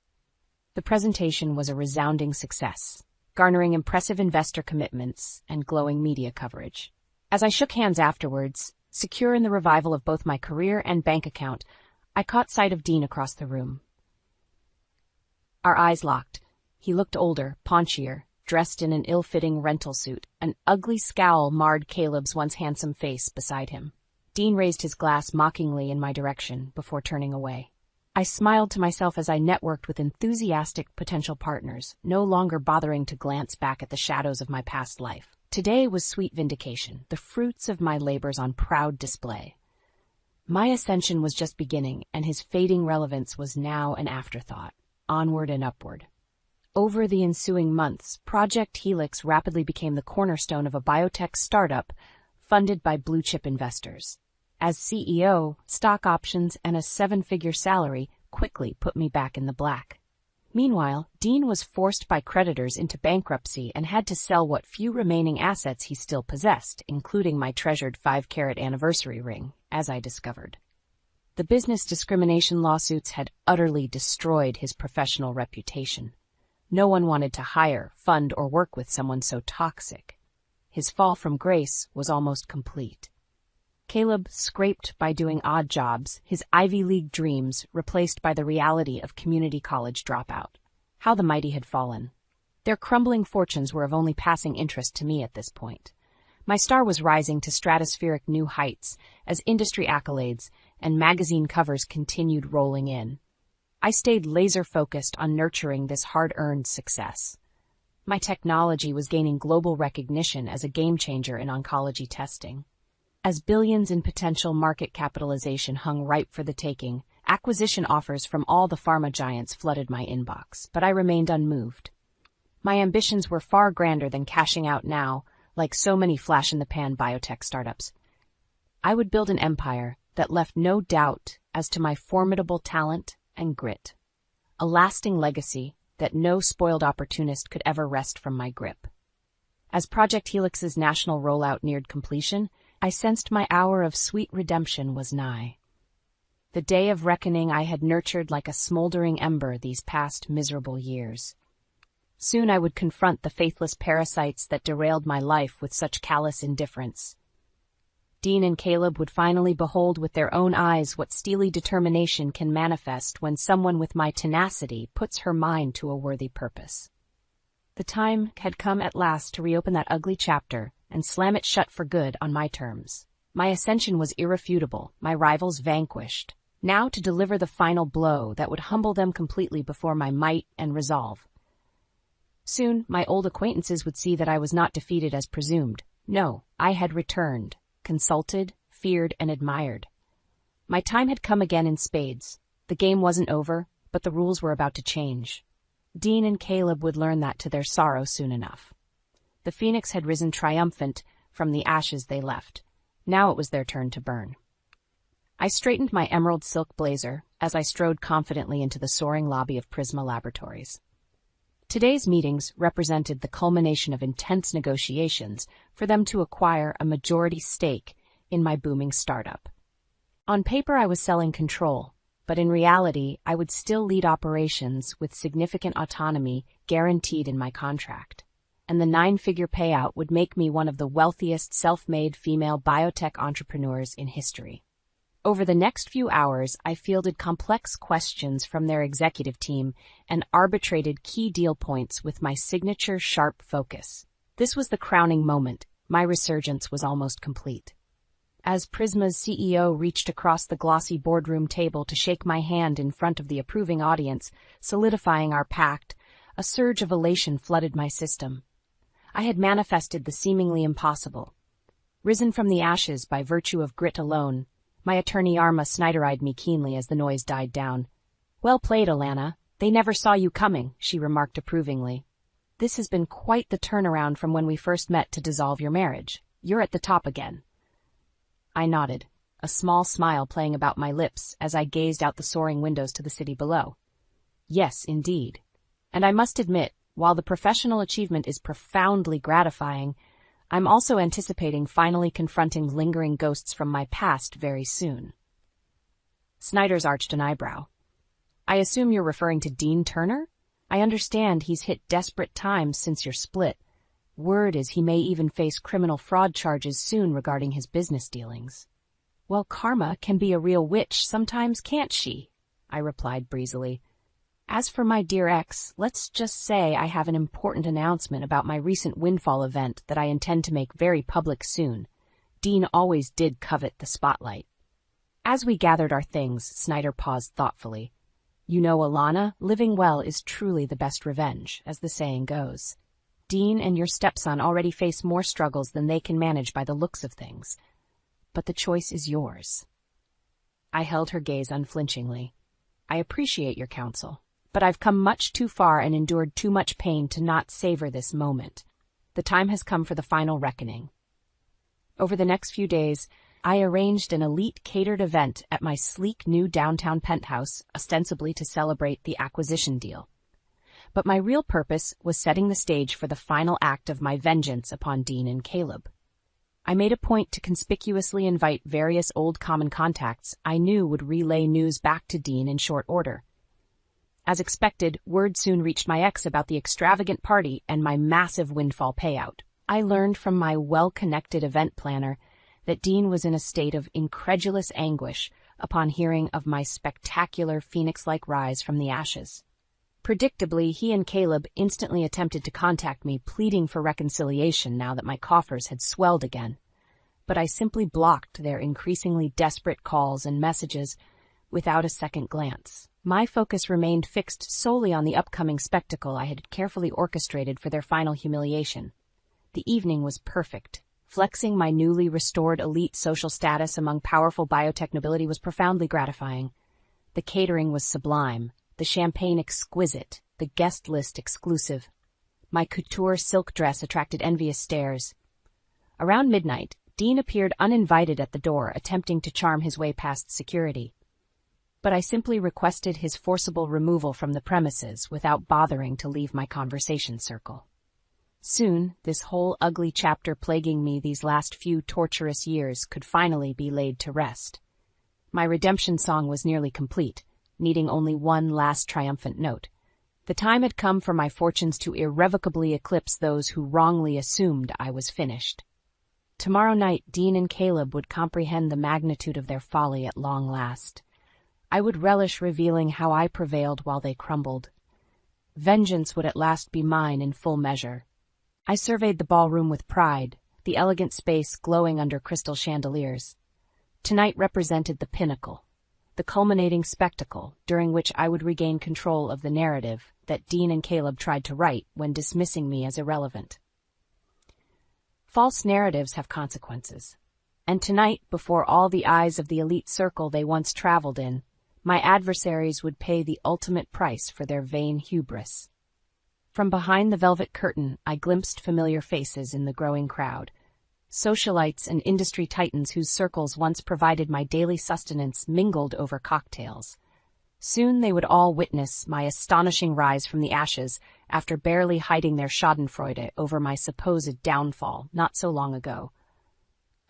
The presentation was a resounding success, garnering impressive investor commitments and glowing media coverage. As I shook hands afterwards, secure in the revival of both my career and bank account, I caught sight of Dean across the room. Our eyes locked. He looked older, paunchier, dressed in an ill-fitting rental suit. An ugly scowl marred Caleb's once handsome face beside him. Dean raised his glass mockingly in my direction before turning away. I smiled to myself as I networked with enthusiastic potential partners, no longer bothering to glance back at the shadows of my past life. Today was sweet vindication, the fruits of my labors on proud display. My ascension was just beginning, and his fading relevance was now an afterthought. Onward and upward. Over the ensuing months, Project Helix rapidly became the cornerstone of a biotech startup funded by blue-chip investors. As CEO, stock options and a 7-figure salary quickly put me back in the black. Meanwhile, Dean was forced by creditors into bankruptcy and had to sell what few remaining assets he still possessed, including my treasured 5-carat anniversary ring, as I discovered. The business discrimination lawsuits had utterly destroyed his professional reputation. No one wanted to hire, fund, or work with someone so toxic. His fall from grace was almost complete. Caleb scraped by doing odd jobs, his Ivy League dreams replaced by the reality of community college dropout. How the mighty had fallen. Their crumbling fortunes were of only passing interest to me at this point. My star was rising to stratospheric new heights as industry accolades and magazine covers continued rolling in. I stayed laser-focused on nurturing this hard-earned success. My technology was gaining global recognition as a game-changer in oncology testing. As billions in potential market capitalization hung ripe for the taking, acquisition offers from all the pharma giants flooded my inbox, but I remained unmoved. My ambitions were far grander than cashing out now, like so many flash-in-the-pan biotech startups. I would build an empire that left no doubt as to my formidable talent and grit. A lasting legacy that no spoiled opportunist could ever wrest from my grip. As Project Helix's national rollout neared completion, I sensed my hour of sweet redemption was nigh. The day of reckoning I had nurtured like a smoldering ember these past miserable years. Soon I would confront the faithless parasites that derailed my life with such callous indifference. Dean and Caleb would finally behold with their own eyes what steely determination can manifest when someone with my tenacity puts her mind to a worthy purpose. The time had come at last to reopen that ugly chapter and slam it shut for good on my terms. My ascension was irrefutable, my rivals vanquished. Now to deliver the final blow that would humble them completely before my might and resolve. Soon, my old acquaintances would see that I was not defeated as presumed. No, I had returned, consulted, feared, and admired. My time had come again in spades. The game wasn't over, but the rules were about to change. Dean and Caleb would learn that to their sorrow soon enough. The phoenix had risen triumphant from the ashes they left. Now it was their turn to burn. I straightened my emerald silk blazer as I strode confidently into the soaring lobby of Prisma Laboratories. Today's meetings represented the culmination of intense negotiations for them to acquire a majority stake in my booming startup. On paper, I was selling control, but in reality, I would still lead operations with significant autonomy guaranteed in my contract. And the 9-figure payout would make me one of the wealthiest self-made female biotech entrepreneurs in history. Over the next few hours, I fielded complex questions from their executive team and arbitrated key deal points with my signature sharp focus. This was the crowning moment. My resurgence was almost complete. As Prisma's CEO reached across the glossy boardroom table to shake my hand in front of the approving audience, solidifying our pact, a surge of elation flooded my system. I had manifested the seemingly impossible. Risen from the ashes by virtue of grit alone, my attorney Arma Snyder-eyed me keenly as the noise died down. "Well played, Alana. They never saw you coming," she remarked approvingly. "This has been quite the turnaround from when we first met to dissolve your marriage. You're at the top again." I nodded, a small smile playing about my lips as I gazed out the soaring windows to the city below. Yes, indeed. And I must admit, while the professional achievement is profoundly gratifying, I'm also anticipating finally confronting lingering ghosts from my past very soon. Snyder's arched an eyebrow. "I assume you're referring to Dean Turner? I understand he's hit desperate times since your split. Word is he may even face criminal fraud charges soon regarding his business dealings." "Well, karma can be a real witch sometimes, can't she?" I replied breezily. "As for my dear ex, let's just say I have an important announcement about my recent windfall event that I intend to make very public soon. Dean always did covet the spotlight." As we gathered our things, Snyder paused thoughtfully. "You know, Alana, living well is truly the best revenge, as the saying goes. Dean and your stepson already face more struggles than they can manage by the looks of things. But the choice is yours." I held her gaze unflinchingly. "I appreciate your counsel, but I've come much too far and endured too much pain to not savor this moment. The time has come for the final reckoning." Over the next few days, I arranged an elite catered event at my sleek new downtown penthouse, ostensibly to celebrate the acquisition deal. But my real purpose was setting the stage for the final act of my vengeance upon Dean and Caleb. I made a point to conspicuously invite various old common contacts I knew would relay news back to Dean in short order. As expected, word soon reached my ex about the extravagant party and my massive windfall payout. I learned from my well-connected event planner that Dean was in a state of incredulous anguish upon hearing of my spectacular phoenix-like rise from the ashes. Predictably, he and Caleb instantly attempted to contact me, pleading for reconciliation now that my coffers had swelled again. But I simply blocked their increasingly desperate calls and messages without a second glance. My focus remained fixed solely on the upcoming spectacle I had carefully orchestrated for their final humiliation. The evening was perfect. Flexing my newly restored elite social status among powerful biotech nobility was profoundly gratifying. The catering was sublime, the champagne exquisite, the guest list exclusive. My couture silk dress attracted envious stares. Around midnight, Dean appeared uninvited at the door, attempting to charm his way past security. But I simply requested his forcible removal from the premises without bothering to leave my conversation circle. Soon, this whole ugly chapter plaguing me these last few torturous years could finally be laid to rest. My redemption song was nearly complete, needing only one last triumphant note. The time had come for my fortunes to irrevocably eclipse those who wrongly assumed I was finished. Tomorrow night, Dean and Caleb would comprehend the magnitude of their folly at long last. I would relish revealing how I prevailed while they crumbled. Vengeance would at last be mine in full measure. I surveyed the ballroom with pride, the elegant space glowing under crystal chandeliers. Tonight represented the pinnacle, the culminating spectacle during which I would regain control of the narrative that Dean and Caleb tried to write when dismissing me as irrelevant. False narratives have consequences, and tonight, before all the eyes of the elite circle they once traveled in, my adversaries would pay the ultimate price for their vain hubris. From behind the velvet curtain, I glimpsed familiar faces in the growing crowd. Socialites and industry titans whose circles once provided my daily sustenance mingled over cocktails. Soon they would all witness my astonishing rise from the ashes after barely hiding their schadenfreude over my supposed downfall not so long ago.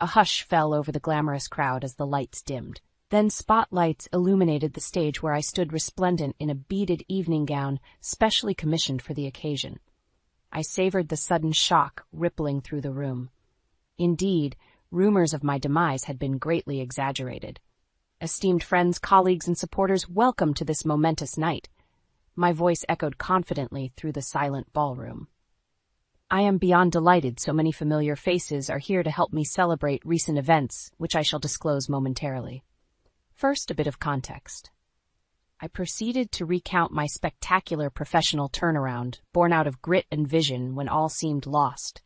A hush fell over the glamorous crowd as the lights dimmed. Then spotlights illuminated the stage where I stood resplendent in a beaded evening gown specially commissioned for the occasion. I savored the sudden shock rippling through the room. Indeed, rumors of my demise had been greatly exaggerated. Esteemed friends, colleagues, and supporters, welcome to this momentous night. My voice echoed confidently through the silent ballroom. I am beyond delighted so many familiar faces are here to help me celebrate recent events, which I shall disclose momentarily. First, a bit of context. I proceeded to recount my spectacular professional turnaround, born out of grit and vision when all seemed lost.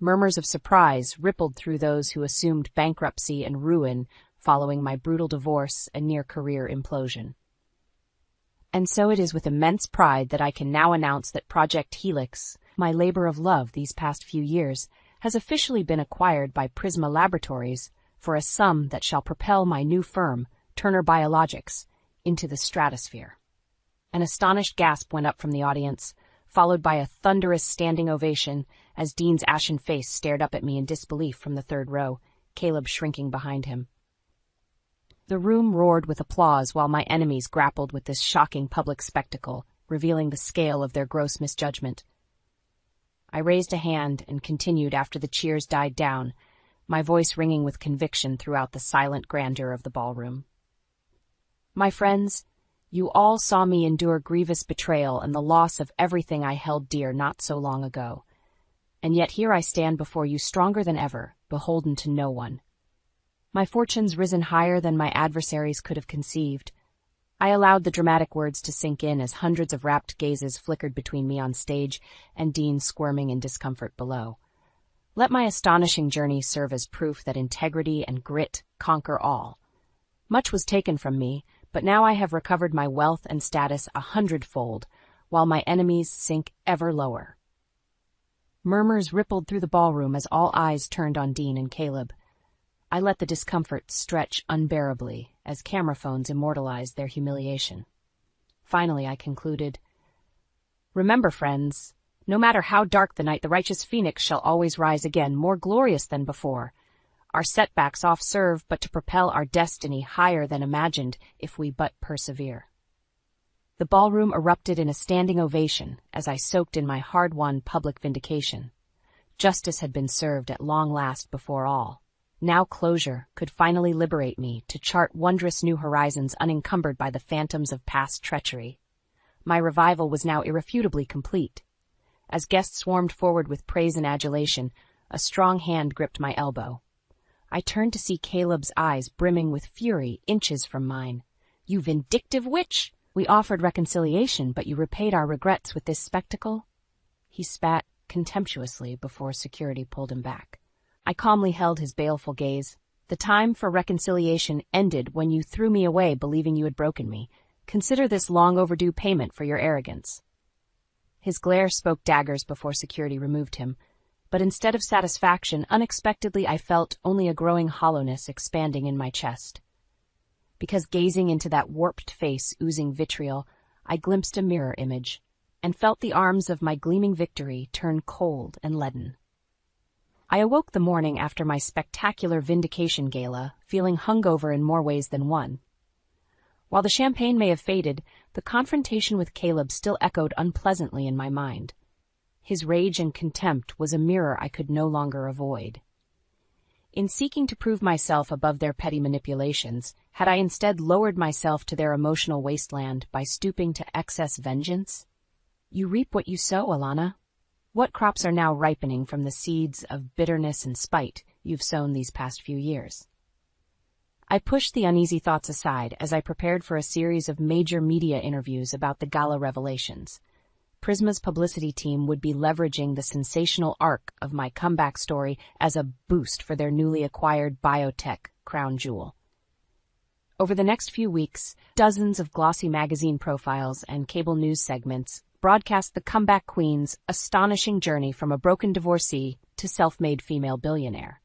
Murmurs of surprise rippled through those who assumed bankruptcy and ruin following my brutal divorce and near-career implosion. And so it is with immense pride that I can now announce that Project Helix, my labor of love these past few years, has officially been acquired by Prisma Laboratories for a sum that shall propel my new firm, Turner Biologics, into the stratosphere. An astonished gasp went up from the audience, followed by a thunderous standing ovation as Dean's ashen face stared up at me in disbelief from the third row, Caleb shrinking behind him. The room roared with applause while my enemies grappled with this shocking public spectacle, revealing the scale of their gross misjudgment. I raised a hand and continued after the cheers died down, my voice ringing with conviction throughout the silent grandeur of the ballroom. My friends, you all saw me endure grievous betrayal and the loss of everything I held dear not so long ago. And yet here I stand before you stronger than ever, beholden to no one. My fortunes risen higher than my adversaries could have conceived. I allowed the dramatic words to sink in as hundreds of rapt gazes flickered between me on stage and Dean squirming in discomfort below. Let my astonishing journey serve as proof that integrity and grit conquer all. Much was taken from me, but now I have recovered my wealth and status 100-fold, while my enemies sink ever lower. Murmurs rippled through the ballroom as all eyes turned on Dean and Caleb. I let the discomfort stretch unbearably as camera phones immortalized their humiliation. Finally, I concluded, "Remember, friends, no matter how dark the night, the righteous phoenix shall always rise again, more glorious than before. Our setbacks oft serve but to propel our destiny higher than imagined if we but persevere." The ballroom erupted in a standing ovation as I soaked in my hard-won public vindication. Justice had been served at long last before all. Now closure could finally liberate me to chart wondrous new horizons unencumbered by the phantoms of past treachery. My revival was now irrefutably complete. As guests swarmed forward with praise and adulation, a strong hand gripped my elbow. I turned to see Caleb's eyes brimming with fury inches from mine. "You vindictive witch! We offered reconciliation, but you repaid our regrets with this spectacle?" He spat contemptuously before security pulled him back. I calmly held his baleful gaze. "The time for reconciliation ended when you threw me away believing you had broken me. Consider this long overdue payment for your arrogance." His glare spoke daggers before security removed him, but instead of satisfaction, unexpectedly I felt only a growing hollowness expanding in my chest. Because gazing into that warped face oozing vitriol, I glimpsed a mirror image, and felt the arms of my gleaming victory turn cold and leaden. I awoke the morning after my spectacular vindication gala, feeling hungover in more ways than one. While the champagne may have faded, the confrontation with Caleb still echoed unpleasantly in my mind. His rage and contempt was a mirror I could no longer avoid. In seeking to prove myself above their petty manipulations, had I instead lowered myself to their emotional wasteland by stooping to excess vengeance? You reap what you sow, Alana. What crops are now ripening from the seeds of bitterness and spite you've sown these past few years? I pushed the uneasy thoughts aside as I prepared for a series of major media interviews about the gala revelations. Prisma's publicity team would be leveraging the sensational arc of my comeback story as a boost for their newly acquired biotech crown jewel. Over the next few weeks, dozens of glossy magazine profiles and cable news segments broadcast the comeback queen's astonishing journey from a broken divorcee to self-made female billionaire.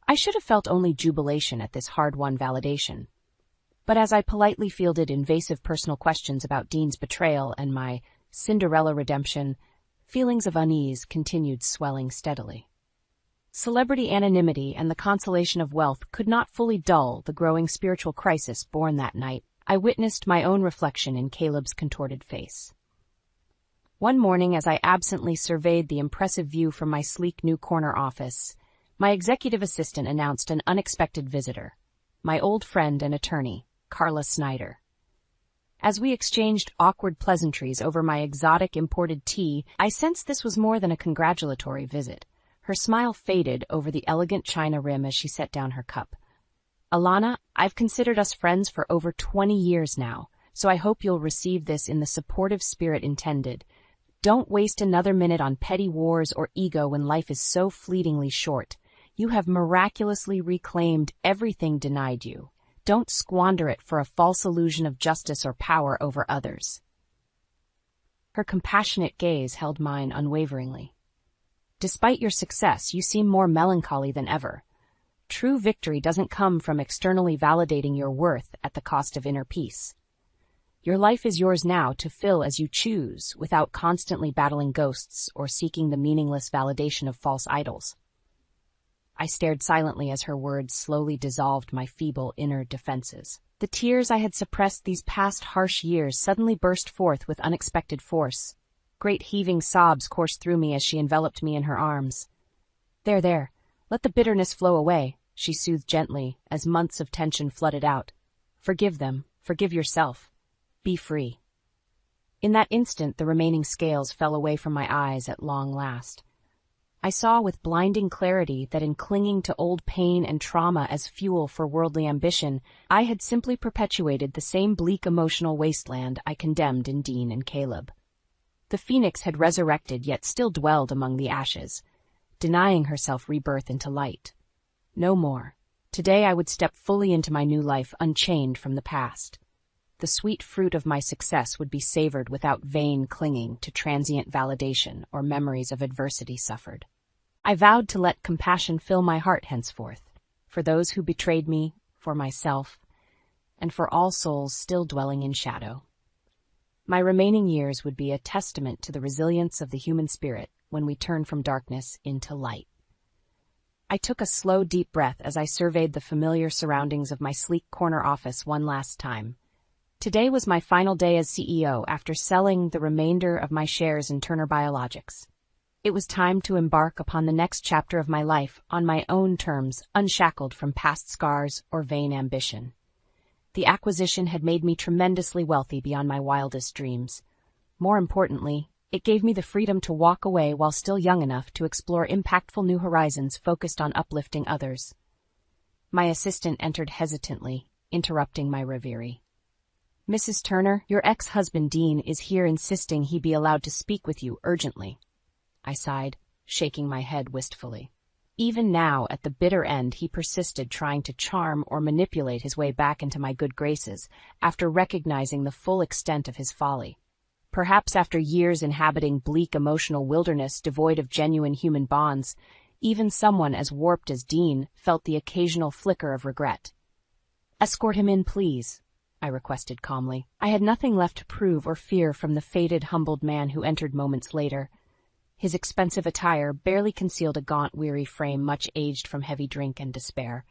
I should have felt only jubilation at this hard-won validation. But as I politely fielded invasive personal questions about Dean's betrayal and my Cinderella redemption, feelings of unease continued swelling steadily. Celebrity anonymity and the consolation of wealth could not fully dull the growing spiritual crisis born that night. I witnessed my own reflection in Caleb's contorted face. One morning, as I absently surveyed the impressive view from my sleek new corner office, my executive assistant announced an unexpected visitor, my old friend and attorney, Carla Snyder. As we exchanged awkward pleasantries over my exotic imported tea, I sensed this was more than a congratulatory visit. Her smile faded over the elegant china rim as she set down her cup. "Alana, I've considered us friends for over 20 years now, so I hope you'll receive this in the supportive spirit intended. Don't waste another minute on petty wars or ego when life is so fleetingly short. You have miraculously reclaimed everything denied you. Don't squander it for a false illusion of justice or power over others. Her compassionate gaze held mine unwaveringly. Despite your success, you seem more melancholy than ever. True victory doesn't come from externally validating your worth at the cost of inner peace. Your life is yours now to fill as you choose, without constantly battling ghosts or seeking the meaningless validation of false idols. I stared silently as her words slowly dissolved my feeble inner defenses. The tears I had suppressed these past harsh years suddenly burst forth with unexpected force. Great heaving sobs coursed through me as she enveloped me in her arms. There, let the bitterness flow away, she soothed gently as months of tension flooded out. Forgive them, forgive yourself. Be free. In that instant, the remaining scales fell away from my eyes at long last. I saw with blinding clarity that in clinging to old pain and trauma as fuel for worldly ambition, I had simply perpetuated the same bleak emotional wasteland I condemned in Dean and Caleb. The phoenix had resurrected yet still dwelled among the ashes, denying herself rebirth into light. No more. Today I would step fully into my new life unchained from the past. The sweet fruit of my success would be savored without vain clinging to transient validation or memories of adversity suffered. I vowed to let compassion fill my heart henceforth, for those who betrayed me, for myself, and for all souls still dwelling in shadow. My remaining years would be a testament to the resilience of the human spirit when we turn from darkness into light. I took a slow, deep breath as I surveyed the familiar surroundings of my sleek corner office one last time. Today was my final day as CEO after selling the remainder of my shares in Turner Biologics. It was time to embark upon the next chapter of my life on my own terms, unshackled from past scars or vain ambition. The acquisition had made me tremendously wealthy beyond my wildest dreams. More importantly, it gave me the freedom to walk away while still young enough to explore impactful new horizons focused on uplifting others. My assistant entered hesitantly, interrupting my reverie. Mrs. Turner, your ex-husband Dean is here insisting he be allowed to speak with you urgently. I sighed, shaking my head wistfully. Even now, at the bitter end, he persisted trying to charm or manipulate his way back into my good graces after recognizing the full extent of his folly. Perhaps after years inhabiting bleak emotional wilderness devoid of genuine human bonds, even someone as warped as Dean felt the occasional flicker of regret. Escort him in, please, I requested calmly. I had nothing left to prove or fear from the faded, humbled man who entered moments later. His expensive attire barely concealed a gaunt, weary frame much aged from heavy drink and despair.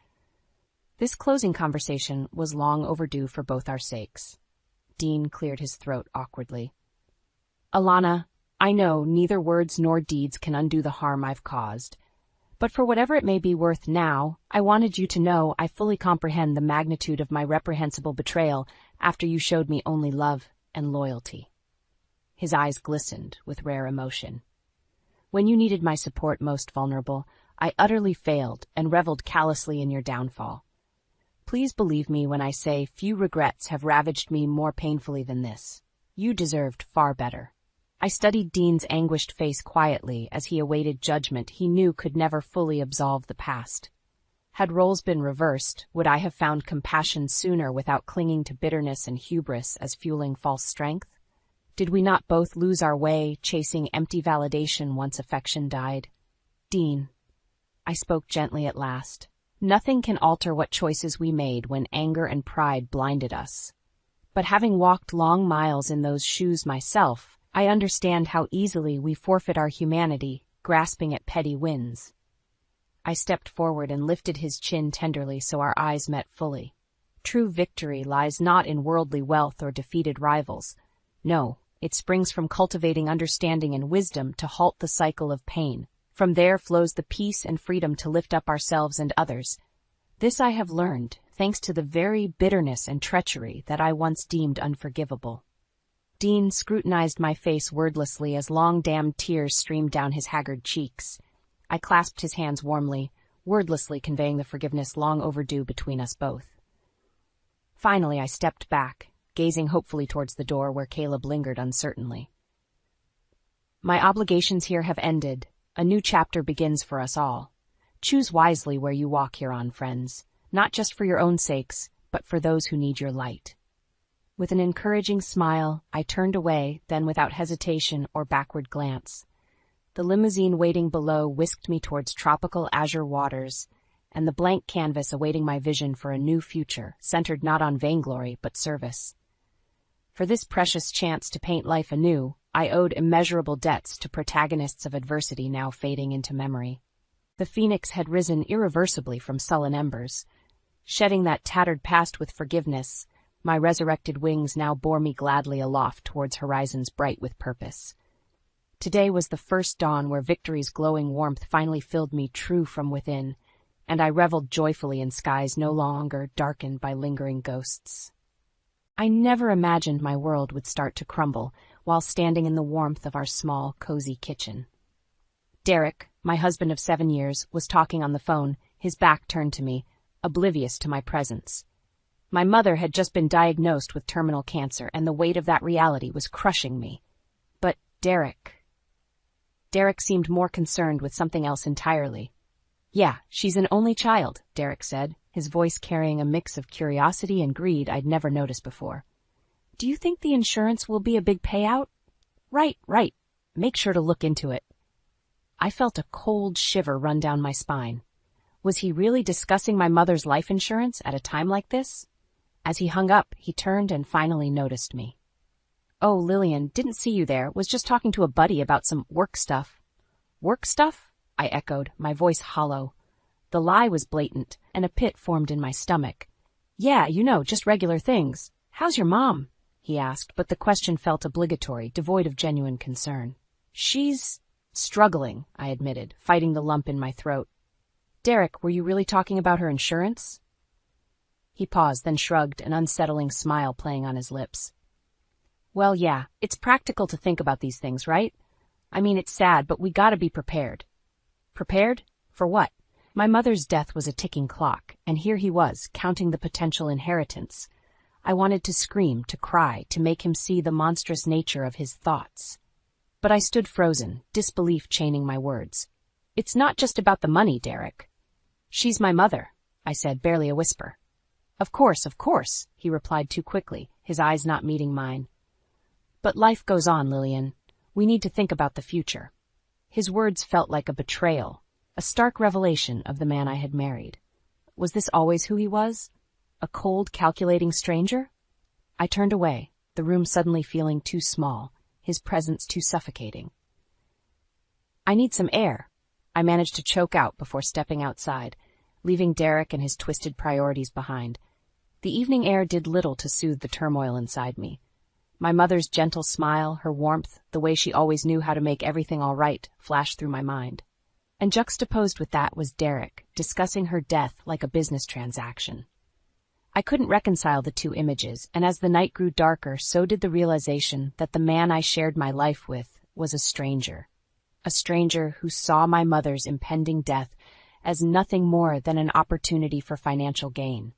This closing conversation was long overdue for both our sakes. Dean cleared his throat awkwardly. Alana, I know neither words nor deeds can undo the harm I've caused. But for whatever it may be worth now, I wanted you to know I fully comprehend the magnitude of my reprehensible betrayal after you showed me only love and loyalty. His eyes glistened with rare emotion. When you needed my support most vulnerable, I utterly failed and reveled callously in your downfall. Please believe me when I say few regrets have ravaged me more painfully than this. You deserved far better. I studied Dean's anguished face quietly as he awaited judgment he knew could never fully absolve the past. Had roles been reversed, would I have found compassion sooner without clinging to bitterness and hubris as fueling false strength? Did we not both lose our way, chasing empty validation once affection died? Dean, I spoke gently at last. Nothing can alter what choices we made when anger and pride blinded us. But having walked long miles in those shoes myself, I understand how easily we forfeit our humanity, grasping at petty wins. I stepped forward and lifted his chin tenderly so our eyes met fully. True victory lies not in worldly wealth or defeated rivals. No, it springs from cultivating understanding and wisdom to halt the cycle of pain. From there flows the peace and freedom to lift up ourselves and others. This I have learned, thanks to the very bitterness and treachery that I once deemed unforgivable. Dean scrutinized my face wordlessly as long dammed tears streamed down his haggard cheeks. I clasped his hands warmly, wordlessly conveying the forgiveness long overdue between us both. Finally, I stepped back, gazing hopefully towards the door where Caleb lingered uncertainly. My obligations here have ended. A new chapter begins for us all. Choose wisely where you walk hereon, friends, not just for your own sakes, but for those who need your light. With an encouraging smile, I turned away, then without hesitation or backward glance. The limousine waiting below whisked me towards tropical azure waters, and the blank canvas awaiting my vision for a new future, centered not on vainglory but service. For this precious chance to paint life anew, I owed immeasurable debts to protagonists of adversity now fading into memory. The phoenix had risen irreversibly from sullen embers. Shedding that tattered past with forgiveness, my resurrected wings now bore me gladly aloft towards horizons bright with purpose. Today was the first dawn where victory's glowing warmth finally filled me true from within, and I reveled joyfully in skies no longer darkened by lingering ghosts. I never imagined my world would start to crumble while standing in the warmth of our small, cozy kitchen. Derek, my husband of 7 years, was talking on the phone, his back turned to me, oblivious to my presence. My mother had just been diagnosed with terminal cancer, and the weight of that reality was crushing me. But Derek seemed more concerned with something else entirely. "Yeah, she's an only child," Derek said, his voice carrying a mix of curiosity and greed I'd never noticed before. "Do you think the insurance will be a big payout?" Right. Make sure to look into it." I felt a cold shiver run down my spine. Was he really discussing my mother's life insurance at a time like this? As he hung up, he turned and finally noticed me. "Oh, Lillian, didn't see you there. Was just talking to a buddy about some work stuff." "Work stuff?" I echoed, my voice hollow. The lie was blatant, and a pit formed in my stomach. "Yeah, just regular things. How's your mom?" he asked, but the question felt obligatory, devoid of genuine concern. "She's struggling," I admitted, fighting the lump in my throat. "Derek, were you really talking about her insurance?" He paused, then shrugged, an unsettling smile playing on his lips. "Well, yeah, it's practical to think about these things, right? I mean, it's sad, but we gotta be prepared." Prepared? For what? My mother's death was a ticking clock, and here he was, counting the potential inheritance. I wanted to scream, to cry, to make him see the monstrous nature of his thoughts. But I stood frozen, disbelief chaining my words. "It's not just about the money, Derek." "She's my mother," I said, barely a whisper. Of course, he replied too quickly, his eyes not meeting mine. "But life goes on, Lillian. We need to think about the future." His words felt like a betrayal, a stark revelation of the man I had married. Was this always who he was? A cold, calculating stranger? I turned away, the room suddenly feeling too small, his presence too suffocating. "I need some air," I managed to choke out before stepping outside, leaving Derek and his twisted priorities behind. The evening air did little to soothe the turmoil inside me. My mother's gentle smile, her warmth, the way she always knew how to make everything all right, flashed through my mind. And juxtaposed with that was Derek, discussing her death like a business transaction. I couldn't reconcile the two images, and as the night grew darker, so did the realization that the man I shared my life with was a stranger. A stranger who saw my mother's impending death as nothing more than an opportunity for financial gain.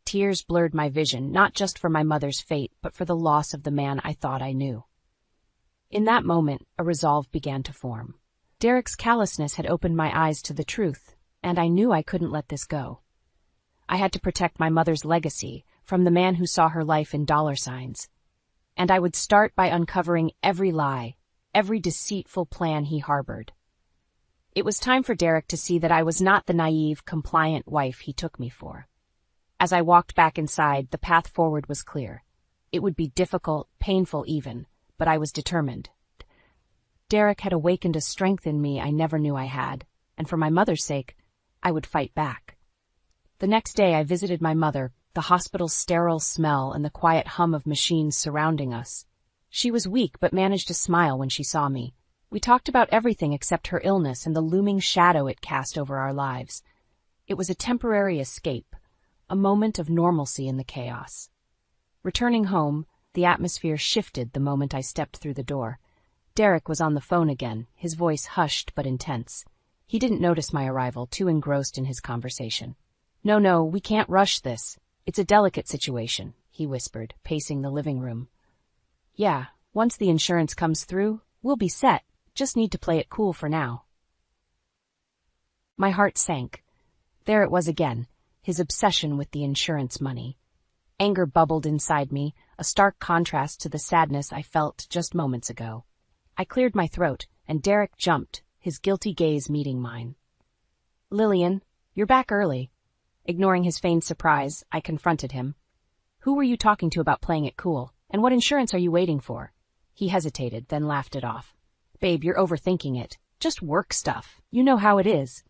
Tears blurred my vision, not just for my mother's fate, but for the loss of the man I thought I knew. In that moment, a resolve began to form. Derek's callousness had opened my eyes to the truth, and I knew I couldn't let this go. I had to protect my mother's legacy from the man who saw her life in dollar signs. And I would start by uncovering every lie, every deceitful plan he harbored. It was time for Derek to see that I was not the naive, compliant wife he took me for. As I walked back inside, the path forward was clear. It would be difficult, painful even, but I was determined. Derek had awakened a strength in me I never knew I had, and for my mother's sake, I would fight back. The next day I visited my mother, the hospital's sterile smell and the quiet hum of machines surrounding us. She was weak but managed to smile when she saw me. We talked about everything except her illness and the looming shadow it cast over our lives. It was a temporary escape, a moment of normalcy in the chaos. Returning home, the atmosphere shifted the moment I stepped through the door. Derek was on the phone again, his voice hushed but intense. He didn't notice my arrival, too engrossed in his conversation. No, we can't rush this. It's a delicate situation," he whispered, pacing the living room. "Yeah, once the insurance comes through, We'll be set, just need to play it cool for now. My heart sank. There it was again, his obsession with the insurance money. Anger bubbled inside me, a stark contrast to the sadness I felt just moments ago. I cleared my throat, and Derek jumped, his guilty gaze meeting mine. "Lillian, you're back early." Ignoring his feigned surprise, I confronted him. "Who were you talking to about playing it cool, and what insurance are you waiting for?" He hesitated, then laughed it off. "Babe, you're overthinking it. Just work stuff. You know how it is."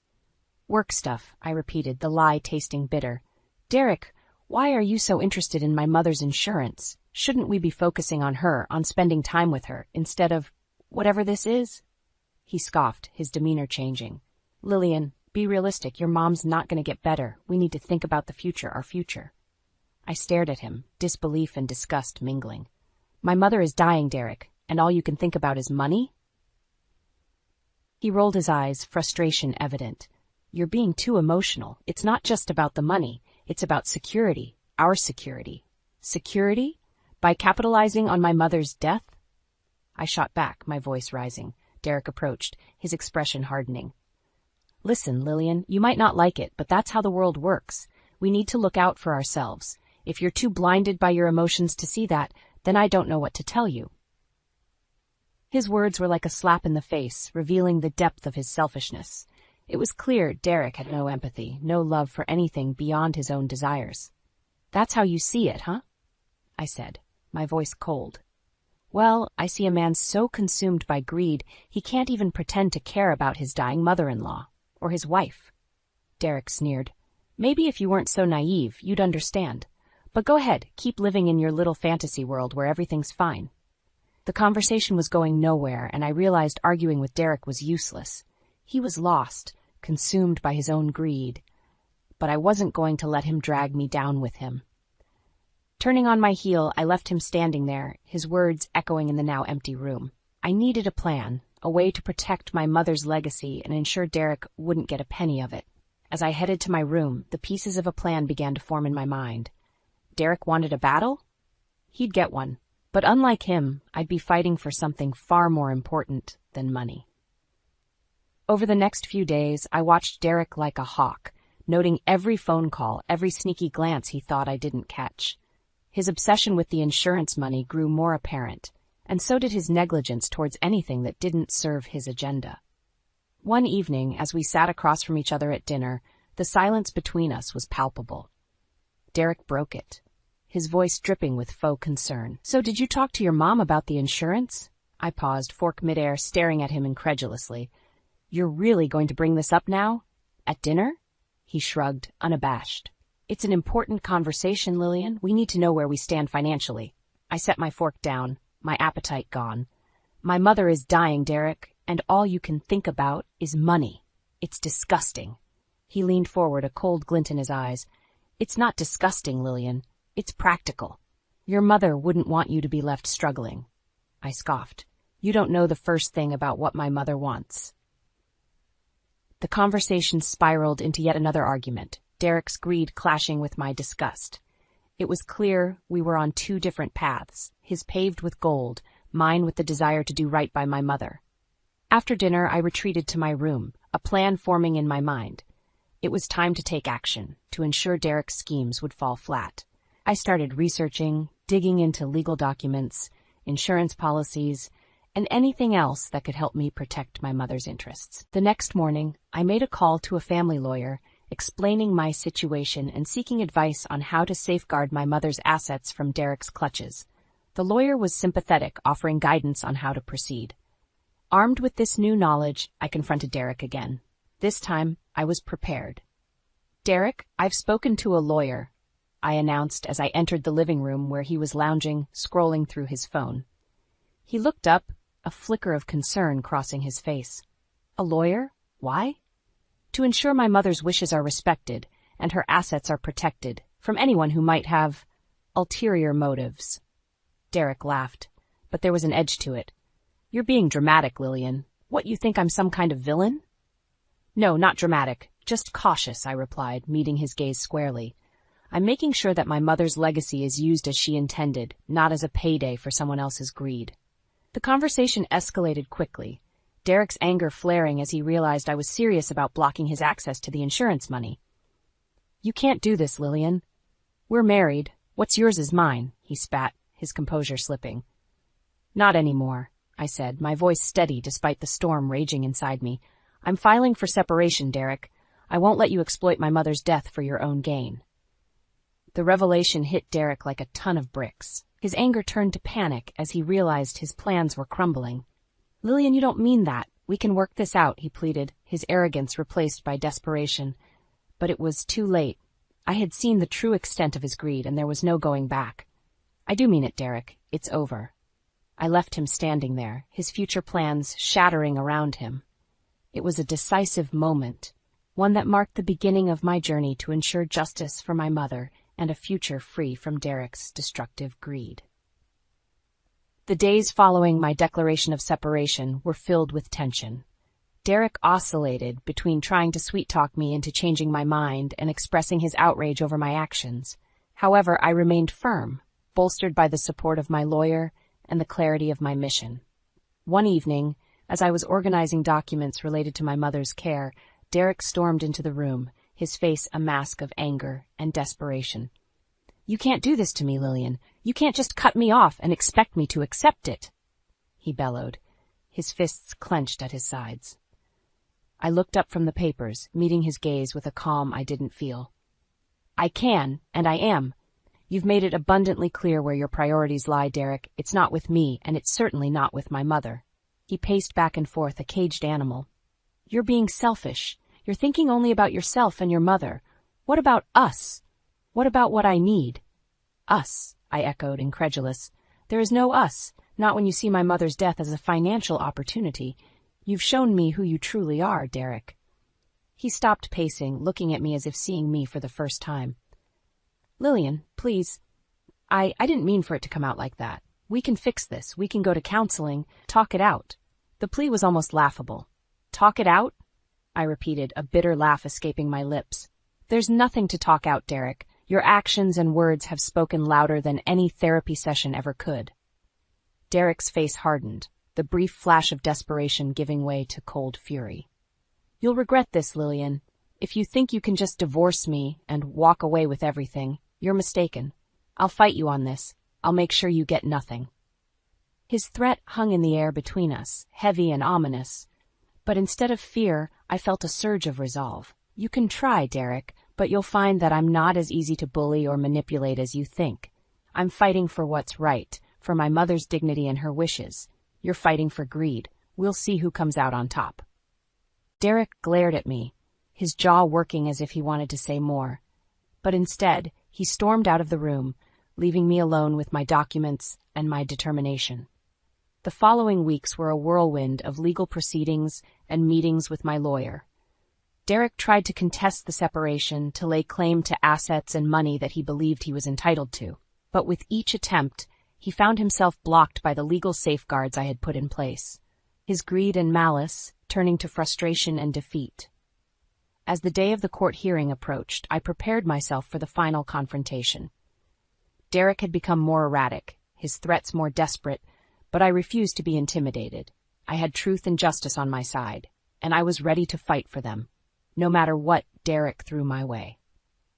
"Work stuff," I repeated, the lie tasting bitter. "Derek, why are you so interested in my mother's insurance? Shouldn't we be focusing on her, on spending time with her, instead of whatever this is?" He scoffed, his demeanor changing. "Lillian, be realistic. Your mom's not going to get better. We need to think about the future, our future." I stared at him, disbelief and disgust mingling. "My mother is dying, Derek, and all you can think about is money?" He rolled his eyes, frustration evident. "You're being too emotional. It's not just about the money. It's about security, our security." "Security? By capitalizing on my mother's death?" I shot back, my voice rising. Derek approached, his expression hardening. "Listen, Lillian, you might not like it, but that's how the world works. We need to look out for ourselves. If you're too blinded by your emotions to see that, then I don't know what to tell you." His words were like a slap in the face, revealing the depth of his selfishness. It was clear Derek had no empathy, no love for anything beyond his own desires. "That's how you see it, huh?" I said, my voice cold. "Well, I see a man so consumed by greed, he can't even pretend to care about his dying mother-in-law, or his wife." Derek sneered. "Maybe if you weren't so naive, you'd understand. But go ahead, keep living in your little fantasy world where everything's fine." The conversation was going nowhere, and I realized arguing with Derek was useless. He was lost, consumed by his own greed. But I wasn't going to let him drag me down with him. Turning on my heel, I left him standing there, his words echoing in the now empty room. I needed a plan, a way to protect my mother's legacy and ensure Derek wouldn't get a penny of it. As I headed to my room, the pieces of a plan began to form in my mind. Derek wanted a battle? He'd get one. But unlike him, I'd be fighting for something far more important than money. Over the next few days, I watched Derek like a hawk, noting every phone call, every sneaky glance he thought I didn't catch. His obsession with the insurance money grew more apparent, and so did his negligence towards anything that didn't serve his agenda. One evening, as we sat across from each other at dinner, the silence between us was palpable. Derek broke it, his voice dripping with faux concern. "So did you talk to your mom about the insurance?" I paused, fork midair, staring at him incredulously. "You're really going to bring this up now? At dinner?" He shrugged, unabashed. "It's an important conversation, Lillian. We need to know where we stand financially." I set my fork down, my appetite gone. "My mother is dying, Derek, and all you can think about is money. It's disgusting." He leaned forward, a cold glint in his eyes. "It's not disgusting, Lillian. It's practical. Your mother wouldn't want you to be left struggling." I scoffed. "You don't know the first thing about what my mother wants." The conversation spiraled into yet another argument, Derek's greed clashing with my disgust. It was clear we were on two different paths, his paved with gold, mine with the desire to do right by my mother. After dinner, I retreated to my room, a plan forming in my mind. It was time to take action, to ensure Derek's schemes would fall flat. I started researching, digging into legal documents, insurance policies, and anything else that could help me protect my mother's interests. The next morning, I made a call to a family lawyer, explaining my situation and seeking advice on how to safeguard my mother's assets from Derek's clutches. The lawyer was sympathetic, offering guidance on how to proceed. Armed with this new knowledge, I confronted Derek again. This time, I was prepared. "Derek, I've spoken to a lawyer," I announced as I entered the living room where he was lounging, scrolling through his phone. He looked up, a flicker of concern crossing his face. "A lawyer? Why?" "To ensure my mother's wishes are respected and her assets are protected from anyone who might have ulterior motives." Derek laughed, but there was an edge to it. "You're being dramatic, Lillian. What, you think I'm some kind of villain?" "No, not dramatic, just cautious," I replied, meeting his gaze squarely. "I'm making sure that my mother's legacy is used as she intended, not as a payday for someone else's greed." The conversation escalated quickly, Derek's anger flaring as he realized I was serious about blocking his access to the insurance money. "You can't do this, Lillian. We're married. What's yours is mine," he spat, his composure slipping. "Not anymore," I said, my voice steady despite the storm raging inside me. "I'm filing for separation, Derek. I won't let you exploit my mother's death for your own gain." The revelation hit Derek like a ton of bricks. His anger turned to panic as he realized his plans were crumbling. "Lillian, you don't mean that. We can work this out," he pleaded, his arrogance replaced by desperation. But it was too late. I had seen the true extent of his greed, and there was no going back. "I do mean it, Derek. It's over." I left him standing there, his future plans shattering around him. It was a decisive moment, one that marked the beginning of my journey to ensure justice for my mother and a future free from Derek's destructive greed. The days following my declaration of separation were filled with tension. Derek oscillated between trying to sweet-talk me into changing my mind and expressing his outrage over my actions. However, I remained firm, bolstered by the support of my lawyer and the clarity of my mission. One evening, as I was organizing documents related to my mother's care, Derek stormed into the room, his face a mask of anger and desperation. "You can't do this to me, Lillian. You can't just cut me off and expect me to accept it," he bellowed, his fists clenched at his sides. I looked up from the papers, meeting his gaze with a calm I didn't feel. "I can, and I am. You've made it abundantly clear where your priorities lie, Derek. It's not with me, and it's certainly not with my mother." He paced back and forth, a caged animal. "You're being selfish. You're thinking only about yourself and your mother. What about us? What about what I need?" "Us," I echoed, incredulous. "There is no us, not when you see my mother's death as a financial opportunity. You've shown me who you truly are, Derek." He stopped pacing, looking at me as if seeing me for the first time. "Lillian, please. I didn't mean for it to come out like that. We can fix this. We can go to counseling, talk it out." The plea was almost laughable. "Talk it out?" I repeated, a bitter laugh escaping my lips. "There's nothing to talk out, Derek. Your actions and words have spoken louder than any therapy session ever could." Derek's face hardened, the brief flash of desperation giving way to cold fury. "You'll regret this, Lillian. If you think you can just divorce me and walk away with everything, you're mistaken. I'll fight you on this. I'll make sure you get nothing." His threat hung in the air between us, heavy and ominous. But instead of fear, I felt a surge of resolve. "You can try, Derek, but you'll find that I'm not as easy to bully or manipulate as you think. I'm fighting for what's right, for my mother's dignity and her wishes. You're fighting for greed. We'll see who comes out on top." Derek glared at me, his jaw working as if he wanted to say more. But instead, he stormed out of the room, leaving me alone with my documents and my determination. The following weeks were a whirlwind of legal proceedings and meetings with my lawyer. Derek tried to contest the separation, to lay claim to assets and money that he believed he was entitled to. But with each attempt, he found himself blocked by the legal safeguards I had put in place, his greed and malice turning to frustration and defeat. As the day of the court hearing approached, I prepared myself for the final confrontation. Derek had become more erratic, his threats more desperate, but I refused to be intimidated. I had truth and justice on my side, and I was ready to fight for them, no matter what Derek threw my way.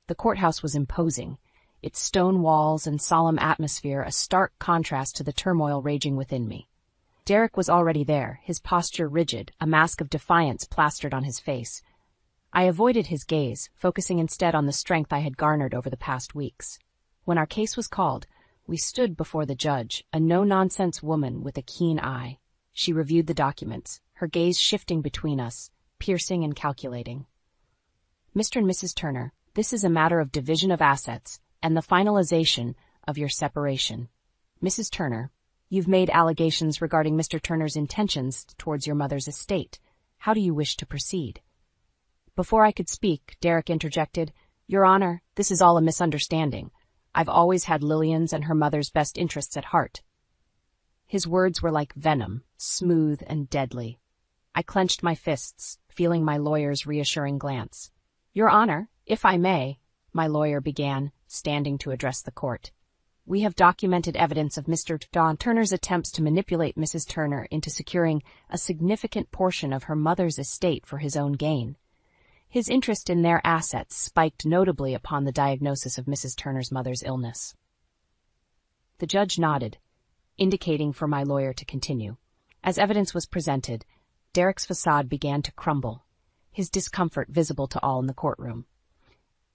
The courthouse was imposing, its stone walls and solemn atmosphere a stark contrast to the turmoil raging within me. Derek was already there, his posture rigid, a mask of defiance plastered on his face. I avoided his gaze, focusing instead on the strength I had garnered over the past weeks. When our case was called, we stood before the judge, a no-nonsense woman with a keen eye. She reviewed the documents, her gaze shifting between us, piercing and calculating. "Mr. and Mrs. Turner, this is a matter of division of assets and the finalization of your separation. Mrs. Turner, you've made allegations regarding Mr. Turner's intentions towards your mother's estate. How do you wish to proceed?" Before I could speak, Derek interjected, "Your Honor, this is all a misunderstanding. I've always had Lillian's and her mother's best interests at heart." His words were like venom, smooth and deadly. I clenched my fists, feeling my lawyer's reassuring glance. "Your Honor, if I may," my lawyer began, standing to address the court. We have documented evidence of Mr. Don Turner's attempts to manipulate Mrs. Turner into securing a significant portion of her mother's estate for his own gain. His interest in their assets spiked notably upon the diagnosis of Mrs. Turner's mother's illness. The judge nodded, indicating for my lawyer to continue. As evidence was presented, Derek's facade began to crumble, his discomfort visible to all in the courtroom.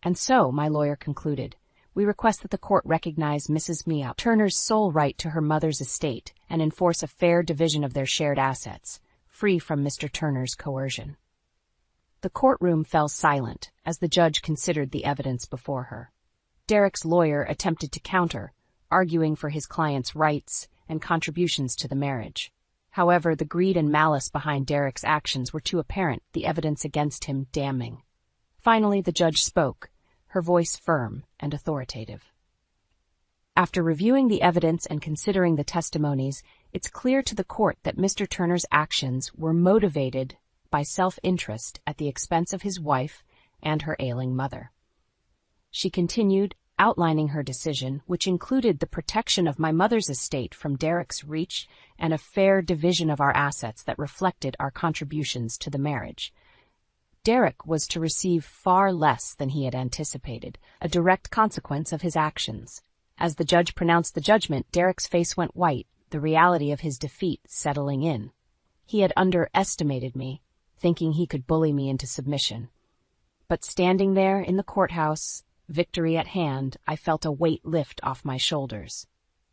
And so, my lawyer concluded, we request that the court recognize Mrs. Mia Turner's sole right to her mother's estate and enforce a fair division of their shared assets, free from Mr. Turner's coercion. The courtroom fell silent as the judge considered the evidence before her. Derek's lawyer attempted to counter, arguing for his client's rights and contributions to the marriage. However, the greed and malice behind Derek's actions were too apparent, the evidence against him damning. Finally, the judge spoke, her voice firm and authoritative. After reviewing the evidence and considering the testimonies, it's clear to the court that Mr. Turner's actions were motivated by self-interest at the expense of his wife and her ailing mother. She continued, outlining her decision, which included the protection of my mother's estate from Derek's reach and a fair division of our assets that reflected our contributions to the marriage. Derek was to receive far less than he had anticipated, a direct consequence of his actions. As the judge pronounced the judgment, Derek's face went white, the reality of his defeat settling in. He had underestimated me, thinking he could bully me into submission. But standing there in the courthouse, victory at hand, I felt a weight lift off my shoulders.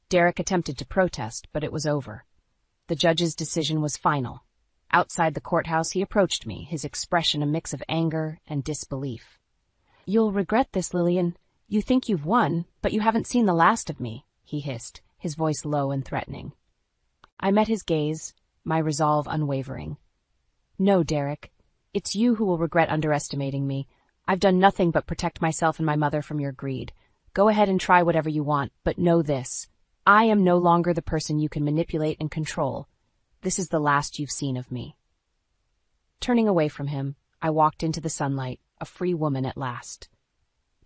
Derek attempted to protest, but it was over. The judge's decision was final. Outside the courthouse, he approached me, his expression a mix of anger and disbelief. "You'll regret this, Lillian. You think you've won, but you haven't seen the last of me," he hissed, his voice low and threatening. I met his gaze, my resolve unwavering. "No, Derek. It's you who will regret underestimating me. I've done nothing but protect myself and my mother from your greed. Go ahead and try whatever you want, but know this. I am no longer the person you can manipulate and control. This is the last you've seen of me." Turning away from him, I walked into the sunlight, a free woman at last.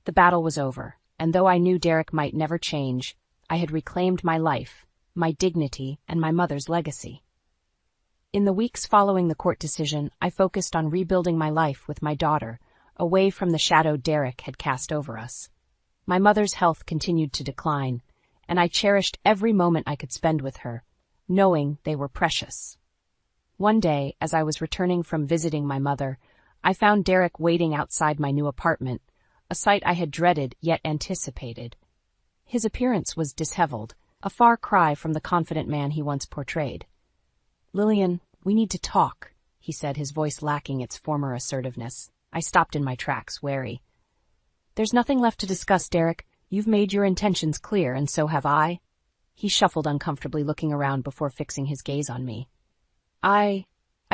The battle was over, and though I knew Derek might never change, I had reclaimed my life, my dignity, and my mother's legacy. In the weeks following the court decision, I focused on rebuilding my life with my daughter, away from the shadow Derek had cast over us. My mother's health continued to decline, and I cherished every moment I could spend with her, knowing they were precious. One day, as I was returning from visiting my mother, I found Derek waiting outside my new apartment, a sight I had dreaded yet anticipated. His appearance was disheveled, a far cry from the confident man he once portrayed. "Lillian, we need to talk," he said, his voice lacking its former assertiveness. I stopped in my tracks, wary. "There's nothing left to discuss, Derek. You've made your intentions clear, and so have I." He shuffled uncomfortably, looking around before fixing his gaze on me. I've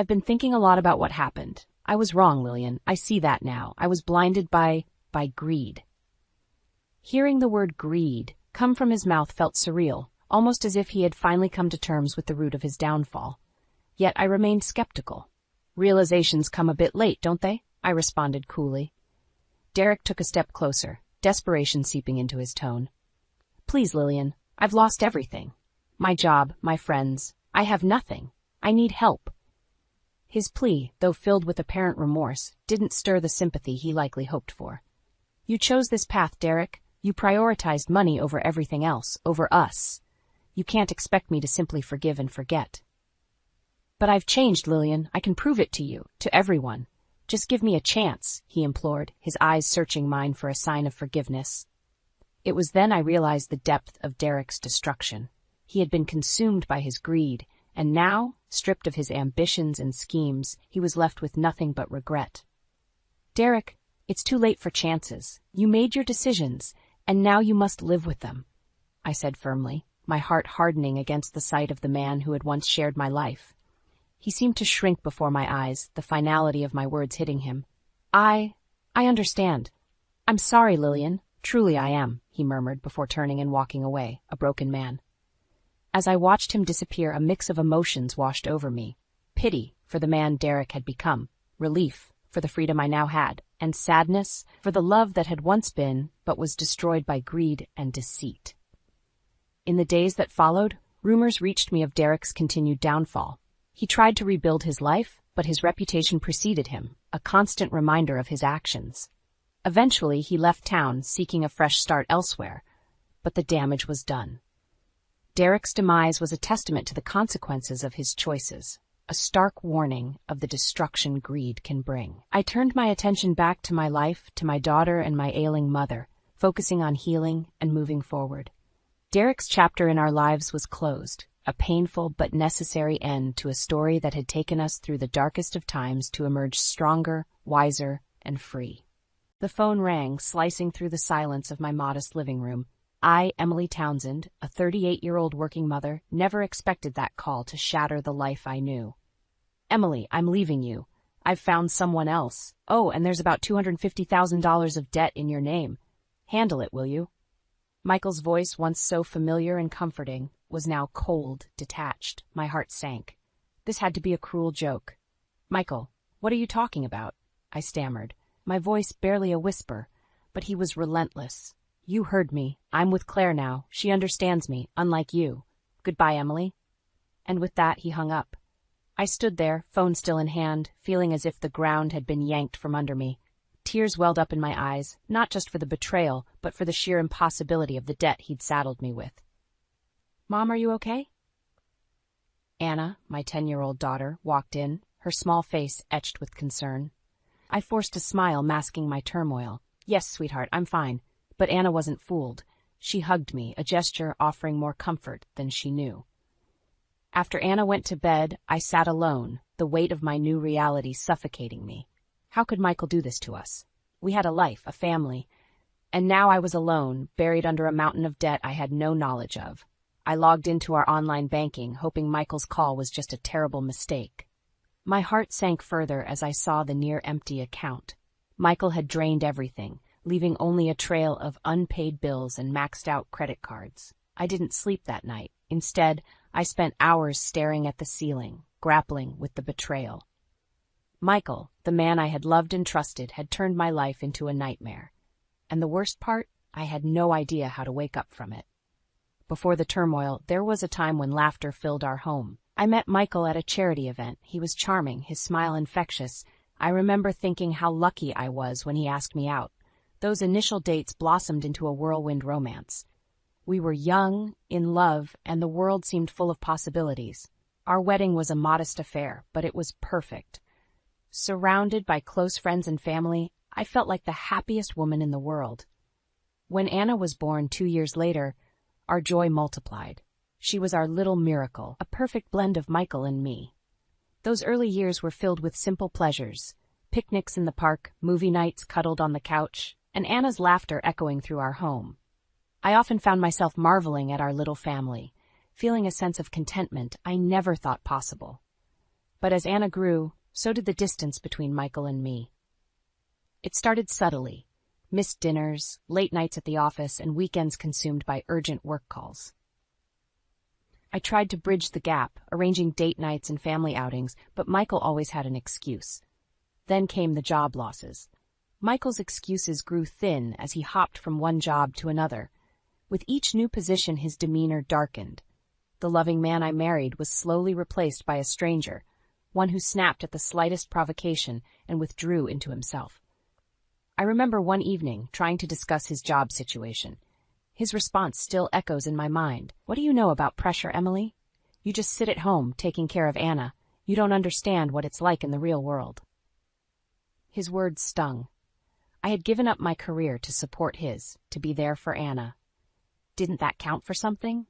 been thinking a lot about what happened. I was wrong, Lillian. I see that now. I was blinded by greed." Hearing the word greed come from his mouth felt surreal, almost as if he had finally come to terms with the root of his downfall. Yet I remained skeptical. "Realizations come a bit late, don't they?" I responded coolly. Derek took a step closer, desperation seeping into his tone. "Please, Lillian, I've lost everything. My job, my friends. I have nothing. I need help." His plea, though filled with apparent remorse, didn't stir the sympathy he likely hoped for. "You chose this path, Derek. You prioritized money over everything else, over us. You can't expect me to simply forgive and forget." "But I've changed, Lillian. I can prove it to you, to everyone. Just give me a chance," he implored, his eyes searching mine for a sign of forgiveness. It was then I realized the depth of Derek's destruction. He had been consumed by his greed, and now, stripped of his ambitions and schemes, he was left with nothing but regret. "Derek, it's too late for chances. You made your decisions, and now you must live with them," I said firmly, my heart hardening against the sight of the man who had once shared my life. He seemed to shrink before my eyes, the finality of my words hitting him. I understand. I'm sorry, Lillian. Truly I am," he murmured before turning and walking away, a broken man. As I watched him disappear, a mix of emotions washed over me. Pity for the man Derek had become, relief for the freedom I now had, and sadness for the love that had once been but was destroyed by greed and deceit. In the days that followed, rumors reached me of Derek's continued downfall. He tried to rebuild his life, but his reputation preceded him, a constant reminder of his actions. Eventually, he left town, seeking a fresh start elsewhere, but the damage was done. Derek's demise was a testament to the consequences of his choices, a stark warning of the destruction greed can bring. I turned my attention back to my life, to my daughter and my ailing mother, focusing on healing and moving forward. Derek's chapter in our lives was closed, a painful but necessary end to a story that had taken us through the darkest of times to emerge stronger, wiser, and free. The phone rang, slicing through the silence of my modest living room. I, Emily Townsend, a 38-year-old working mother, never expected that call to shatter the life I knew. "Emily, I'm leaving you. I've found someone else. Oh, and there's about $250,000 of debt in your name. Handle it, will you?" Michael's voice, once so familiar and comforting, was now cold, detached. My heart sank. This had to be a cruel joke. "Michael, what are you talking about?" I stammered, my voice barely a whisper, but he was relentless. "You heard me. I'm with Claire now. She understands me, unlike you. Goodbye, Emily." And with that, he hung up. I stood there, phone still in hand, feeling as if the ground had been yanked from under me. Tears welled up in my eyes, not just for the betrayal, but for the sheer impossibility of the debt he'd saddled me with. "Mom, are you okay?" Anna, my 10-year-old daughter, walked in, her small face etched with concern. I forced a smile, masking my turmoil. "Yes, sweetheart, I'm fine." But Anna wasn't fooled. She hugged me, a gesture offering more comfort than she knew. After Anna went to bed, I sat alone, the weight of my new reality suffocating me. How could Michael do this to us? We had a life, a family, and now I was alone, buried under a mountain of debt I had no knowledge of. I logged into our online banking, hoping Michael's call was just a terrible mistake. My heart sank further as I saw the near-empty account. Michael had drained everything, leaving only a trail of unpaid bills and maxed-out credit cards. I didn't sleep that night. Instead, I spent hours staring at the ceiling, grappling with the betrayal. Michael, the man I had loved and trusted, had turned my life into a nightmare. And the worst part, I had no idea how to wake up from it. Before the turmoil, there was a time when laughter filled our home. I met Michael at a charity event. He was charming, his smile infectious. I remember thinking how lucky I was when he asked me out. Those initial dates blossomed into a whirlwind romance. We were young, in love, and the world seemed full of possibilities. Our wedding was a modest affair, but it was perfect. Surrounded by close friends and family, I felt like the happiest woman in the world. When Anna was born 2 years later, our joy multiplied. She was our little miracle, a perfect blend of Michael and me. Those early years were filled with simple pleasures, picnics in the park, movie nights cuddled on the couch, and Anna's laughter echoing through our home. I often found myself marveling at our little family, feeling a sense of contentment I never thought possible. But as Anna grew, so did the distance between Michael and me. It started subtly, missed dinners, late nights at the office, and weekends consumed by urgent work calls. I tried to bridge the gap, arranging date nights and family outings, but Michael always had an excuse. Then came the job losses. Michael's excuses grew thin as he hopped from one job to another. With each new position, his demeanor darkened. The loving man I married was slowly replaced by a stranger, one who snapped at the slightest provocation and withdrew into himself. I remember one evening trying to discuss his job situation. His response still echoes in my mind. "What do you know about pressure, Emily? You just sit at home taking care of Anna. You don't understand what it's like in the real world." His words stung. I had given up my career to support his, to be there for Anna. Didn't that count for something?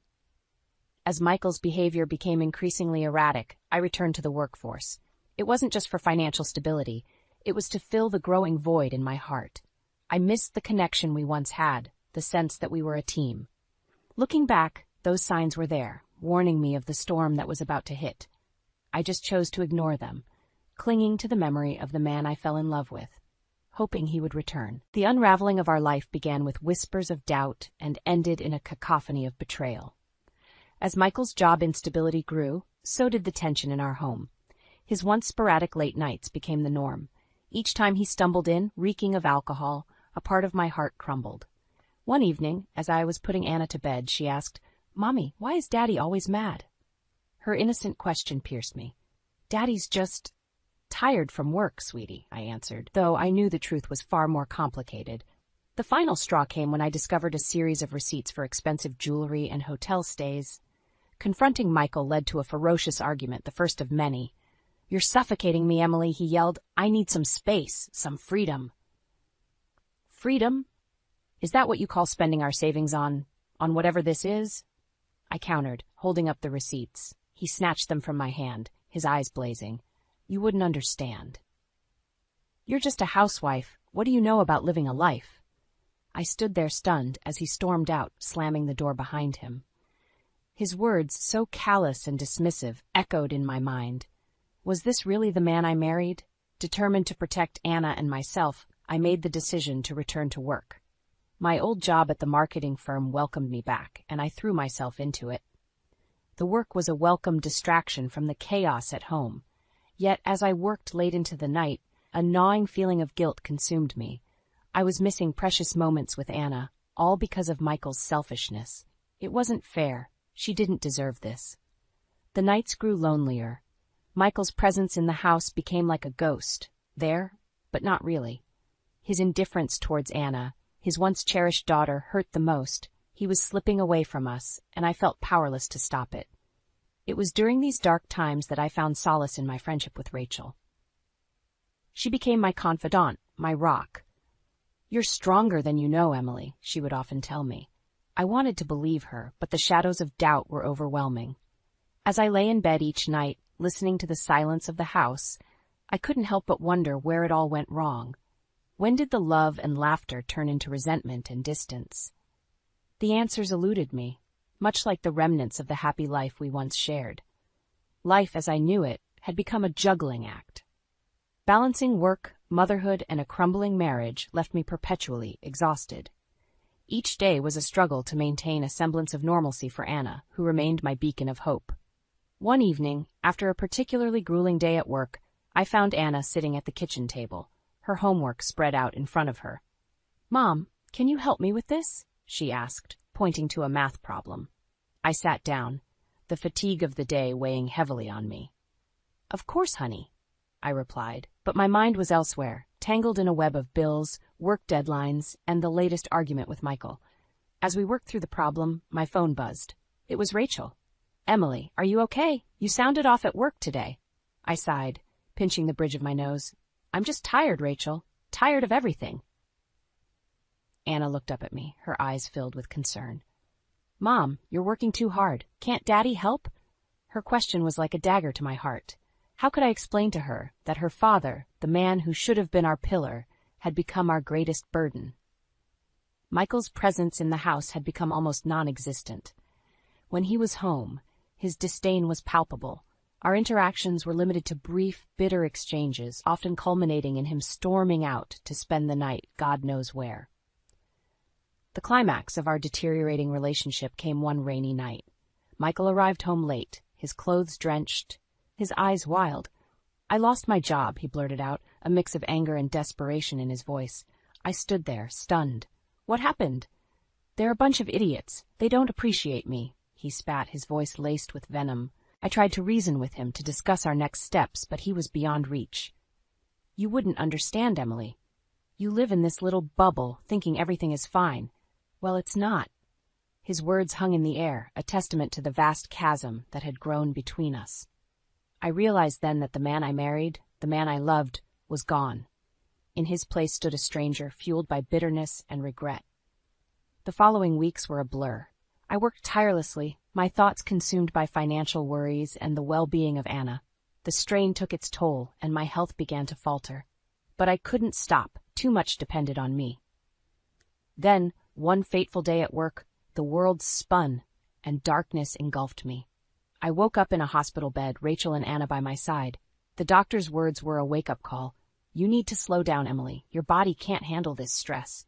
As Michael's behavior became increasingly erratic, I returned to the workforce. It wasn't just for financial stability. It was to fill the growing void in my heart. I missed the connection we once had, the sense that we were a team. Looking back, those signs were there, warning me of the storm that was about to hit. I just chose to ignore them, clinging to the memory of the man I fell in love with, hoping he would return. The unraveling of our life began with whispers of doubt and ended in a cacophony of betrayal. As Michael's job instability grew, so did the tension in our home. His once sporadic late nights became the norm. Each time he stumbled in, reeking of alcohol, a part of my heart crumbled. One evening, as I was putting Anna to bed, she asked, Mommy, why is Daddy always mad? Her innocent question pierced me. Daddy's just tired from work, sweetie, I answered, though I knew the truth was far more complicated. The final straw came when I discovered a series of receipts for expensive jewelry and hotel stays. Confronting Michael led to a ferocious argument, the first of many. You're suffocating me, Emily, he yelled. I need some space, some freedom. Freedom? Is that what you call spending our savings on whatever this is? I countered, holding up the receipts. He snatched them from my hand, his eyes blazing. You wouldn't understand. You're just a housewife. What do you know about living a life? I stood there stunned as he stormed out, slamming the door behind him. His words, so callous and dismissive, echoed in my mind. Was this really the man I married? Determined to protect Anna and myself, I made the decision to return to work. My old job at the marketing firm welcomed me back, and I threw myself into it. The work was a welcome distraction from the chaos at home. Yet, as I worked late into the night, a gnawing feeling of guilt consumed me. I was missing precious moments with Anna, all because of Michael's selfishness. It wasn't fair. She didn't deserve this. The nights grew lonelier. Michael's presence in the house became like a ghost, there, but not really. His indifference towards Anna, his once cherished daughter, hurt the most. He was slipping away from us, and I felt powerless to stop it. It was during these dark times that I found solace in my friendship with Rachel. She became my confidant, my rock. You're stronger than you know, Emily, she would often tell me. I wanted to believe her, but the shadows of doubt were overwhelming. As I lay in bed each night, listening to the silence of the house, I couldn't help but wonder where it all went wrong. When did the love and laughter turn into resentment and distance? The answers eluded me, much like the remnants of the happy life we once shared. Life, as I knew it, had become a juggling act. Balancing work, motherhood, and a crumbling marriage left me perpetually exhausted. Each day was a struggle to maintain a semblance of normalcy for Anna, who remained my beacon of hope. One evening, after a particularly grueling day at work, I found Anna sitting at the kitchen table, her homework spread out in front of her. "Mom, can you help me with this?" she asked, pointing to a math problem. I sat down, the fatigue of the day weighing heavily on me. "Of course, honey," I replied, but my mind was elsewhere, tangled in a web of bills, work deadlines, and the latest argument with Michael. As we worked through the problem, my phone buzzed. It was Rachel. "Emily, are you okay? You sounded off at work today." I sighed, pinching the bridge of my nose. "I'm just tired, Rachel. Tired of everything." Anna looked up at me, her eyes filled with concern. "Mom, you're working too hard. Can't Daddy help?" Her question was like a dagger to my heart. How could I explain to her that her father, the man who should have been our pillar, had become our greatest burden? Michael's presence in the house had become almost non-existent. When he was home, his disdain was palpable. Our interactions were limited to brief, bitter exchanges, often culminating in him storming out to spend the night God knows where. The climax of our deteriorating relationship came one rainy night. Michael arrived home late, his clothes drenched, his eyes wild. "I lost my job," he blurted out, a mix of anger and desperation in his voice. I stood there, stunned. "What happened?" "They're a bunch of idiots. They don't appreciate me," he spat, his voice laced with venom. I tried to reason with him, to discuss our next steps, but he was beyond reach. "You wouldn't understand, Emily. You live in this little bubble, thinking everything is fine. Well, it's not." His words hung in the air, a testament to the vast chasm that had grown between us. I realized then that the man I married, the man I loved, was gone. In his place stood a stranger, fueled by bitterness and regret. The following weeks were a blur. I worked tirelessly, my thoughts consumed by financial worries and the well-being of Anna. The strain took its toll, and my health began to falter. But I couldn't stop. Too much depended on me. Then, one fateful day at work, the world spun, and darkness engulfed me. I woke up in a hospital bed, Rachel and Anna by my side. The doctor's words were a wake-up call. "You need to slow down, Emily. Your body can't handle this stress."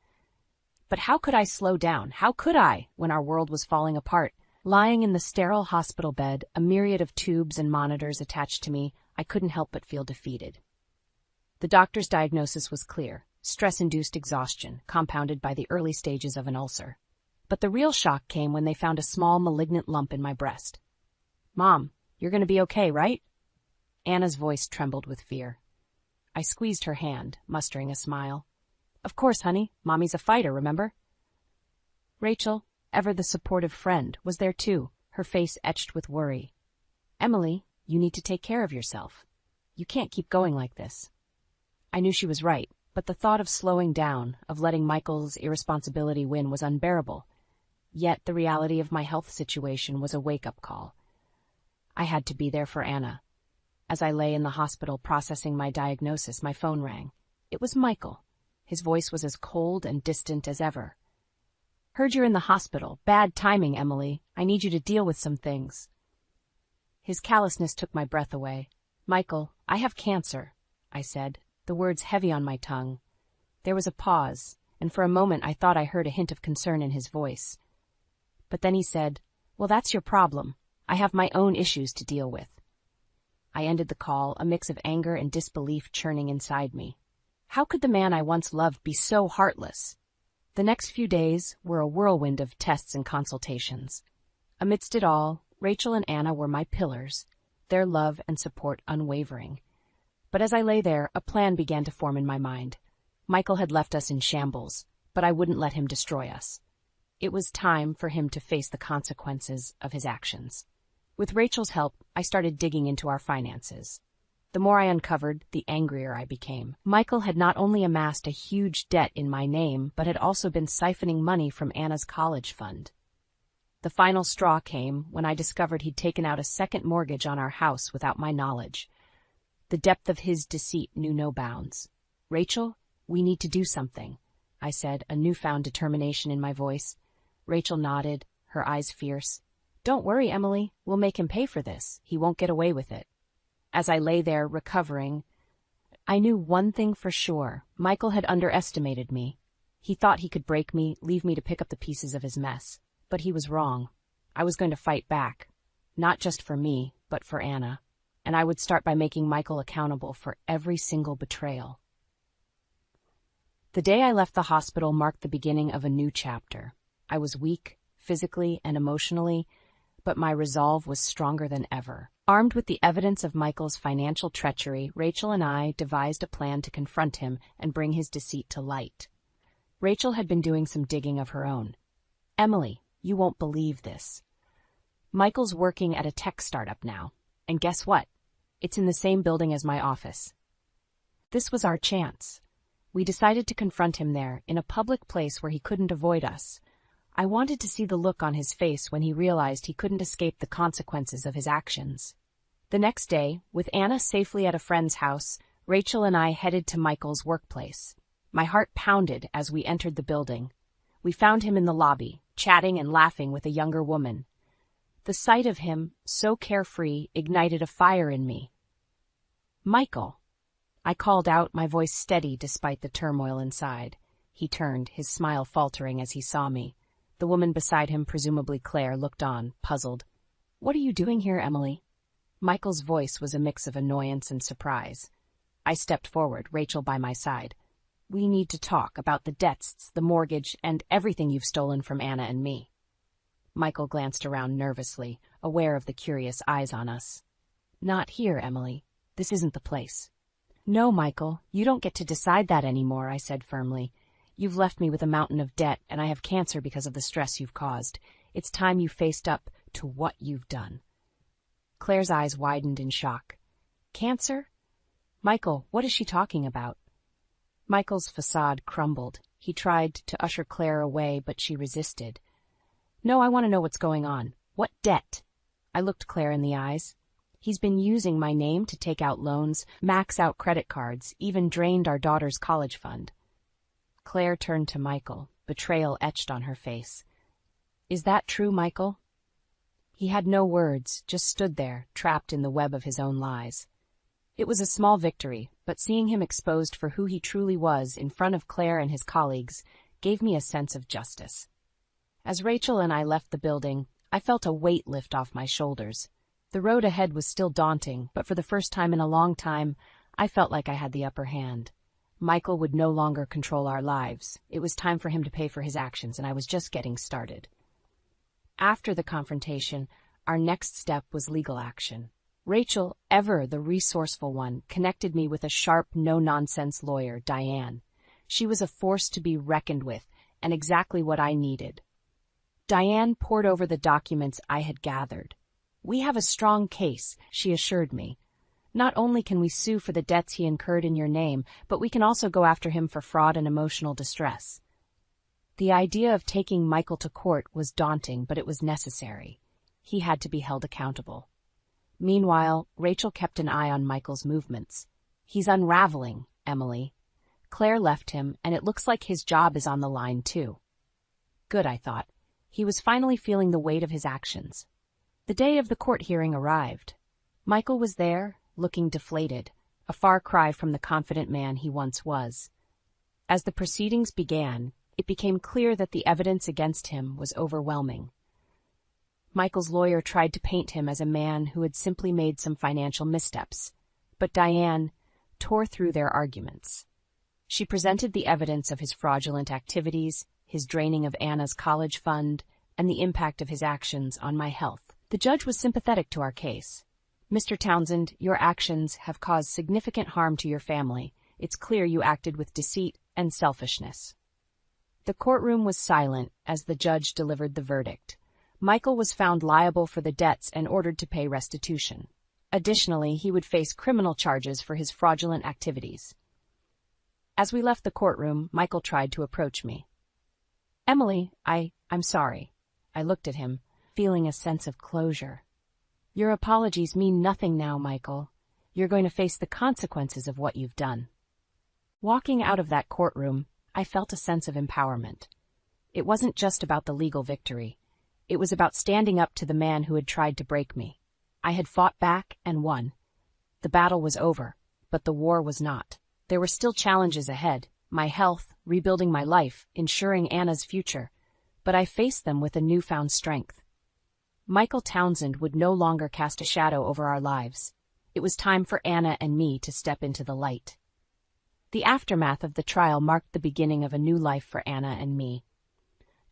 But how could I slow down? How could I, when our world was falling apart? Lying in the sterile hospital bed, a myriad of tubes and monitors attached to me, I couldn't help but feel defeated. The doctor's diagnosis was clear: stress-induced exhaustion, compounded by the early stages of an ulcer. But the real shock came when they found a small malignant lump in my breast. "Mom, you're going to be okay, right?" Anna's voice trembled with fear. I squeezed her hand, mustering a smile. "Of course, honey. Mommy's a fighter, remember?" Rachel, ever the supportive friend, was there too, her face etched with worry. "Emily, you need to take care of yourself. You can't keep going like this." I knew she was right, but the thought of slowing down, of letting Michael's irresponsibility win, was unbearable. Yet the reality of my health situation was a wake-up call. I had to be there for Anna. As I lay in the hospital processing my diagnosis, my phone rang. It was Michael. His voice was as cold and distant as ever. "Heard you're in the hospital. Bad timing, Emily. I need you to deal with some things." His callousness took my breath away. "Michael, I have cancer," I said, the words heavy on my tongue. There was a pause, and for a moment I thought I heard a hint of concern in his voice. But then he said, "Well, that's your problem. I have my own issues to deal with." I ended the call, a mix of anger and disbelief churning inside me. How could the man I once loved be so heartless? The next few days were a whirlwind of tests and consultations. Amidst it all, Rachel and Anna were my pillars, their love and support unwavering. But as I lay there, a plan began to form in my mind. Michael had left us in shambles, but I wouldn't let him destroy us. It was time for him to face the consequences of his actions. With Rachel's help, I started digging into our finances. The more I uncovered, the angrier I became. Michael had not only amassed a huge debt in my name, but had also been siphoning money from Anna's college fund. The final straw came when I discovered he'd taken out a second mortgage on our house without my knowledge. The depth of his deceit knew no bounds. "Rachel, we need to do something," I said, a newfound determination in my voice. Rachel nodded, her eyes fierce. "Don't worry, Emily. We'll make him pay for this. He won't get away with it." As I lay there, recovering, I knew one thing for sure. Michael had underestimated me. He thought he could break me, leave me to pick up the pieces of his mess. But he was wrong. I was going to fight back. Not just for me, but for Anna. And I would start by making Michael accountable for every single betrayal. The day I left the hospital marked the beginning of a new chapter. I was weak, physically and emotionally, but my resolve was stronger than ever. Armed with the evidence of Michael's financial treachery, Rachel and I devised a plan to confront him and bring his deceit to light. Rachel had been doing some digging of her own. "Emily, you won't believe this. Michael's working at a tech startup now, and guess what? It's in the same building as my office." This was our chance. We decided to confront him there, in a public place where he couldn't avoid us. I wanted to see the look on his face when he realized he couldn't escape the consequences of his actions. The next day, with Anna safely at a friend's house, Rachel and I headed to Michael's workplace. My heart pounded as we entered the building. We found him in the lobby, chatting and laughing with a younger woman. The sight of him, so carefree, ignited a fire in me. "Michael," I called out, my voice steady despite the turmoil inside. He turned, his smile faltering as he saw me. The woman beside him, presumably Claire, looked on, puzzled. "What are you doing here, Emily?" Michael's voice was a mix of annoyance and surprise. I stepped forward, Rachel by my side. "We need to talk about the debts, the mortgage, and everything you've stolen from Anna and me." Michael glanced around nervously, aware of the curious eyes on us. "Not here, Emily. This isn't the place." "No, Michael, you don't get to decide that anymore," I said firmly. "You've left me with a mountain of debt, and I have cancer because of the stress you've caused. It's time you faced up to what you've done." Claire's eyes widened in shock. "Cancer? Michael, what is she talking about?" Michael's facade crumbled. He tried to usher Claire away, but she resisted. "No, I want to know what's going on. What debt?" I looked Claire in the eyes. "He's been using my name to take out loans, max out credit cards, even drained our daughter's college fund." Claire turned to Michael, betrayal etched on her face. "Is that true, Michael?" He had no words, just stood there, trapped in the web of his own lies. It was a small victory, but seeing him exposed for who he truly was in front of Claire and his colleagues gave me a sense of justice. As Rachel and I left the building, I felt a weight lift off my shoulders. The road ahead was still daunting, but for the first time in a long time, I felt like I had the upper hand. Michael would no longer control our lives. It was time for him to pay for his actions, and I was just getting started. After the confrontation, our next step was legal action. Rachel, ever the resourceful one, connected me with a sharp, no-nonsense lawyer, Diane. She was a force to be reckoned with, and exactly what I needed. Diane pored over the documents I had gathered. "We have a strong case," she assured me. "Not only can we sue for the debts he incurred in your name, but we can also go after him for fraud and emotional distress." The idea of taking Michael to court was daunting, but it was necessary. He had to be held accountable. Meanwhile, Rachel kept an eye on Michael's movements. "He's unraveling, Emily. Claire left him, and it looks like his job is on the line, too." Good, I thought. He was finally feeling the weight of his actions. The day of the court hearing arrived. Michael was there, looking deflated, a far cry from the confident man he once was. As the proceedings began, it became clear that the evidence against him was overwhelming. Michael's lawyer tried to paint him as a man who had simply made some financial missteps, but Diane tore through their arguments. She presented the evidence of his fraudulent activities, his draining of Anna's college fund, and the impact of his actions on my health. The judge was sympathetic to our case. "Mr. Townsend, your actions have caused significant harm to your family. It's clear you acted with deceit and selfishness." The courtroom was silent as the judge delivered the verdict. Michael was found liable for the debts and ordered to pay restitution. Additionally, he would face criminal charges for his fraudulent activities. As we left the courtroom, Michael tried to approach me. "Emily, I'm sorry." I looked at him, feeling a sense of closure. "Your apologies mean nothing now, Michael. You're going to face the consequences of what you've done." Walking out of that courtroom, I felt a sense of empowerment. It wasn't just about the legal victory. It was about standing up to the man who had tried to break me. I had fought back and won. The battle was over, but the war was not. There were still challenges ahead: my health, rebuilding my life, ensuring Anna's future. But I faced them with a newfound strength. Michael Townsend would no longer cast a shadow over our lives. It was time for Anna and me to step into the light. The aftermath of the trial marked the beginning of a new life for Anna and me.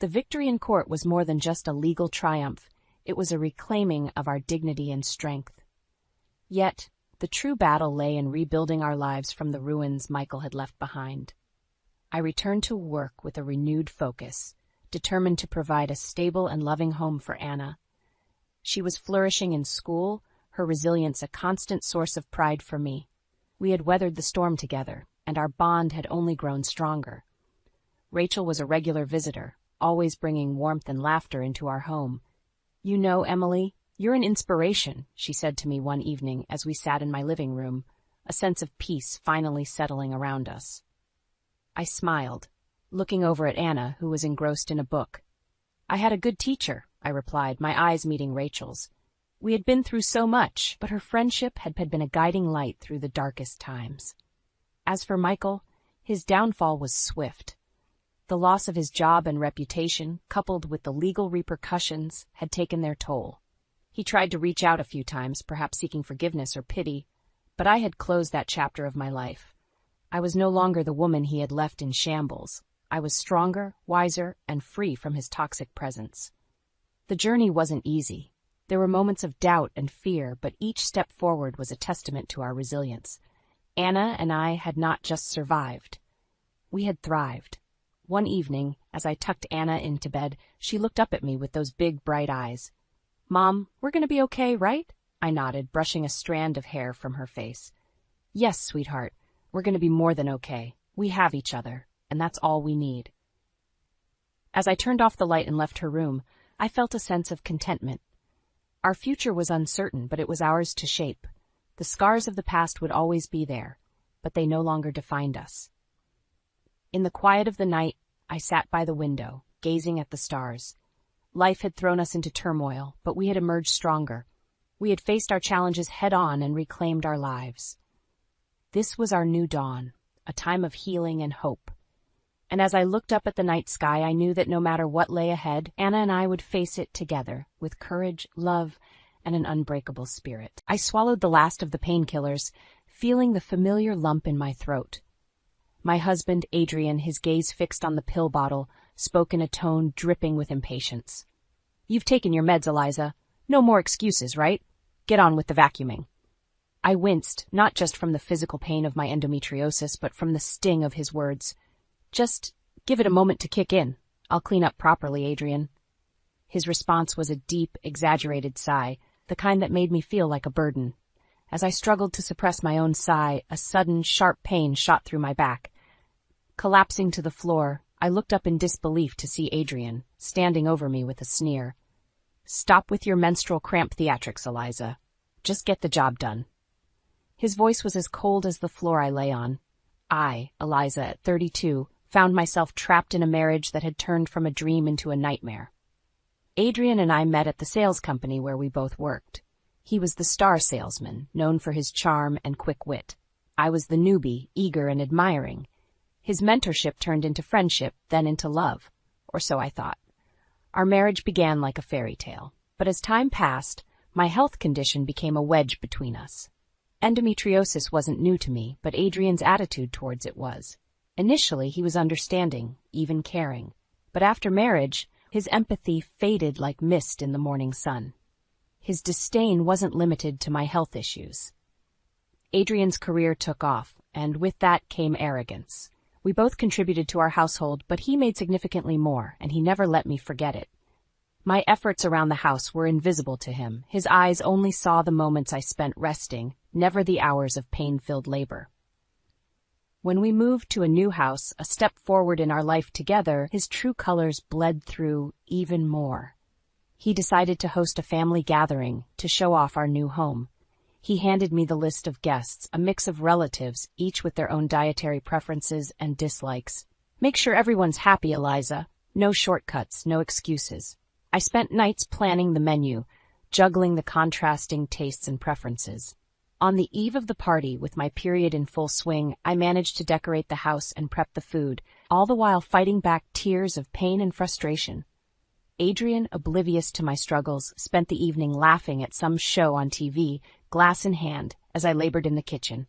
The victory in court was more than just a legal triumph. It was a reclaiming of our dignity and strength. Yet, the true battle lay in rebuilding our lives from the ruins Michael had left behind. I returned to work with a renewed focus, determined to provide a stable and loving home for Anna. She was flourishing in school, her resilience a constant source of pride for me. We had weathered the storm together, and our bond had only grown stronger. Rachel was a regular visitor, always bringing warmth and laughter into our home. "You know, Emily, you're an inspiration," she said to me one evening as we sat in my living room, a sense of peace finally settling around us. I smiled, looking over at Anna, who was engrossed in a book. "I had a good teacher," I replied, my eyes meeting Rachel's. We had been through so much, but her friendship had been a guiding light through the darkest times. As for Michael, his downfall was swift. The loss of his job and reputation, coupled with the legal repercussions, had taken their toll. He tried to reach out a few times, perhaps seeking forgiveness or pity, but I had closed that chapter of my life. I was no longer the woman he had left in shambles. I was stronger, wiser, and free from his toxic presence. The journey wasn't easy. There were moments of doubt and fear, but each step forward was a testament to our resilience. Anna and I had not just survived. We had thrived. One evening, as I tucked Anna into bed, she looked up at me with those big, bright eyes. "Mom, we're going to be okay, right?" I nodded, brushing a strand of hair from her face. "Yes, sweetheart, we're going to be more than okay. We have each other, and that's all we need." As I turned off the light and left her room, I felt a sense of contentment. Our future was uncertain, but it was ours to shape. The scars of the past would always be there, but they no longer defined us. In the quiet of the night, I sat by the window, gazing at the stars. Life had thrown us into turmoil, but we had emerged stronger. We had faced our challenges head-on and reclaimed our lives. This was our new dawn, a time of healing and hope. And as I looked up at the night sky, I knew that no matter what lay ahead, Anna and I would face it together, with courage, love, and an unbreakable spirit. I swallowed the last of the painkillers, feeling the familiar lump in my throat. My husband, Adrian, his gaze fixed on the pill bottle, spoke in a tone dripping with impatience. "You've taken your meds, Eliza. No more excuses, right? Get on with the vacuuming." I winced, not just from the physical pain of my endometriosis, but from the sting of his words. "Just give it a moment to kick in. I'll clean up properly, Adrian." His response was a deep, exaggerated sigh, the kind that made me feel like a burden. As I struggled to suppress my own sigh, a sudden, sharp pain shot through my back. Collapsing to the floor, I looked up in disbelief to see Adrian, standing over me with a sneer. "Stop with your menstrual cramp theatrics, Eliza. Just get the job done." His voice was as cold as the floor I lay on. I, Eliza, at 32, found myself trapped in a marriage that had turned from a dream into a nightmare. Adrian and I met at the sales company where we both worked. He was the star salesman, known for his charm and quick wit. I was the newbie, eager and admiring. His mentorship turned into friendship, then into love, or so I thought. Our marriage began like a fairy tale, but as time passed, my health condition became a wedge between us. Endometriosis wasn't new to me, but Adrian's attitude towards it was. Initially, he was understanding, even caring. But after marriage, his empathy faded like mist in the morning sun. His disdain wasn't limited to my health issues. Adrian's career took off, and with that came arrogance. We both contributed to our household, but he made significantly more, and he never let me forget it. My efforts around the house were invisible to him. His eyes only saw the moments I spent resting, never the hours of pain-filled labor. When we moved to a new house, a step forward in our life together, his true colors bled through even more. He decided to host a family gathering to show off our new home. He handed me the list of guests, a mix of relatives, each with their own dietary preferences and dislikes. "Make sure everyone's happy, Eliza. No shortcuts, no excuses." I spent nights planning the menu, juggling the contrasting tastes and preferences. On the eve of the party, with my period in full swing, I managed to decorate the house and prep the food, all the while fighting back tears of pain and frustration. Adrian, oblivious to my struggles, spent the evening laughing at some show on TV, glass in hand, as I labored in the kitchen.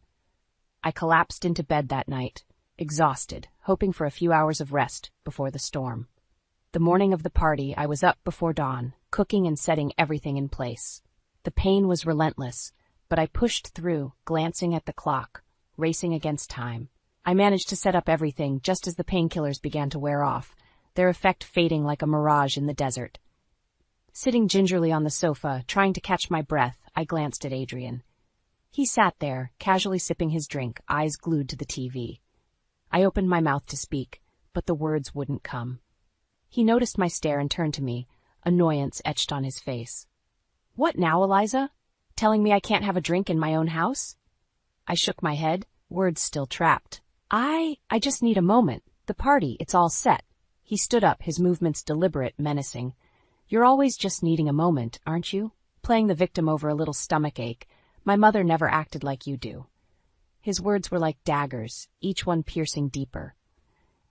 I collapsed into bed that night, exhausted, hoping for a few hours of rest before the storm. The morning of the party, I was up before dawn, cooking and setting everything in place. The pain was relentless, but I pushed through, glancing at the clock, racing against time. I managed to set up everything just as the painkillers began to wear off, their effect fading like a mirage in the desert. Sitting gingerly on the sofa, trying to catch my breath, I glanced at Adrian. He sat there, casually sipping his drink, eyes glued to the TV. I opened my mouth to speak, but the words wouldn't come. He noticed my stare and turned to me, annoyance etched on his face. "What now, Eliza? Telling me I can't have a drink in my own house?" I shook my head, words still trapped. I just need a moment. The party, it's all set." He stood up, his movements deliberate, menacing. "You're always just needing a moment, aren't you? Playing the victim over a little stomach ache. My mother never acted like you do." His words were like daggers, each one piercing deeper.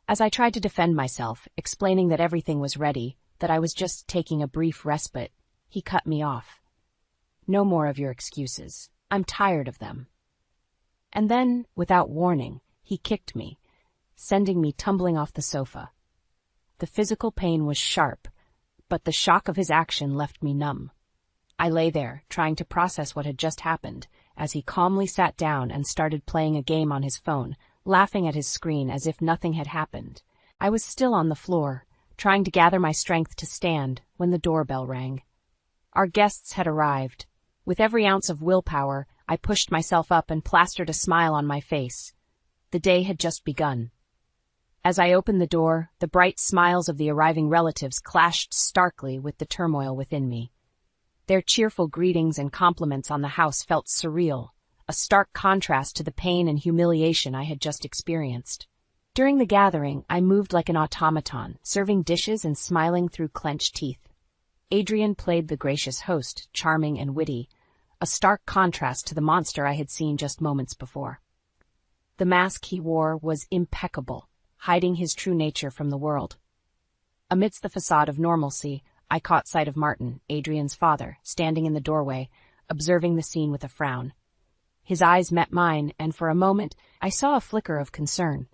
As I tried to defend myself, explaining that everything was ready, that I was just taking a brief respite, he cut me off. "No more of your excuses. I'm tired of them." And then, without warning, he kicked me, sending me tumbling off the sofa. The physical pain was sharp, but the shock of his action left me numb. I lay there, trying to process what had just happened, as he calmly sat down and started playing a game on his phone, laughing at his screen as if nothing had happened. I was still on the floor, trying to gather my strength to stand, when the doorbell rang. Our guests had arrived. With every ounce of willpower, I pushed myself up and plastered a smile on my face. The day had just begun. As I opened the door, the bright smiles of the arriving relatives clashed starkly with the turmoil within me. Their cheerful greetings and compliments on the house felt surreal, a stark contrast to the pain and humiliation I had just experienced. During the gathering, I moved like an automaton, serving dishes and smiling through clenched teeth. Adrian played the gracious host, charming and witty, a stark contrast to the monster I had seen just moments before. The mask he wore was impeccable, hiding his true nature from the world. Amidst the facade of normalcy, I caught sight of Martin, Adrian's father, standing in the doorway, observing the scene with a frown. His eyes met mine, and for a moment I saw a flicker of concern.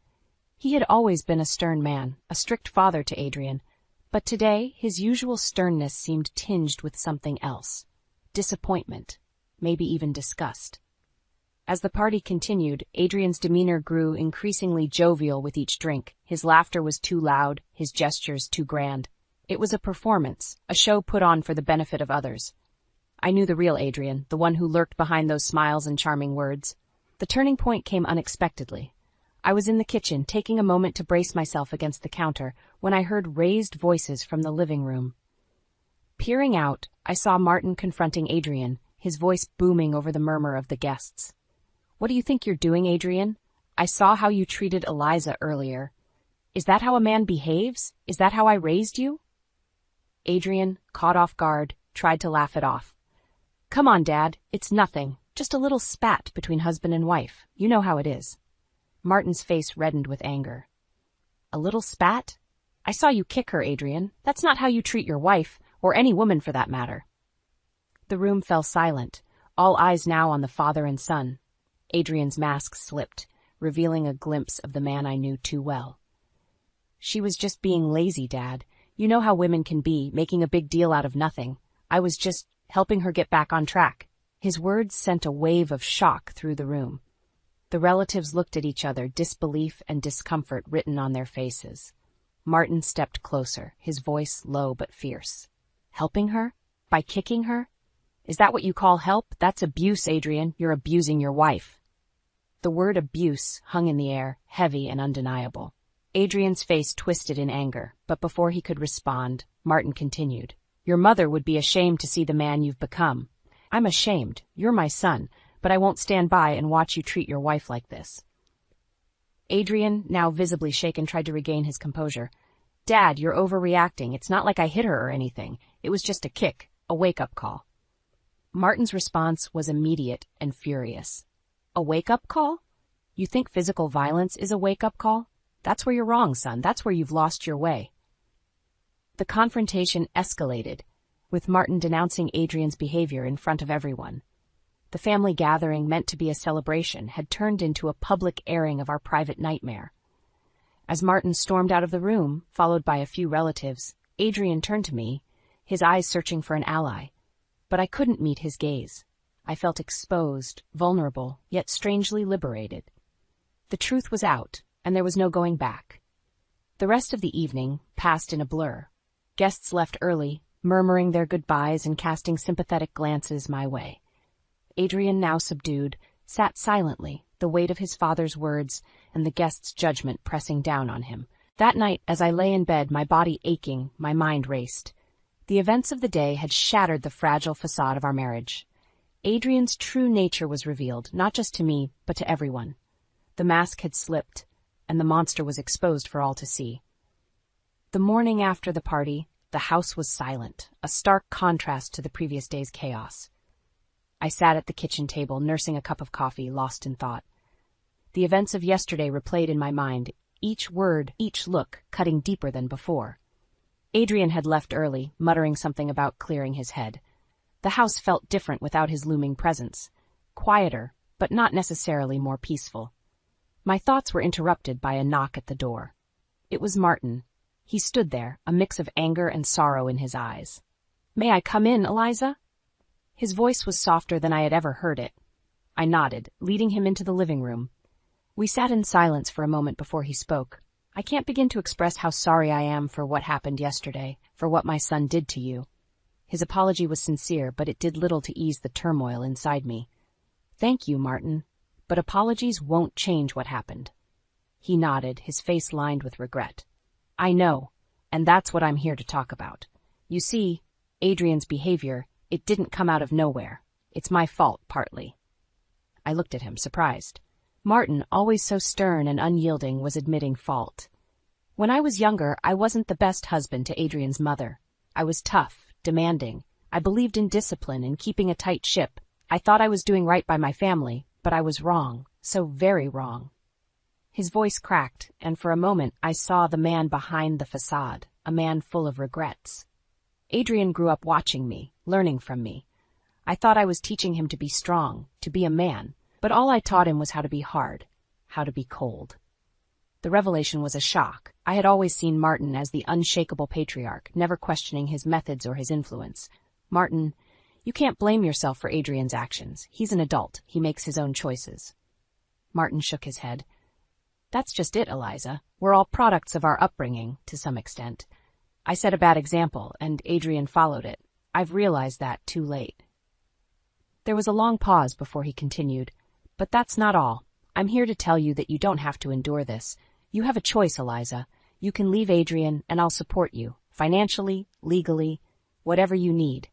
He had always been a stern man, a strict father to Adrian, but today his usual sternness seemed tinged with something else. Disappointment, maybe even disgust. As the party continued, Adrian's demeanor grew increasingly jovial with each drink. His laughter was too loud, his gestures too grand. It was a performance, a show put on for the benefit of others. I knew the real Adrian, the one who lurked behind those smiles and charming words. The turning point came unexpectedly. I was in the kitchen, taking a moment to brace myself against the counter, when I heard raised voices from the living room. Peering out, I saw Martin confronting Adrian, his voice booming over the murmur of the guests. "What do you think you're doing, Adrian? I saw how you treated Eliza earlier. Is that how a man behaves? Is that how I raised you?" Adrian, caught off guard, tried to laugh it off. "Come on, Dad, it's nothing. Just a little spat between husband and wife. You know how it is." Martin's face reddened with anger. "A little spat? I saw you kick her, Adrian. That's not how you treat your wife, or any woman for that matter." The room fell silent, all eyes now on the father and son. Adrian's mask slipped, revealing a glimpse of the man I knew too well. "She was just being lazy, Dad. You know how women can be, making a big deal out of nothing. I was just helping her get back on track." His words sent a wave of shock through the room. The relatives looked at each other, disbelief and discomfort written on their faces. Martin stepped closer, his voice low but fierce. "Helping her? By kicking her? Is that what you call help? That's abuse, Adrian. You're abusing your wife." The word abuse hung in the air, heavy and undeniable. Adrian's face twisted in anger, but before he could respond, Martin continued. "Your mother would be ashamed to see the man you've become. I'm ashamed. You're my son, but I won't stand by and watch you treat your wife like this." Adrian, now visibly shaken, tried to regain his composure. "Dad, you're overreacting. It's not like I hit her or anything. It was just a kick, a wake-up call." Martin's response was immediate and furious. "A wake-up call? You think physical violence is a wake-up call? That's where you're wrong, son. That's where you've lost your way." The confrontation escalated, with Martin denouncing Adrian's behavior in front of everyone. The family gathering, meant to be a celebration, had turned into a public airing of our private nightmare. As Martin stormed out of the room, followed by a few relatives, Adrian turned to me, his eyes searching for an ally. But I couldn't meet his gaze. I felt exposed, vulnerable, yet strangely liberated. The truth was out, and there was no going back. The rest of the evening passed in a blur. Guests left early, murmuring their goodbyes and casting sympathetic glances my way. Adrian, now subdued, sat silently, the weight of his father's words and the guests' judgment pressing down on him. That night, as I lay in bed, my body aching, my mind raced. The events of the day had shattered the fragile facade of our marriage. Adrian's true nature was revealed, not just to me, but to everyone. The mask had slipped, and the monster was exposed for all to see. The morning after the party, the house was silent, a stark contrast to the previous day's chaos. I sat at the kitchen table, nursing a cup of coffee, lost in thought. The events of yesterday replayed in my mind, each word, each look, cutting deeper than before. Adrian had left early, muttering something about clearing his head. The house felt different without his looming presence. Quieter, but not necessarily more peaceful. My thoughts were interrupted by a knock at the door. It was Martin. He stood there, a mix of anger and sorrow in his eyes. "May I come in, Eliza?" His voice was softer than I had ever heard it. I nodded, leading him into the living room. We sat in silence for a moment before he spoke. "I can't begin to express how sorry I am for what happened yesterday, for what my son did to you." His apology was sincere, but it did little to ease the turmoil inside me. "Thank you, Martin, but apologies won't change what happened." He nodded, his face lined with regret. "I know, and that's what I'm here to talk about. You see, Adrian's behavior, it didn't come out of nowhere. It's my fault, partly." I looked at him, surprised. Martin, always so stern and unyielding, was admitting fault. When I was younger, I wasn't the best husband to Adrian's mother. I was tough, demanding. I believed in discipline and keeping a tight ship. I thought I was doing right by my family, but I was wrong, so very wrong. His voice cracked, and for a moment I saw the man behind the facade, a man full of regrets. Adrian grew up watching me, learning from me. I thought I was teaching him to be strong, to be a man, but all I taught him was how to be hard, how to be cold. The revelation was a shock. I had always seen Martin as the unshakable patriarch, never questioning his methods or his influence. Martin, you can't blame yourself for Adrian's actions. He's an adult. He makes his own choices. Martin shook his head. That's just it, Eliza. We're all products of our upbringing, to some extent. I set a bad example, and Adrian followed it. I've realized that too late. There was a long pause before he continued. But that's not all. I'm here to tell you that you don't have to endure this. You have a choice, Eliza. You can leave Adrian, and I'll support you, financially, legally, whatever you need.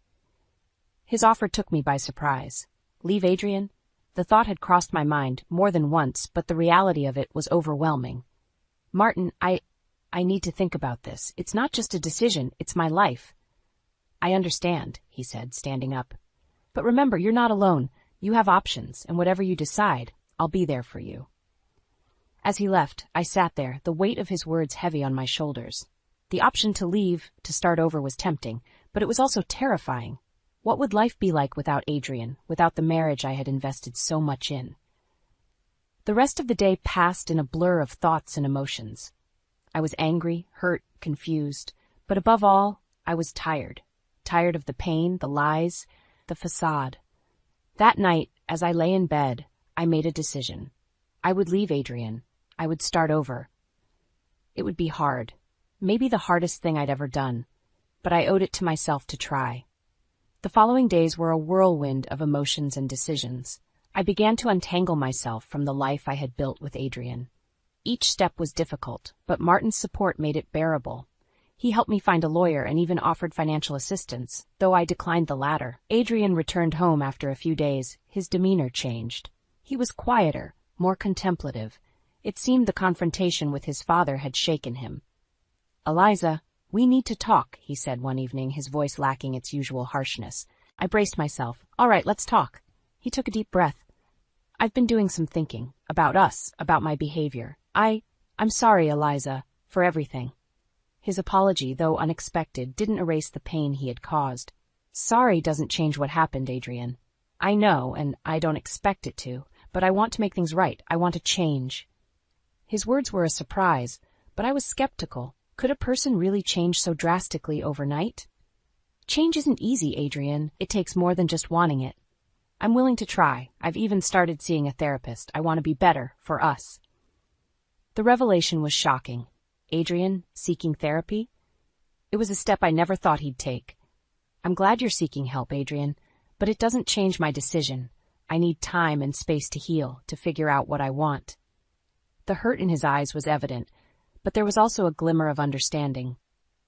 His offer took me by surprise. Leave Adrian? The thought had crossed my mind more than once, but the reality of it was overwhelming. Martin, I need to think about this. It's not just a decision, it's my life. I understand, he said, standing up. But remember, you're not alone. You have options, and whatever you decide, I'll be there for you. As he left, I sat there, the weight of his words heavy on my shoulders. The option to leave, to start over, was tempting, but it was also terrifying. What would life be like without Adrian, without the marriage I had invested so much in? The rest of the day passed in a blur of thoughts and emotions. I was angry, hurt, confused, but above all, I was tired. Tired of the pain, the lies, the facade. That night, as I lay in bed, I made a decision. I would leave Adrian. I would start over. It would be hard, maybe the hardest thing I'd ever done, but I owed it to myself to try. The following days were a whirlwind of emotions and decisions. I began to untangle myself from the life I had built with Adrian. Each step was difficult, but Martin's support made it bearable. He helped me find a lawyer and even offered financial assistance, though I declined the latter. Adrian returned home after a few days. His demeanor changed. He was quieter, more contemplative. It seemed the confrontation with his father had shaken him. Eliza, we need to talk, he said one evening, his voice lacking its usual harshness. I braced myself. All right, let's talk. He took a deep breath. I've been doing some thinking, about us, about my behavior. I'm sorry, Eliza, for everything. His apology, though unexpected, didn't erase the pain he had caused. Sorry doesn't change what happened, Adrian. I know, and I don't expect it to, but I want to make things right. I want to change. His words were a surprise, but I was skeptical. Could a person really change so drastically overnight? Change isn't easy, Adrian. It takes more than just wanting it. I'm willing to try. I've even started seeing a therapist. I want to be better, for us. The revelation was shocking. Adrian, seeking therapy? It was a step I never thought he'd take. I'm glad you're seeking help, Adrian, but it doesn't change my decision. I need time and space to heal, to figure out what I want. The hurt in his eyes was evident, but there was also a glimmer of understanding.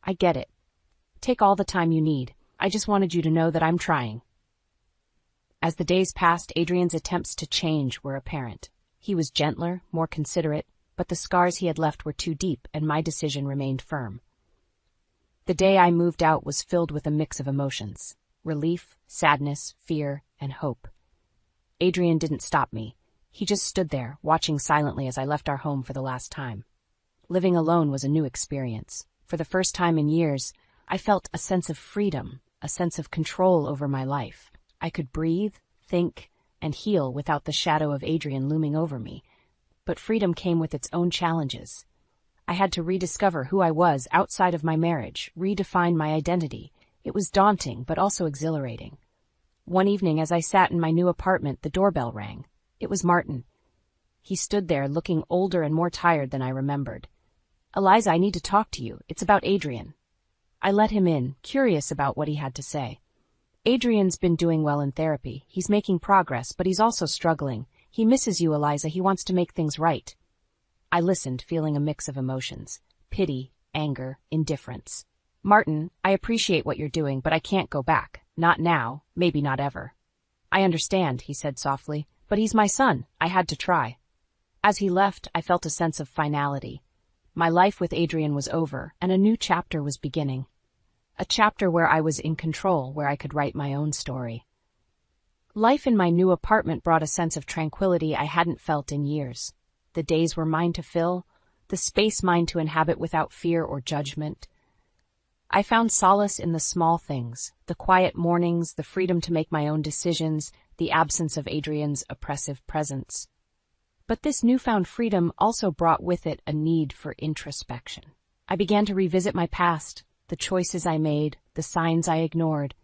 I get it. Take all the time you need. I just wanted you to know that I'm trying. As the days passed, Adrian's attempts to change were apparent. He was gentler, more considerate, but the scars he had left were too deep, and my decision remained firm. The day I moved out was filled with a mix of emotions: relief, sadness, fear, and hope. Adrian didn't stop me. He just stood there, watching silently as I left our home for the last time. Living alone was a new experience. For the first time in years, I felt a sense of freedom, a sense of control over my life. I could breathe, think, and heal without the shadow of Adrian looming over me. But freedom came with its own challenges. I had to rediscover who I was outside of my marriage, redefine my identity. It was daunting, but also exhilarating. One evening, as I sat in my new apartment, the doorbell rang. It was Martin. He stood there, looking older and more tired than I remembered. Eliza, I need to talk to you. It's about Adrian. I let him in, curious about what he had to say. Adrian's been doing well in therapy. He's making progress, but he's also struggling. He misses you, Eliza. He wants to make things right. I listened, feeling a mix of emotions: pity, anger, indifference. Martin, I appreciate what you're doing, but I can't go back. Not now, maybe not ever. I understand, he said softly, but he's my son. I had to try. As he left, I felt a sense of finality. My life with Adrian was over, and a new chapter was beginning. A chapter where I was in control, where I could write my own story. Life in my new apartment brought a sense of tranquility I hadn't felt in years. The days were mine to fill, the space mine to inhabit without fear or judgment. I found solace in the small things: the quiet mornings, the freedom to make my own decisions, the absence of Adrian's oppressive presence. But this newfound freedom also brought with it a need for introspection. I began to revisit my past, the choices I made, the signs I ignored.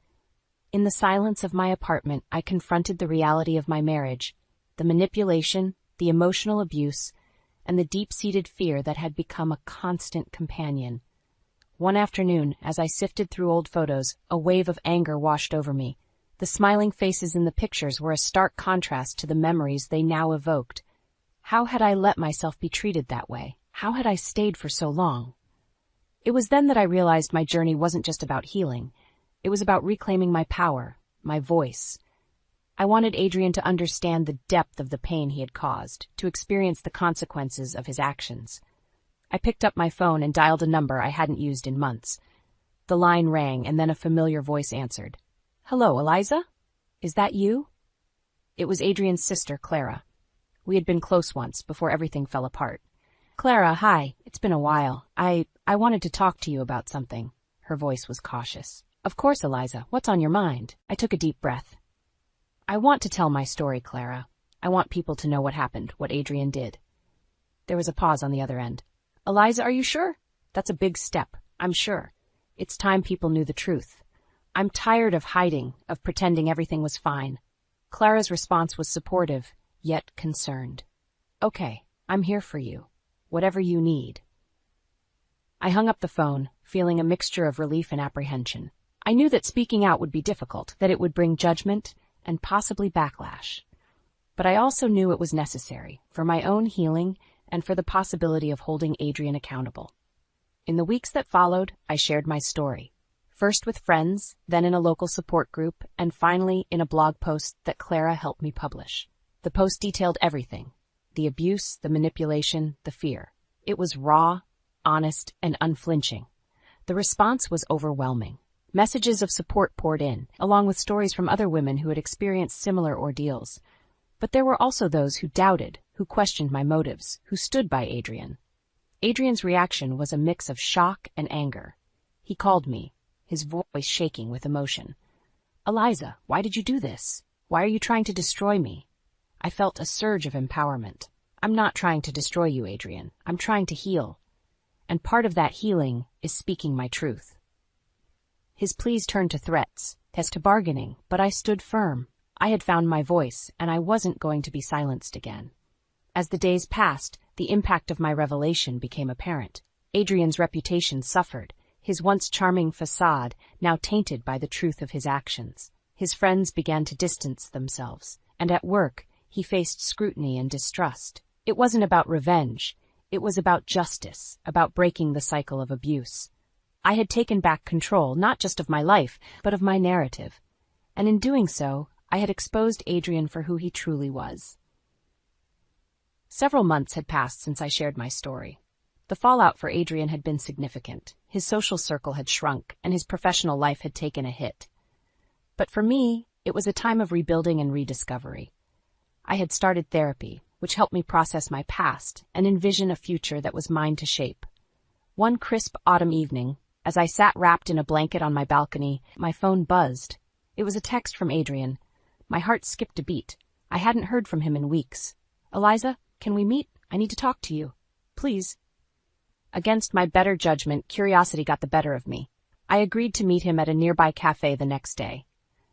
In the silence of my apartment, I confronted the reality of my marriage, the manipulation, the emotional abuse, and the deep-seated fear that had become a constant companion. One afternoon, as I sifted through old photos, a wave of anger washed over me. The smiling faces in the pictures were a stark contrast to the memories they now evoked. How had I let myself be treated that way? How had I stayed for so long? It was then that I realized my journey wasn't just about healing. It was about reclaiming my power, my voice. I wanted Adrian to understand the depth of the pain he had caused, to experience the consequences of his actions. I picked up my phone and dialed a number I hadn't used in months. The line rang, and then a familiar voice answered. "Hello, Eliza? Is that you?" It was Adrian's sister, Clara. We had been close once, before everything fell apart. "Clara, hi. It's been a while. I wanted to talk to you about something." Her voice was cautious. "Of course, Eliza. What's on your mind?" I took a deep breath. "I want to tell my story, Clara. I want people to know what happened, what Adrian did." There was a pause on the other end. "Eliza, are you sure? That's a big step, I'm sure. It's time people knew the truth. I'm tired of hiding, of pretending everything was fine." Clara's response was supportive, yet concerned. "Okay, I'm here for you. Whatever you need." I hung up the phone, feeling a mixture of relief and apprehension. I knew that speaking out would be difficult, that it would bring judgment and possibly backlash. But I also knew it was necessary, for my own healing and for the possibility of holding Adrian accountable. In the weeks that followed, I shared my story. First with friends, then in a local support group, and finally in a blog post that Clara helped me publish. The post detailed everything: the abuse, the manipulation, the fear. It was raw, honest, and unflinching. The response was overwhelming. Messages of support poured in, along with stories from other women who had experienced similar ordeals. But there were also those who doubted, who questioned my motives, who stood by Adrian. Adrian's reaction was a mix of shock and anger. He called me, his voice shaking with emotion. "Eliza, why did you do this? Why are you trying to destroy me?" I felt a surge of empowerment. "I'm not trying to destroy you, Adrian. I'm trying to heal. And part of that healing is speaking my truth." His pleas turned to threats, to bargaining, but I stood firm. I had found my voice, and I wasn't going to be silenced again. As the days passed, the impact of my revelation became apparent. Adrian's reputation suffered, his once charming facade now tainted by the truth of his actions. His friends began to distance themselves, and at work, he faced scrutiny and distrust. It wasn't about revenge. It was about justice, about breaking the cycle of abuse. I had taken back control, not just of my life, but of my narrative. And in doing so, I had exposed Adrian for who he truly was. Several months had passed since I shared my story. The fallout for Adrian had been significant. His social circle had shrunk, and his professional life had taken a hit. But for me, it was a time of rebuilding and rediscovery. I had started therapy, which helped me process my past and envision a future that was mine to shape. One crisp autumn evening, as I sat wrapped in a blanket on my balcony, my phone buzzed. It was a text from Adrian. My heart skipped a beat. I hadn't heard from him in weeks. "Eliza, can we meet? I need to talk to you. Please." Against my better judgment, curiosity got the better of me. I agreed to meet him at a nearby cafe the next day.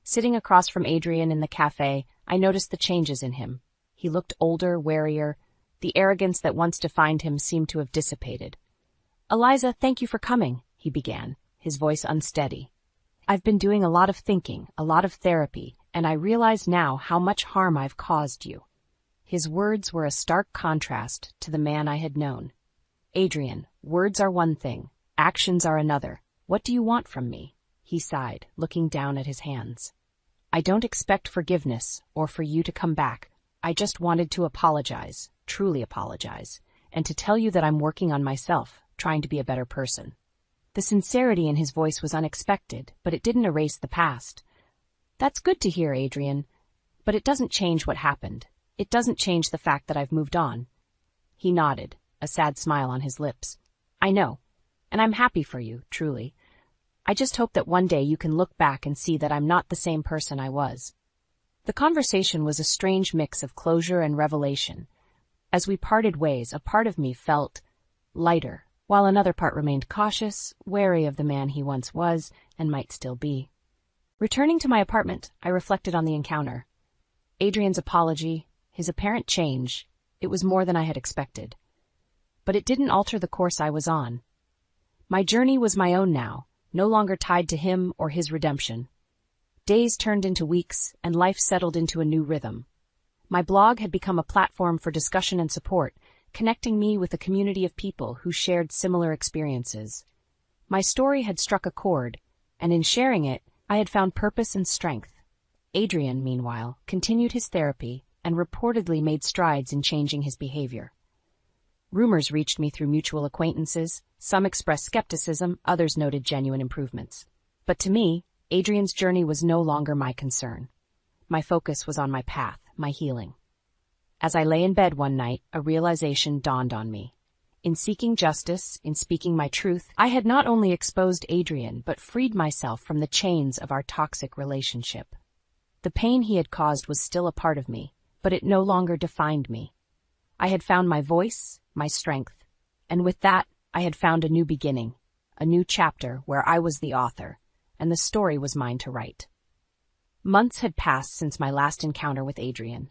Sitting across from Adrian in the cafe, I noticed the changes in him. He looked older, warier. The arrogance that once defined him seemed to have dissipated. "Eliza, thank you for coming," he began, his voice unsteady. "I've been doing a lot of thinking, a lot of therapy, and I realize now how much harm I've caused you." His words were a stark contrast to the man I had known. "Adrian, words are one thing, actions are another. What do you want from me?" He sighed, looking down at his hands. "I don't expect forgiveness or for you to come back. I just wanted to apologize, truly apologize, and to tell you that I'm working on myself, trying to be a better person." The sincerity in his voice was unexpected, but it didn't erase the past. "That's good to hear, Adrian, but it doesn't change what happened. It doesn't change the fact that I've moved on." He nodded, a sad smile on his lips. "I know, and I'm happy for you, truly. I just hope that one day you can look back and see that I'm not the same person I was." The conversation was a strange mix of closure and revelation. As we parted ways, a part of me felt lighter, while another part remained cautious, wary of the man he once was and might still be. Returning to my apartment, I reflected on the encounter. Adrian's apology, his apparent change, it was more than I had expected. But it didn't alter the course I was on. My journey was my own now, no longer tied to him or his redemption. Days turned into weeks, and life settled into a new rhythm. My blog had become a platform for discussion and support, connecting me with a community of people who shared similar experiences. My story had struck a chord, and in sharing it, I had found purpose and strength. Adrian, meanwhile, continued his therapy and reportedly made strides in changing his behavior. Rumors reached me through mutual acquaintances. Some expressed skepticism, others noted genuine improvements. But to me, Adrian's journey was no longer my concern. My focus was on my path, my healing. As I lay in bed one night, a realization dawned on me. In seeking justice, in speaking my truth, I had not only exposed Adrian, but freed myself from the chains of our toxic relationship. The pain he had caused was still a part of me, but it no longer defined me. I had found my voice, my strength, and with that, I had found a new beginning, a new chapter where I was the author, and the story was mine to write. Months had passed since my last encounter with Adrian.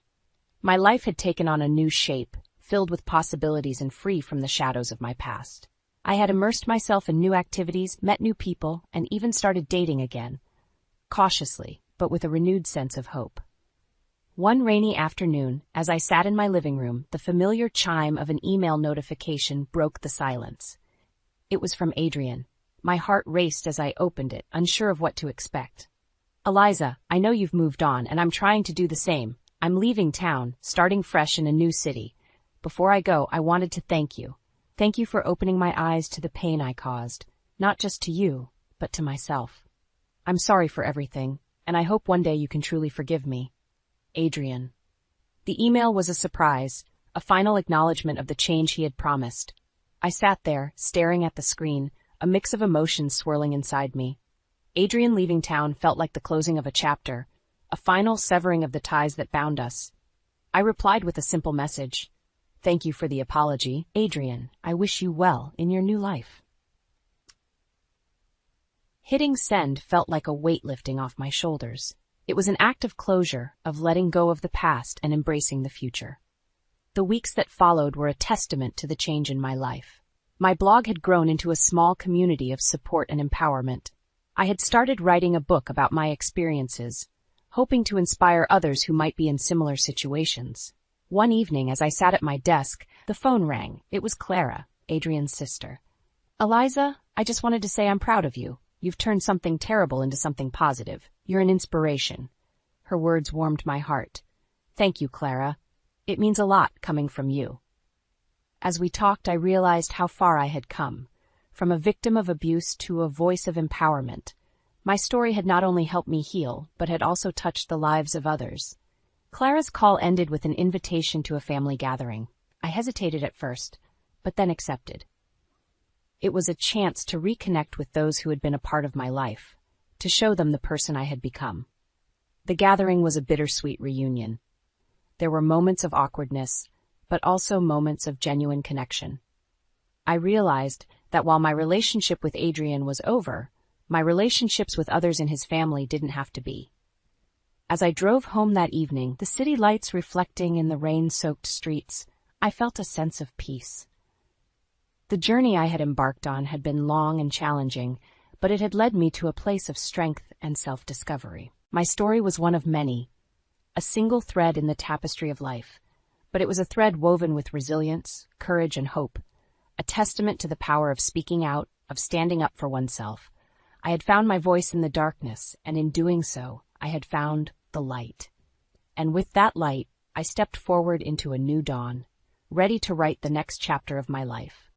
My life had taken on a new shape, filled with possibilities and free from the shadows of my past. I had immersed myself in new activities, met new people, and even started dating again. Cautiously, but with a renewed sense of hope. One rainy afternoon, as I sat in my living room, the familiar chime of an email notification broke the silence. It was from Adrian. My heart raced as I opened it, unsure of what to expect. "Eliza, I know you've moved on, and I'm trying to do the same. I'm leaving town, starting fresh in a new city. Before I go, I wanted to thank you. Thank you for opening my eyes to the pain I caused, not just to you, but to myself. I'm sorry for everything, and I hope one day you can truly forgive me. Adrian." The email was a surprise, a final acknowledgement of the change he had promised. I sat there, staring at the screen, a mix of emotions swirling inside me. Adrian leaving town felt like the closing of a chapter, a final severing of the ties that bound us. I replied with a simple message. "Thank you for the apology, Adrian. I wish you well in your new life." Hitting send felt like a weight lifting off my shoulders. It was an act of closure, of letting go of the past and embracing the future. The weeks that followed were a testament to the change in my life. My blog had grown into a small community of support and empowerment. I had started writing a book about my experiences, hoping to inspire others who might be in similar situations. One evening, as I sat at my desk, the phone rang. It was Clara, Adrian's sister. "Eliza, I just wanted to say I'm proud of you. You've turned something terrible into something positive. You're an inspiration." Her words warmed my heart. "Thank you, Clara. It means a lot coming from you." As we talked, I realized how far I had come. From a victim of abuse to a voice of empowerment. My story had not only helped me heal, but had also touched the lives of others. Clara's call ended with an invitation to a family gathering. I hesitated at first, but then accepted. It was a chance to reconnect with those who had been a part of my life, to show them the person I had become. The gathering was a bittersweet reunion. There were moments of awkwardness, but also moments of genuine connection. I realized that while my relationship with Adrian was over, my relationships with others in his family didn't have to be. As I drove home that evening, the city lights reflecting in the rain-soaked streets, I felt a sense of peace. The journey I had embarked on had been long and challenging, but it had led me to a place of strength and self-discovery. My story was one of many, a single thread in the tapestry of life, but it was a thread woven with resilience, courage, and hope, a testament to the power of speaking out, of standing up for oneself. I had found my voice in the darkness, and in doing so, I had found the light. And with that light, I stepped forward into a new dawn, ready to write the next chapter of my life.